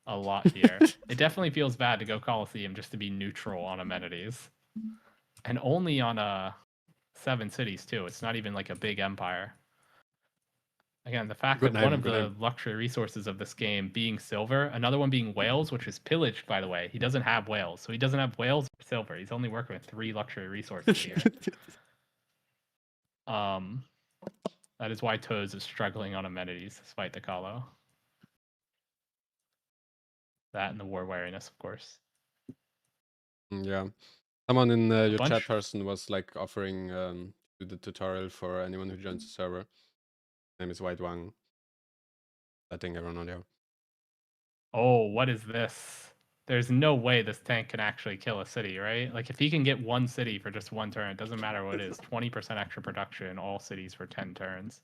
a lot here. It definitely feels bad to go Colosseum just to be neutral on amenities. And only on 7 cities too. It's not even like a big empire. Again, the fact that one of the luxury resources of this game being silver, another one being whales, which is pillaged, by the way. He doesn't have whales. So he doesn't have whales or silver. He's only working with 3 luxury resources here. That is why Toes is struggling on amenities despite the Calo. That and the war wariness, of course. Yeah. Someone in your chat person was like offering to do the tutorial for anyone who joins the server. His name is White Wang. I think everyone knows. Oh, what is this? There's no way this tank can actually kill a city, right? Like if he can get 1 city for just 1 turn, it doesn't matter what it is. 20% extra production in all cities for 10 turns.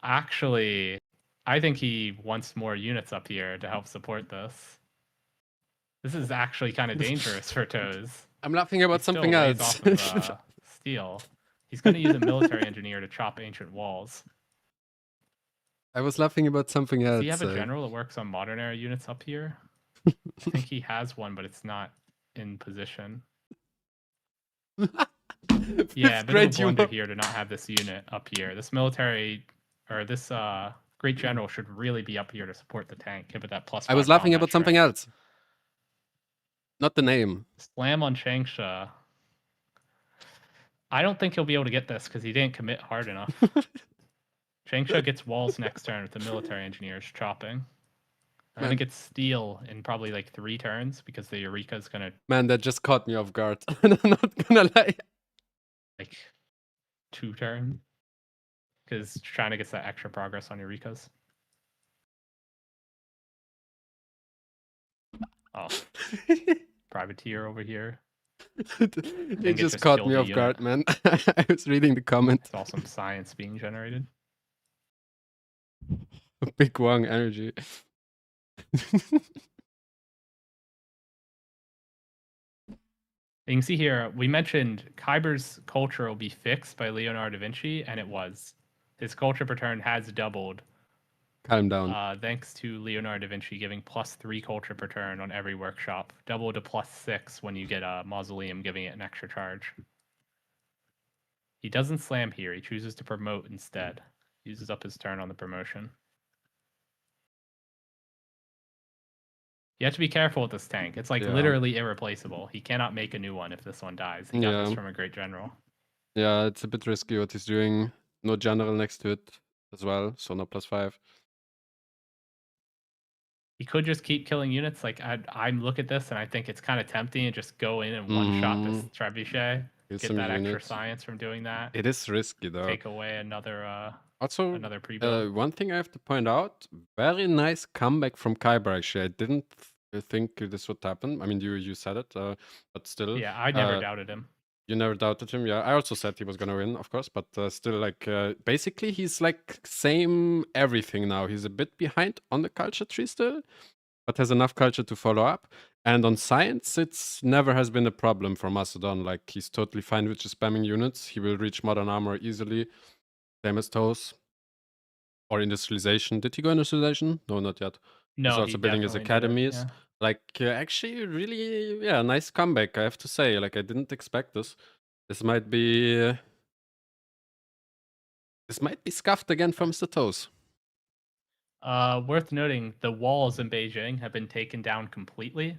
Actually, I think he wants more units up here to help support this. This is actually kind of dangerous for Toes. I'm laughing about something else. Off of, steel. He's going to use a military engineer to chop ancient walls. I was laughing about something else. Does he have a general that works on modern era units up here? I think he has one, but it's not in position. Yeah, bit of a blunder here to not have this unit up here. This military, or this great general should really be up here to support the tank. Give it that plus 5. I was laughing about something else. Not the name. Slam on Changsha. I don't think he'll be able to get this because he didn't commit hard enough. Changsha gets walls next turn with the military engineers chopping. I think it's steel in probably like 3 turns because the Eureka is gonna. Man, that just caught me off guard. I'm not gonna lie. Like 2 turns, because trying to get that extra progress on Eurekas. Oh, privateer over here. It just caught me off guard, man. I was reading the comment. Saw some science being generated. Big Wang energy. You can see here, we mentioned Kiber's culture will be fixed by Leonardo da Vinci, and it was. His culture per turn has doubled. Calm down. Thanks to Leonardo da Vinci giving +3 culture per turn on every workshop. Double to +6 when you get a mausoleum, giving it an extra charge. He doesn't slam here. He chooses to promote instead. Uses up his turn on the promotion. You have to be careful with this tank. It's like literally irreplaceable. He cannot make a new one if this one dies. He got this from a great general. Yeah, it's a bit risky what he's doing. No general next to it as well, so no +5. He could just keep killing units. Like I look at this and I think it's kind of tempting to just go in and one-shot this trebuchet. Get that extra science from doing that. It is risky though. Take away another also another pre-build. One thing I have to point out, very nice comeback from Kiber actually. I didn't think this would happen. I mean you said it, but still. Yeah, I never doubted him. You never doubted him, yeah. I also said he was gonna win, of course, but still, like, basically he's like same everything now. He's a bit behind on the culture tree still, but has enough culture to follow up. And on science, it's never has been a problem for Macedon. Like, he's totally fine with just spamming units. He will reach modern armor easily. Same as Toes. Or industrialization. Did he go industrialization? No, not yet. He's No, also he building his definitely did it, academies. yeah. Like, actually, really, yeah, nice comeback, I have to say. Like, I didn't expect this. This might be scuffed again from Mr. Toes. Worth noting, the walls in Beijing have been taken down completely.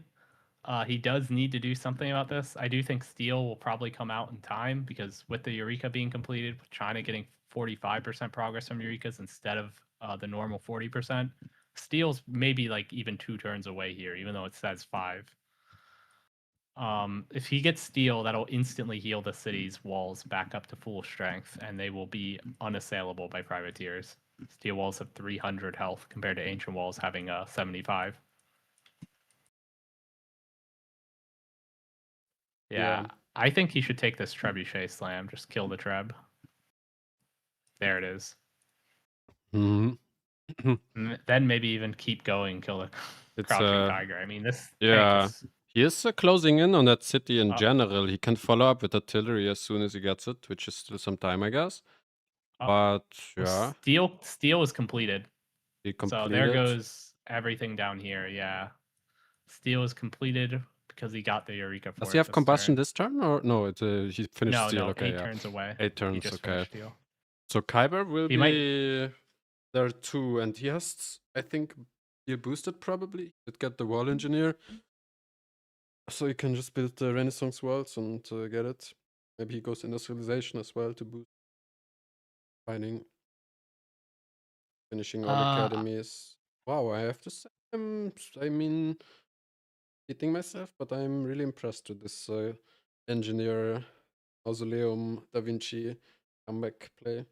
He does need to do something about this. I do think steel will probably come out in time because with the Eureka being completed, with China getting 45% progress from Eurekas instead of the normal 40%, steel's maybe like even 2 turns away here, even though it says 5. If he gets steel, that'll instantly heal the city's walls back up to full strength, and they will be unassailable by privateers. Steel walls have 300 health compared to ancient walls having 75. Yeah, I think he should take this trebuchet slam. Just kill the treb. There it is. Then maybe even keep going, kill the crouching tiger. I mean, this tank is... He is closing in on that city in general. He can follow up with artillery as soon as he gets it, which is still some time, I guess. But, yeah. Steel is completed. So there goes everything down here, yeah. Steel is completed because he got the Eureka for Does he have combustion this turn? Or no, he finished steel, okay. 8 turns away. 8 turns, okay. So Kiber will be there too, and he has, I think, steel boosted probably. He'd get the wall engineer. So you can just build the Renaissance walls and get it. Maybe he goes industrialization as well to boost mining. Finishing all academies. Wow, I have to say, I mean, hitting myself, but I'm really impressed with this engineer Mausoleum Da Vinci comeback play.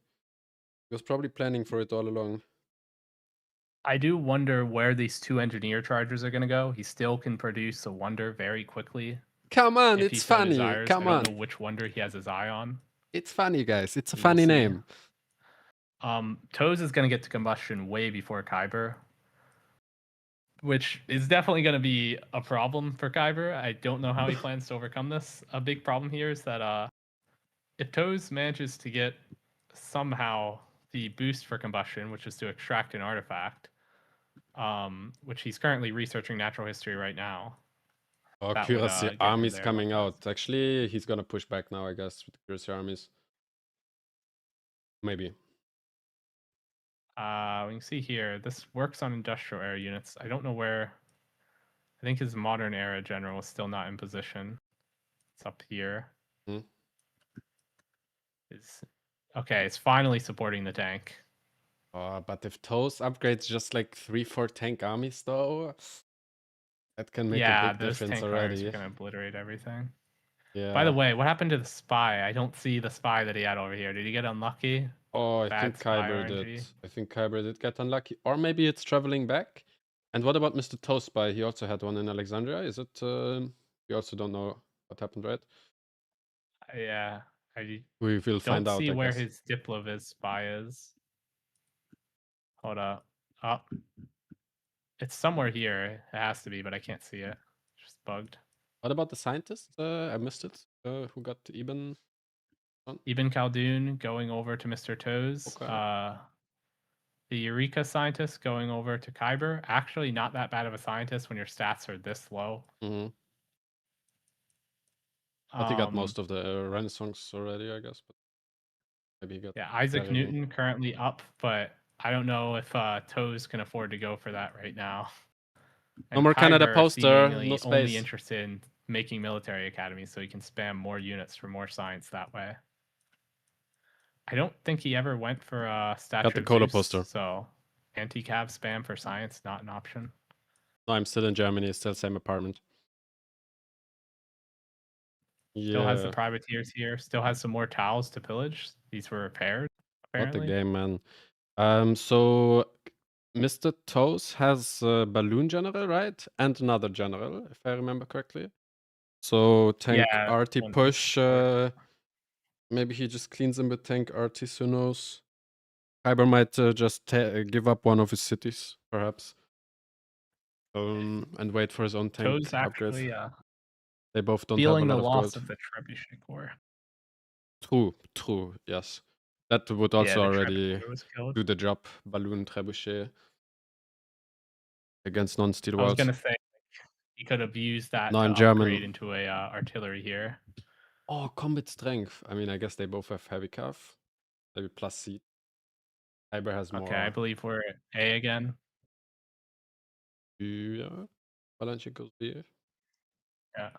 He was probably planning for it all along. I do wonder where these 2 engineer chargers are going to go. He still can produce a wonder very quickly. Come on, it's funny. Come on. I don't know which wonder he has his eye on. It's funny, guys. It's a funny name. Toes is going to get to combustion way before Kiber, which is definitely going to be a problem for Kiber. I don't know how he plans to overcome this. A big problem here is that if Toes manages to get somehow the boost for combustion, which is to extract an artifact, which he's currently researching natural history right now. Oh, Curacy armies coming out. Actually, he's gonna push back now, I guess, with Curacy armies. Maybe. We can see here, this works on industrial era units. I don't know where. I think his modern era general is still not in position. It's up here. Okay, it's finally supporting the tank. But if Toes upgrades just like 3-4 tank armies though, that can make a big difference already. Yeah, those tank armies are gonna obliterate everything. Yeah. By the way, what happened to the spy? I don't see the spy that he had over here. Did he get unlucky? Oh, I think Kiber did. I think Kiber did get unlucky. Or maybe it's traveling back. And what about Mr. Toes spy? He also had one in Alexandria. Is it? We also don't know what happened, right? Yeah. We will find out. Don't see where his Diplovis spy is. Hold up. Oh. It's somewhere here. It has to be, but I can't see it. It's just bugged. What about the scientist? I missed it. Who got Ibn? Ibn Khaldun going over to Mr. Toes. Okay. The Eureka scientist going over to Kiber. Actually, not that bad of a scientist when your stats are this low. But he got most of the Renaissance already, I guess. But maybe he got. Yeah, Isaac Newton currently up, but I don't know if Toes can afford to go for that right now. And no more Canada poster. No space. Only interested in making military academies so he can spam more units for more science that way. I don't think he ever went for a statue got the Cola poster. So anti-cav spam for science, not an option. No, I'm still in Germany. Still same apartment. Still has the privateers here. Still has some more towels to pillage. These were repaired, apparently. What a game, man. So Mr. Toes has a balloon general, right? And another general, if I remember correctly. So tank RT push. Maybe he just cleans them with tank RT, who knows? Kiber might just give up one of his cities, perhaps. And wait for his own tank Toes upgrade. actually They both don't have a feeling lot the of loss gold. of the Trebuchet core. True, yes. That would Yeah, also the already Trebuchet was killed. do the job. Balloon Trebuchet against non-steel I was walls. gonna say he could have used that No, to in upgrade German. into a artillery here. Oh, combat strength. I mean, I guess they both have heavy calf. Maybe plus C. Kiber has more. Okay, I believe we're at A again. Ja. Balancing goes B. Yeah.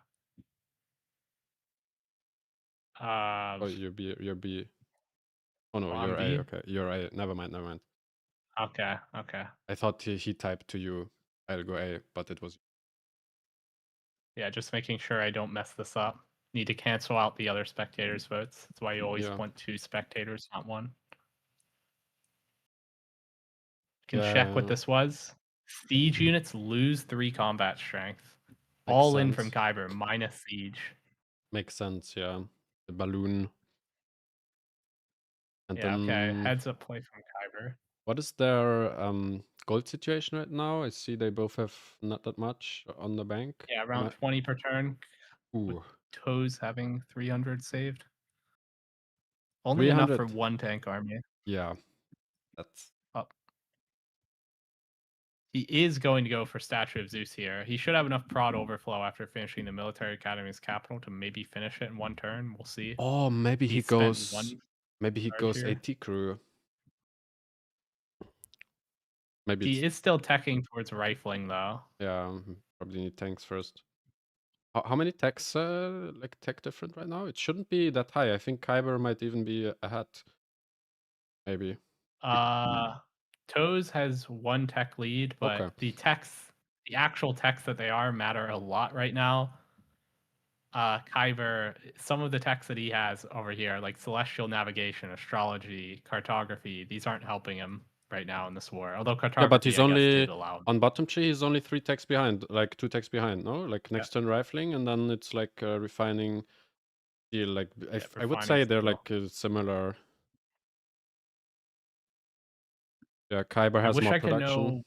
Oh, you're B. You're B. Oh no, I'm you're B? A. Okay, you're A. Never mind. Okay. I thought he typed to you, I'll go A, but it was. Yeah, just making sure I don't mess this up. Need to cancel out the other spectators' votes. That's why you always want 2 spectators, not 1. Can check what this was. Siege units lose 3 combat strength. All in from Kiber, minus siege. Makes sense, yeah. The balloon. And yeah, okay. Heads up play from Kiber. What is their gold situation right now? I see they both have not that much on the bank. Yeah, around 20 per turn. Ooh. Toes having 300 saved. Only enough for 1 tank army. Yeah. That's up. He is going to go for Statue of Zeus here. He should have enough prod overflow after finishing the Military Academy's capital to maybe finish it in 1 turn. We'll see. Oh, maybe he goes. Maybe he goes here. AT crew. Maybe he is still teching towards rifling though. Yeah, probably need tanks first. How many techs like tech different right now? It shouldn't be that high. I think Kiber might even be ahead. Maybe. Toes has 1 tech lead, but the actual techs that they are matter a lot right now. Kiber, some of the techs that he has over here, like celestial navigation, astrology, cartography, these aren't helping him right now in this war. Although cartography, yeah, but he's only allow on bottom tree. He's only 3 techs behind, like 2 techs behind. No, like next turn rifling, and then it's like refining. Steel. Like I would say they're like similar. Yeah, Kiber has more production. I could know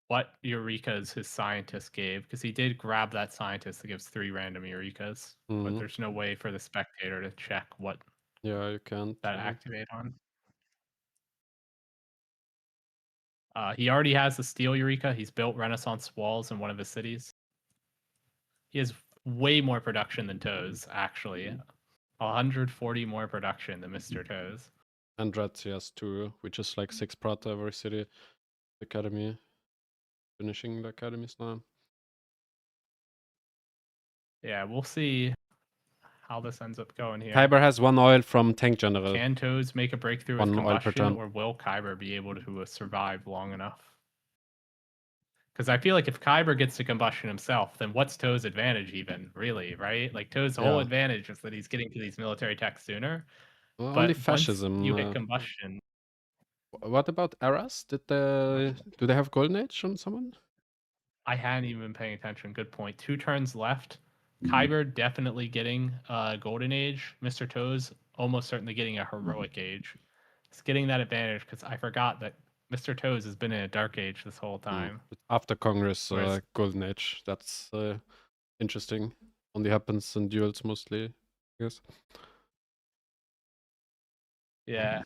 what Eureka's his scientist gave, because he did grab that scientist that gives 3 random Eurekas, but there's no way for the spectator to check what you can't that activate on. He already has the steel Eureka. He's built Renaissance walls in one of his cities. He has way more production than Toes, actually. 140 more production than Mr. Toes. And Reds, he has 2, which is like 6 prot every city. Academy. Finishing the academies now. Yeah, we'll see how this ends up going here. Kiber has 1 oil from Tank General. Can Toes make a breakthrough with combustion, or will Kiber be able to survive long enough? Because I feel like if Kiber gets to combustion himself, then what's Toes' advantage even, really, right? Like, Toes' whole advantage is that he's getting to these military techs sooner. Well, but only fascism. Once you hit combustion. What about Eras? Do they have Golden Age on someone? I hadn't even been paying attention. Good point. 2 turns left. Kiber definitely getting Golden Age. Mr. Toes almost certainly getting a Heroic Age. He's getting that advantage because I forgot that Mr. Toes has been in a Dark Age this whole time. After Congress, Golden Age. That's interesting. Only happens in duels mostly, I guess. Yeah.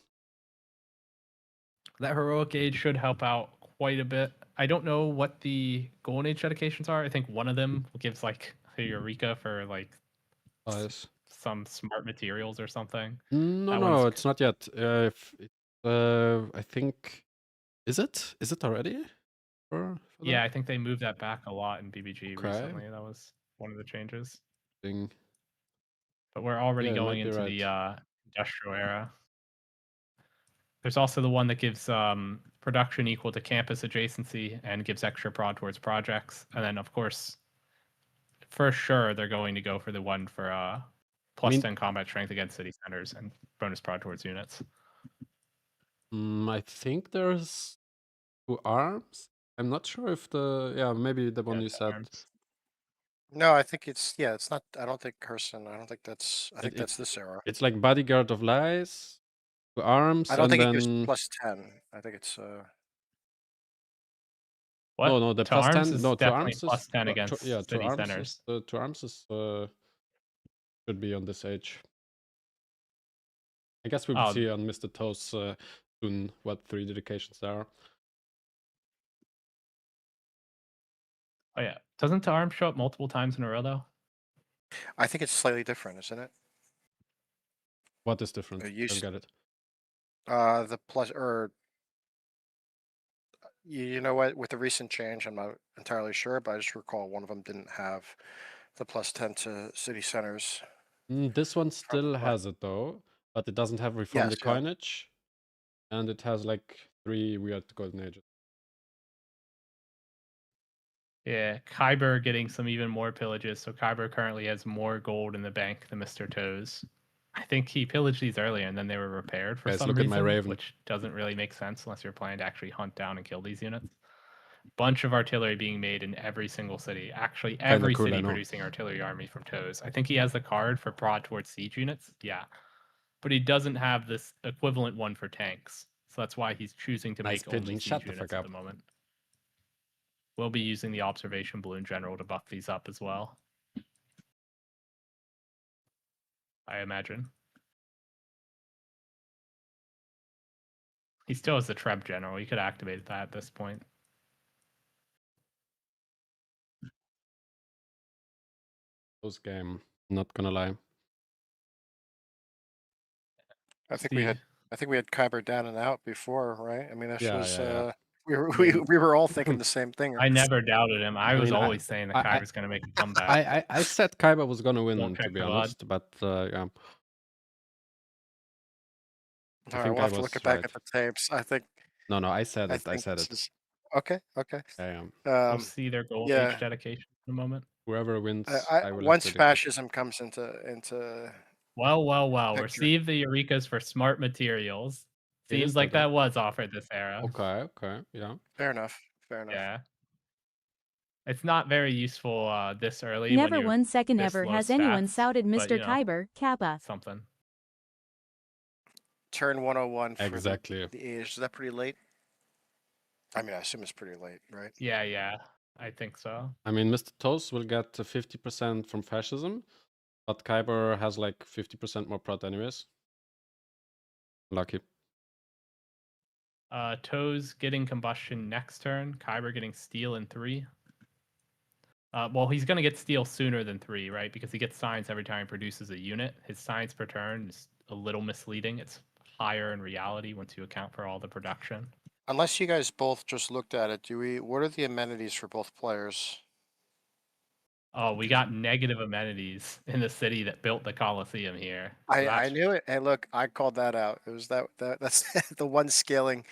That Heroic Age should help out quite a bit. I don't know what the Golden Age dedications are. I think one of them gives like a Eureka for like some smart materials or something. No, it's not yet. I think is it already? Yeah, I think they moved that back a lot in BBG recently. That was one of the changes. But we're already going into the industrial era. There's also the one that gives production equal to campus adjacency and gives extra prod towards projects. And then, of course, for sure, they're going to go for the one for plus 10 combat strength against city centers and bonus prod towards units. I think there's 2 arms. I'm not sure if maybe the one you said. Arms. No, I think it's not. I don't think Carson. I don't think that's. I think that's this era. It's like Bodyguard of Lies, 2 arms. I don't think it gives plus 10. I think it's. What? No, the to arms +10. is No, to definitely arms is +10 against yeah. To city arms centers. is should be on this age. I guess we will see on Mr. Toes soon what 3 dedications there are. Oh yeah, doesn't to arms show up multiple times in a row though? I think it's slightly different, isn't it? What is different? I You don't get it. the plus or you know what? With the recent change, I'm not entirely sure, but I just recall one of them didn't have the +10 to city centers. This one still has it though, but it doesn't have reform the coinage, and it has like 3 weird golden ages. Yeah, Kiber getting some even more pillages. So Kiber currently has more gold in the bank than Mr. Toes. I think he pillaged these earlier and then they were repaired for some reason, look at my Raven. which doesn't really make sense unless you're planning to actually hunt down and kill these units. Bunch of artillery being made in every single city. Actually, every city producing artillery army from Toes. I think he has the card for prod towards siege units. Yeah, but he doesn't have this equivalent one for tanks. So that's why he's choosing to make only siege units at the moment. We'll be using the observation balloon general to buff these up as well, I imagine. He still has the Treb general. He could activate that at this point. Close game, not gonna lie. I think we had Kiber down and out before, right? I mean, this was we were all thinking the same thing. I never doubted him. I was always saying that Kyber's going to make a comeback. I said Kiber was going to win, to be honest, but yeah. All right, we'll have to look back at the tapes. I think. No, I said it. I said it. Okay. We'll see their gold age dedication in a moment. Whoever wins, once fascism comes into. Well. Receive the Eurekas for smart materials. Seems like that was offered this era. Okay, yeah. Fair enough. Yeah. It's not very useful this early. Never 1 second ever has anyone souted Mr. Kiber, Kappa. Something. Turn 101 for exactly. The age. Is that pretty late? I mean, I assume it's pretty late, right? Yeah. I think so. I mean, Mr. Toast will get 50% from fascism, but Kiber has like 50% more prot anyways. Lucky. Toes getting combustion next turn. Kiber getting steel in 3. Well, he's going to get steel sooner than 3, right? Because he gets science every time he produces a unit. His science per turn is a little misleading. It's higher in reality once you account for all the production. Unless you guys both just looked at it, what are the amenities for both players? Oh, we got negative amenities in the city that built the Colosseum here. So I knew it. And look, I called that out. It was that's the one scaling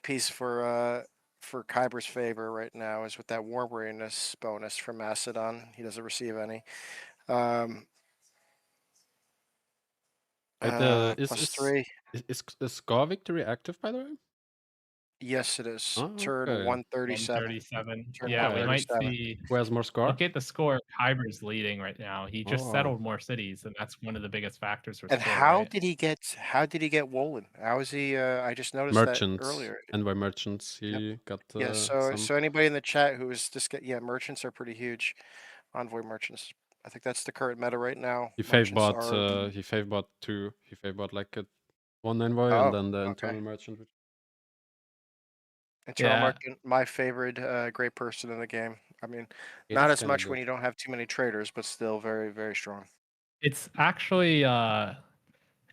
piece for Kyber's favor right now is with that war weariness bonus from Macedon. He doesn't receive any. +3. Is Scar Victory active, by the way? Yes, it is. Oh, turn 137. Yeah, we might see. Who has more score? Look at the score. Kyber's leading right now. He just settled more cities, and that's one of the biggest factors for and score. How did he get Wolin? How is he? I just noticed merchants, that earlier. And by merchants, he got. So anybody in the chat who is just merchants are pretty huge. Envoy merchants. I think that's the current meta right now. He fave bought 2. He fave bought like a 1 envoy and then the internal merchant. Internal merchant, my favorite great person in the game. I mean, not as much when you don't have too many traders, but still very, very strong. It's actually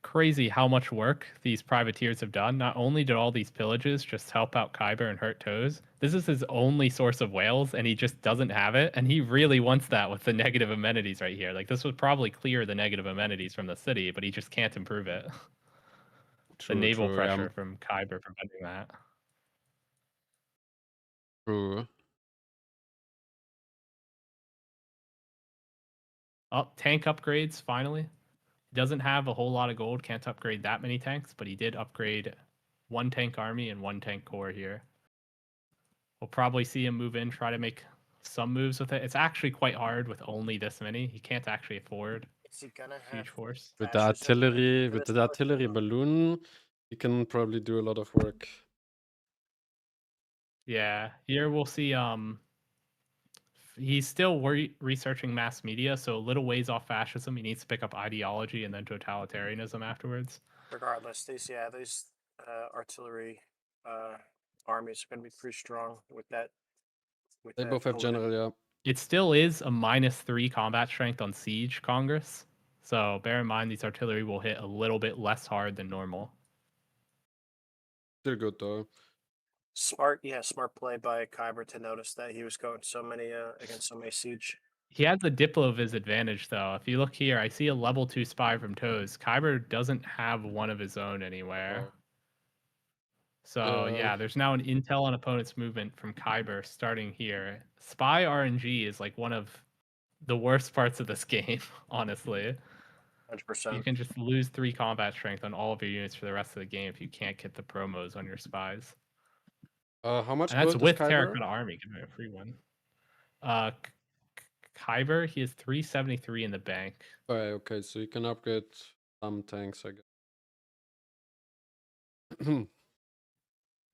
crazy how much work these privateers have done. Not only did all these pillages just help out Kiber and hurt Toes, this is his only source of whales, and he just doesn't have it. And he really wants that with the negative amenities right here. Like, this would probably clear the negative amenities from the city, but he just can't improve it. The naval pressure from Kiber preventing that. True. Oh, tank upgrades, finally. He doesn't have a whole lot of gold, can't upgrade that many tanks, but he did upgrade 1 tank army and 1 tank corps here. We'll probably see him move in, try to make some moves with it. It's actually quite hard with only this many. He can't actually afford a huge force. With the artillery balloon, he can probably do a lot of work. Yeah, here we'll see. He's still researching mass media, so a little ways off fascism. He needs to pick up ideology and then totalitarianism afterwards. Regardless, these artillery armies are going to be pretty strong with that. They both have general, yeah. It still is a -3 combat strength on siege Congress, so bear in mind these artillery will hit a little bit less hard than normal. Still good though. Smart play by Kiber to notice that he was going so many against so many siege. He has the Diploviz advantage though. If you look here, I see a level 2 spy from Toes. Kiber doesn't have one of his own anywhere. So yeah, there's now an intel on opponent's movement from Kiber starting here. Spy RNG is like one of the worst parts of this game, honestly. 100%. You can just lose 3 combat strength on all of your units for the rest of the game if you can't get the promos on your spies. How much and that's gold with is Kiber? Terracotta Army giving a free one. Kiber, he has 373 in the bank. Okay, so you can upgrade some tanks, I guess.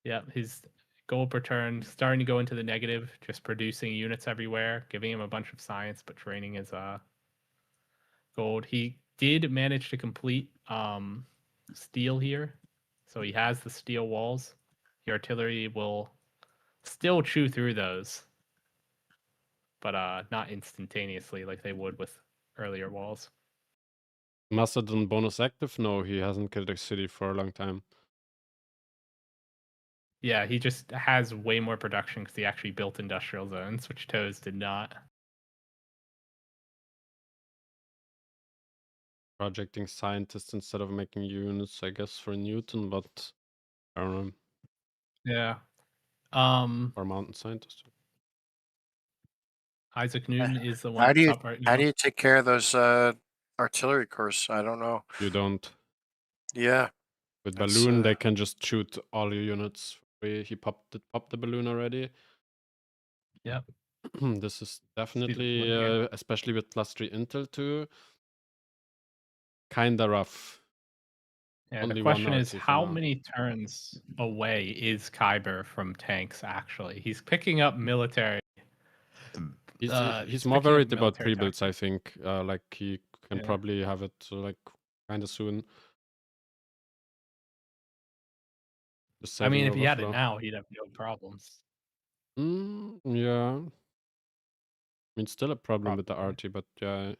Yeah, his gold per turn starting to go into the negative, just producing units everywhere, giving him a bunch of science, but draining his gold. He did manage to complete steel here, so he has the steel walls. The artillery will still chew through those, but not instantaneously like they would with earlier walls. Macedon bonus active? No, he hasn't killed a city for a long time. Yeah, he just has way more production because he actually built industrial zones, which Toes did not. Projecting scientists instead of making units, I guess, for Newton, but I don't know. Yeah. Or mountain scientist. Isaac Newton is the one up right now. How do you take care of those artillery corps? I don't know. You don't. Yeah. With balloon, they can just shoot all your units. He popped the balloon already. Yep. This is definitely, especially with +3 intel too, kinda rough. Yeah, the question is, how many turns away is Kiber from tanks, actually? He's picking up military. He's more worried about pre-builds, I think. Like, he can probably have it, like, kinda soon. I mean, if he had it now, he'd have no problems. Yeah. I mean, still a problem with the RT, but yeah.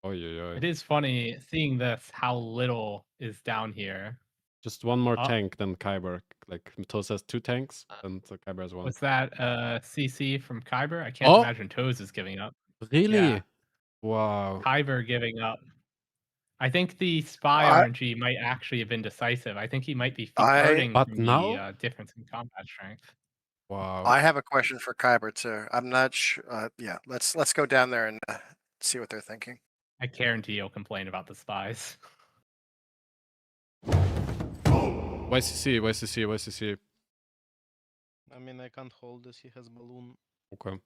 Oh, yeah. It is funny seeing this, how little is down here. Just one more tank than Kiber. Like, Toes has 2 tanks, and Kiber has 1. Was that CC from Kiber? I can't imagine Toes is giving up. Really? Yeah. Wow. Kiber giving up. I think the spy RNG might actually have been decisive. I think he might be hurting from the difference in combat strength. Wow. I have a question for Kiber too. I'm not sure. Yeah, let's go down there and see what they're thinking. I guarantee you'll complain about the spies. YCC. I mean, I can't hold this. He has balloon. Okay.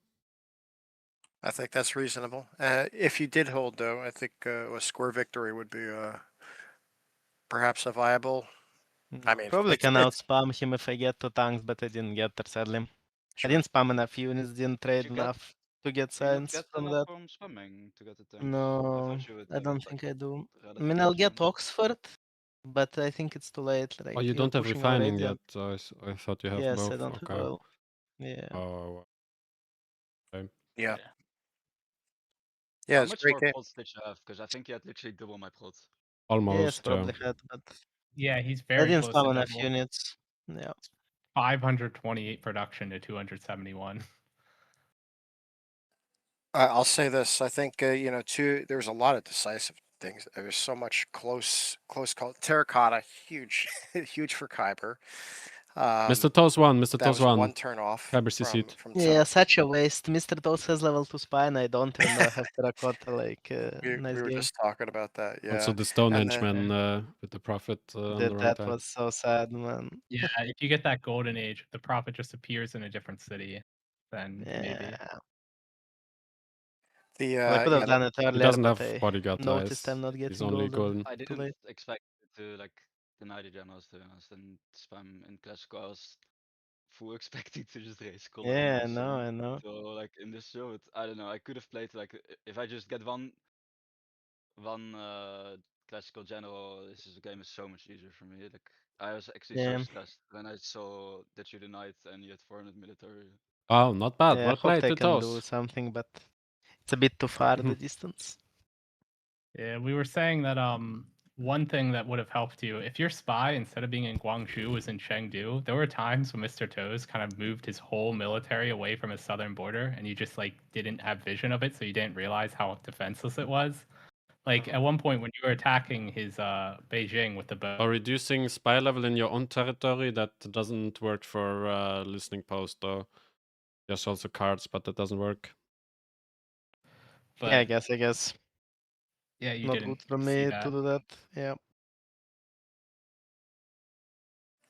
I think that's reasonable. If you did hold, though, I think a score victory would be perhaps a viable. I mean, probably can outspam him if I get 2 tanks, but I didn't get there, sadly. Sure. I didn't spam enough units, didn't trade enough to get science from that. No, I don't think I do. I mean, I'll get Oxford, but I think it's too late. Like, oh, you don't have refining yet? I thought you have both. Yes, I don't have oil. Yeah. Oh. Okay. Yeah. Yeah, how much more plots did you have? Because I think you had literally double my plots. Almost. Yes, probably had, but yeah, he's very close. I didn't spam enough units. Yeah. 528 production to 271. I'll say this. I think there's a lot of decisive things. There's so much close call. Terracotta, huge, huge for Kiber. Mr. Toes 1, Mr. Toes 1. One turn off. Yeah, such a waste. Mr. Toes has level 2 spy, and I don't even have Terracotta. Like, we were just talking about that. Yeah. Also, the Stonehenge man with the Prophet. That was so sad, man. Yeah, if you get that golden age, the Prophet just appears in a different city, then maybe. I could have done it earlier. He doesn't have bodyguard noticed I'm not getting He's only golden. I didn't expect to like deny the generals, to be honest, and spam in classical. I was full expecting to just raise color. Yeah, I know. So like in this show, I don't know. I could have played like if I just get one classical general, this game is so much easier for me. Like I was actually so stressed when I saw that you knight and you had 400 military. Oh, not bad. Yeah, Well I hope played, they can do Tutos. something, but it's a bit too far the distance. Yeah, we were saying that one thing that would have helped you if your spy instead of being in Guangzhou was in Chengdu. There were times when Mr. Toes kind of moved his whole military away from his southern border, and you just like didn't have vision of it, so you didn't realize how defenseless it was. Like at one point when you were attacking his Beijing with the bow. Or reducing spy level in your own territory, that doesn't work for listening post though. There's also cards, but that doesn't work. But, yeah, I guess. Yeah, you not didn't good for see me that. to do that. Yeah.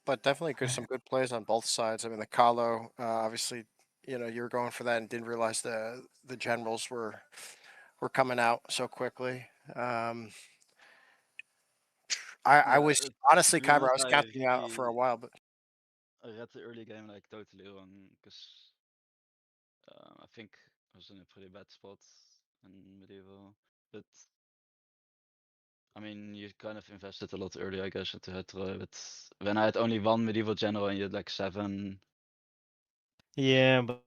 But definitely some good plays on both sides. I mean, the Kahlo, obviously, you were going for that and didn't realize the generals were coming out so quickly. I was honestly, Kiber, I was counting you out for a while, but I read the early game like totally wrong because I think I was in a pretty bad spot in medieval, but I mean, you kind of invested a lot early, I guess, into Hetero, but when I had only one medieval general and you had like 7. Yeah, but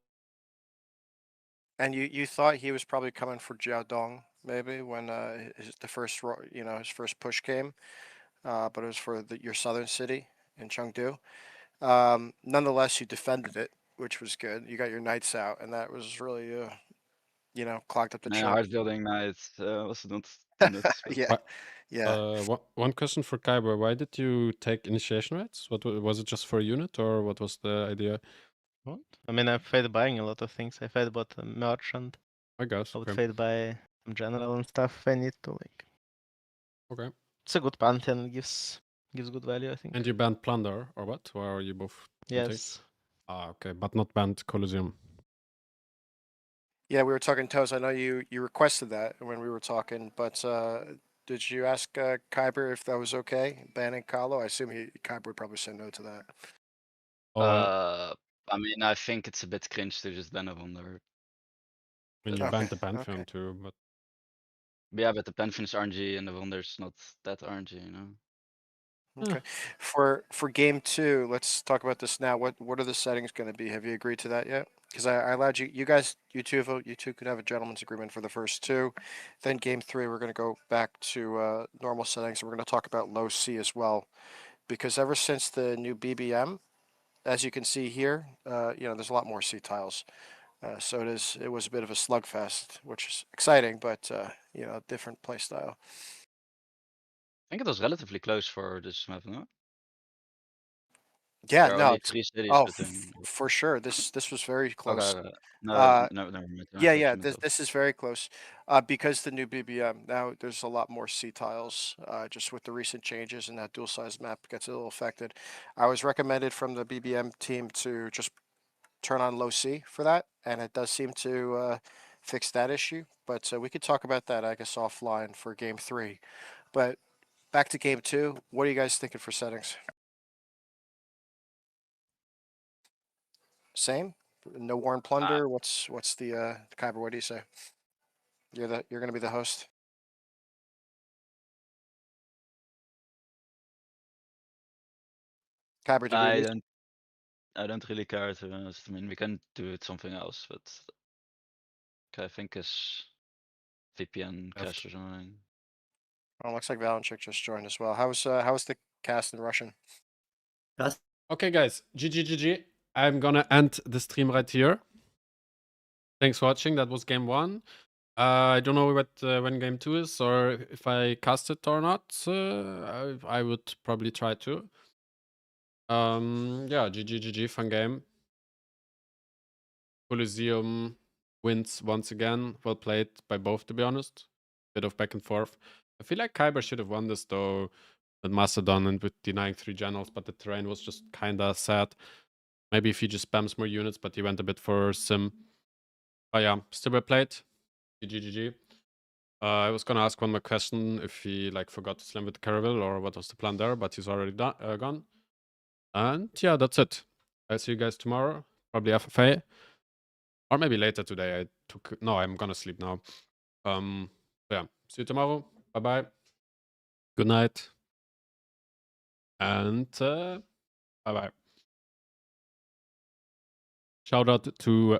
and you thought he was probably coming for Jiaodong maybe when the first his first push came, but it was for your southern city in Chengdu. Nonetheless, you defended it, which was good. You got your knights out, and that was really clogged up the Yeah, church. hard building knights was not too nuts. Yeah. One question for Kiber. Why did you take initiation rates? What was it, just for a unit, or what was the idea? what? I mean, I fade buying a lot of things. I fade bought a merchant. I guess. I would Okay. fade buy some general and stuff if I need to. Like, Okay. it's a good Pantheon. It gives good value, I think. And you banned plunder or what? Or are you both? Yes. Ah, okay, but not banned Colosseum. Yeah, we were talking Toes. I know you requested that when we were talking, but did you ask Kiber if that was okay, banning Kahlo? I assume Kiber would probably say no to that. I mean, I think it's a bit cringe to just ban a Wonder. I mean, you banned the Pantheon too, but yeah, but the Pantheon's RNG and the Wonder's not that RNG, you know. Okay. For game 2, let's talk about this now. What are the settings going to be? Have you agreed to that yet? Because I allowed you guys, you two could have a gentleman's agreement for the first 2. Then game 3, we're going to go back to normal settings. And we're going to talk about low C as well. Because ever since the new BBM, as you can see here, there's a lot more C tiles. So it was a bit of a slugfest, which is exciting, but different play style. I think it was relatively close for this map, no? Yeah, There are no. only 3 cities within. For sure. This was very close. Okay. No, never mind. Yeah. This is very close. Because the new BBM, now there's a lot more C tiles. Just with the recent changes, and that dual size map gets a little affected. I was recommended from the BBM team to just turn on low C for that, and it does seem to fix that issue. But we could talk about that, I guess, offline for game 3. But back to game 2. What are you guys thinking for settings? Same? No war and plunder? What's the Kiber, what do you say? You're gonna be the host? Kiber, I don't really care, to be honest. I mean, we can do it something else, but I think is VPN crash or something. Oh, looks like Valenchik just joined as well. How's the cast in Russian? Okay, guys. GG. I'm gonna end the stream right here. Thanks for watching. That was game 1. I don't know when game 2 is, or if I cast it or not. I would probably try to. Yeah, GG, fun game. Colosseum wins once again. Well played by both, to be honest. Bit of back and forth. I feel like Kiber should have won this though, with Macedon and with denying 3 generals, but the terrain was just kinda sad. Maybe if he just spams more units, but he went a bit for sim. But yeah, still well played. GG. I was gonna ask one more question, if he forgot to slam with Caraville or what was the plan there, but he's already gone. And yeah, that's it. I'll see you guys tomorrow. Probably FFA. Or maybe later today. No, I'm gonna sleep now. Yeah. See you tomorrow. Bye-bye. Good night. And bye-bye. Shout out to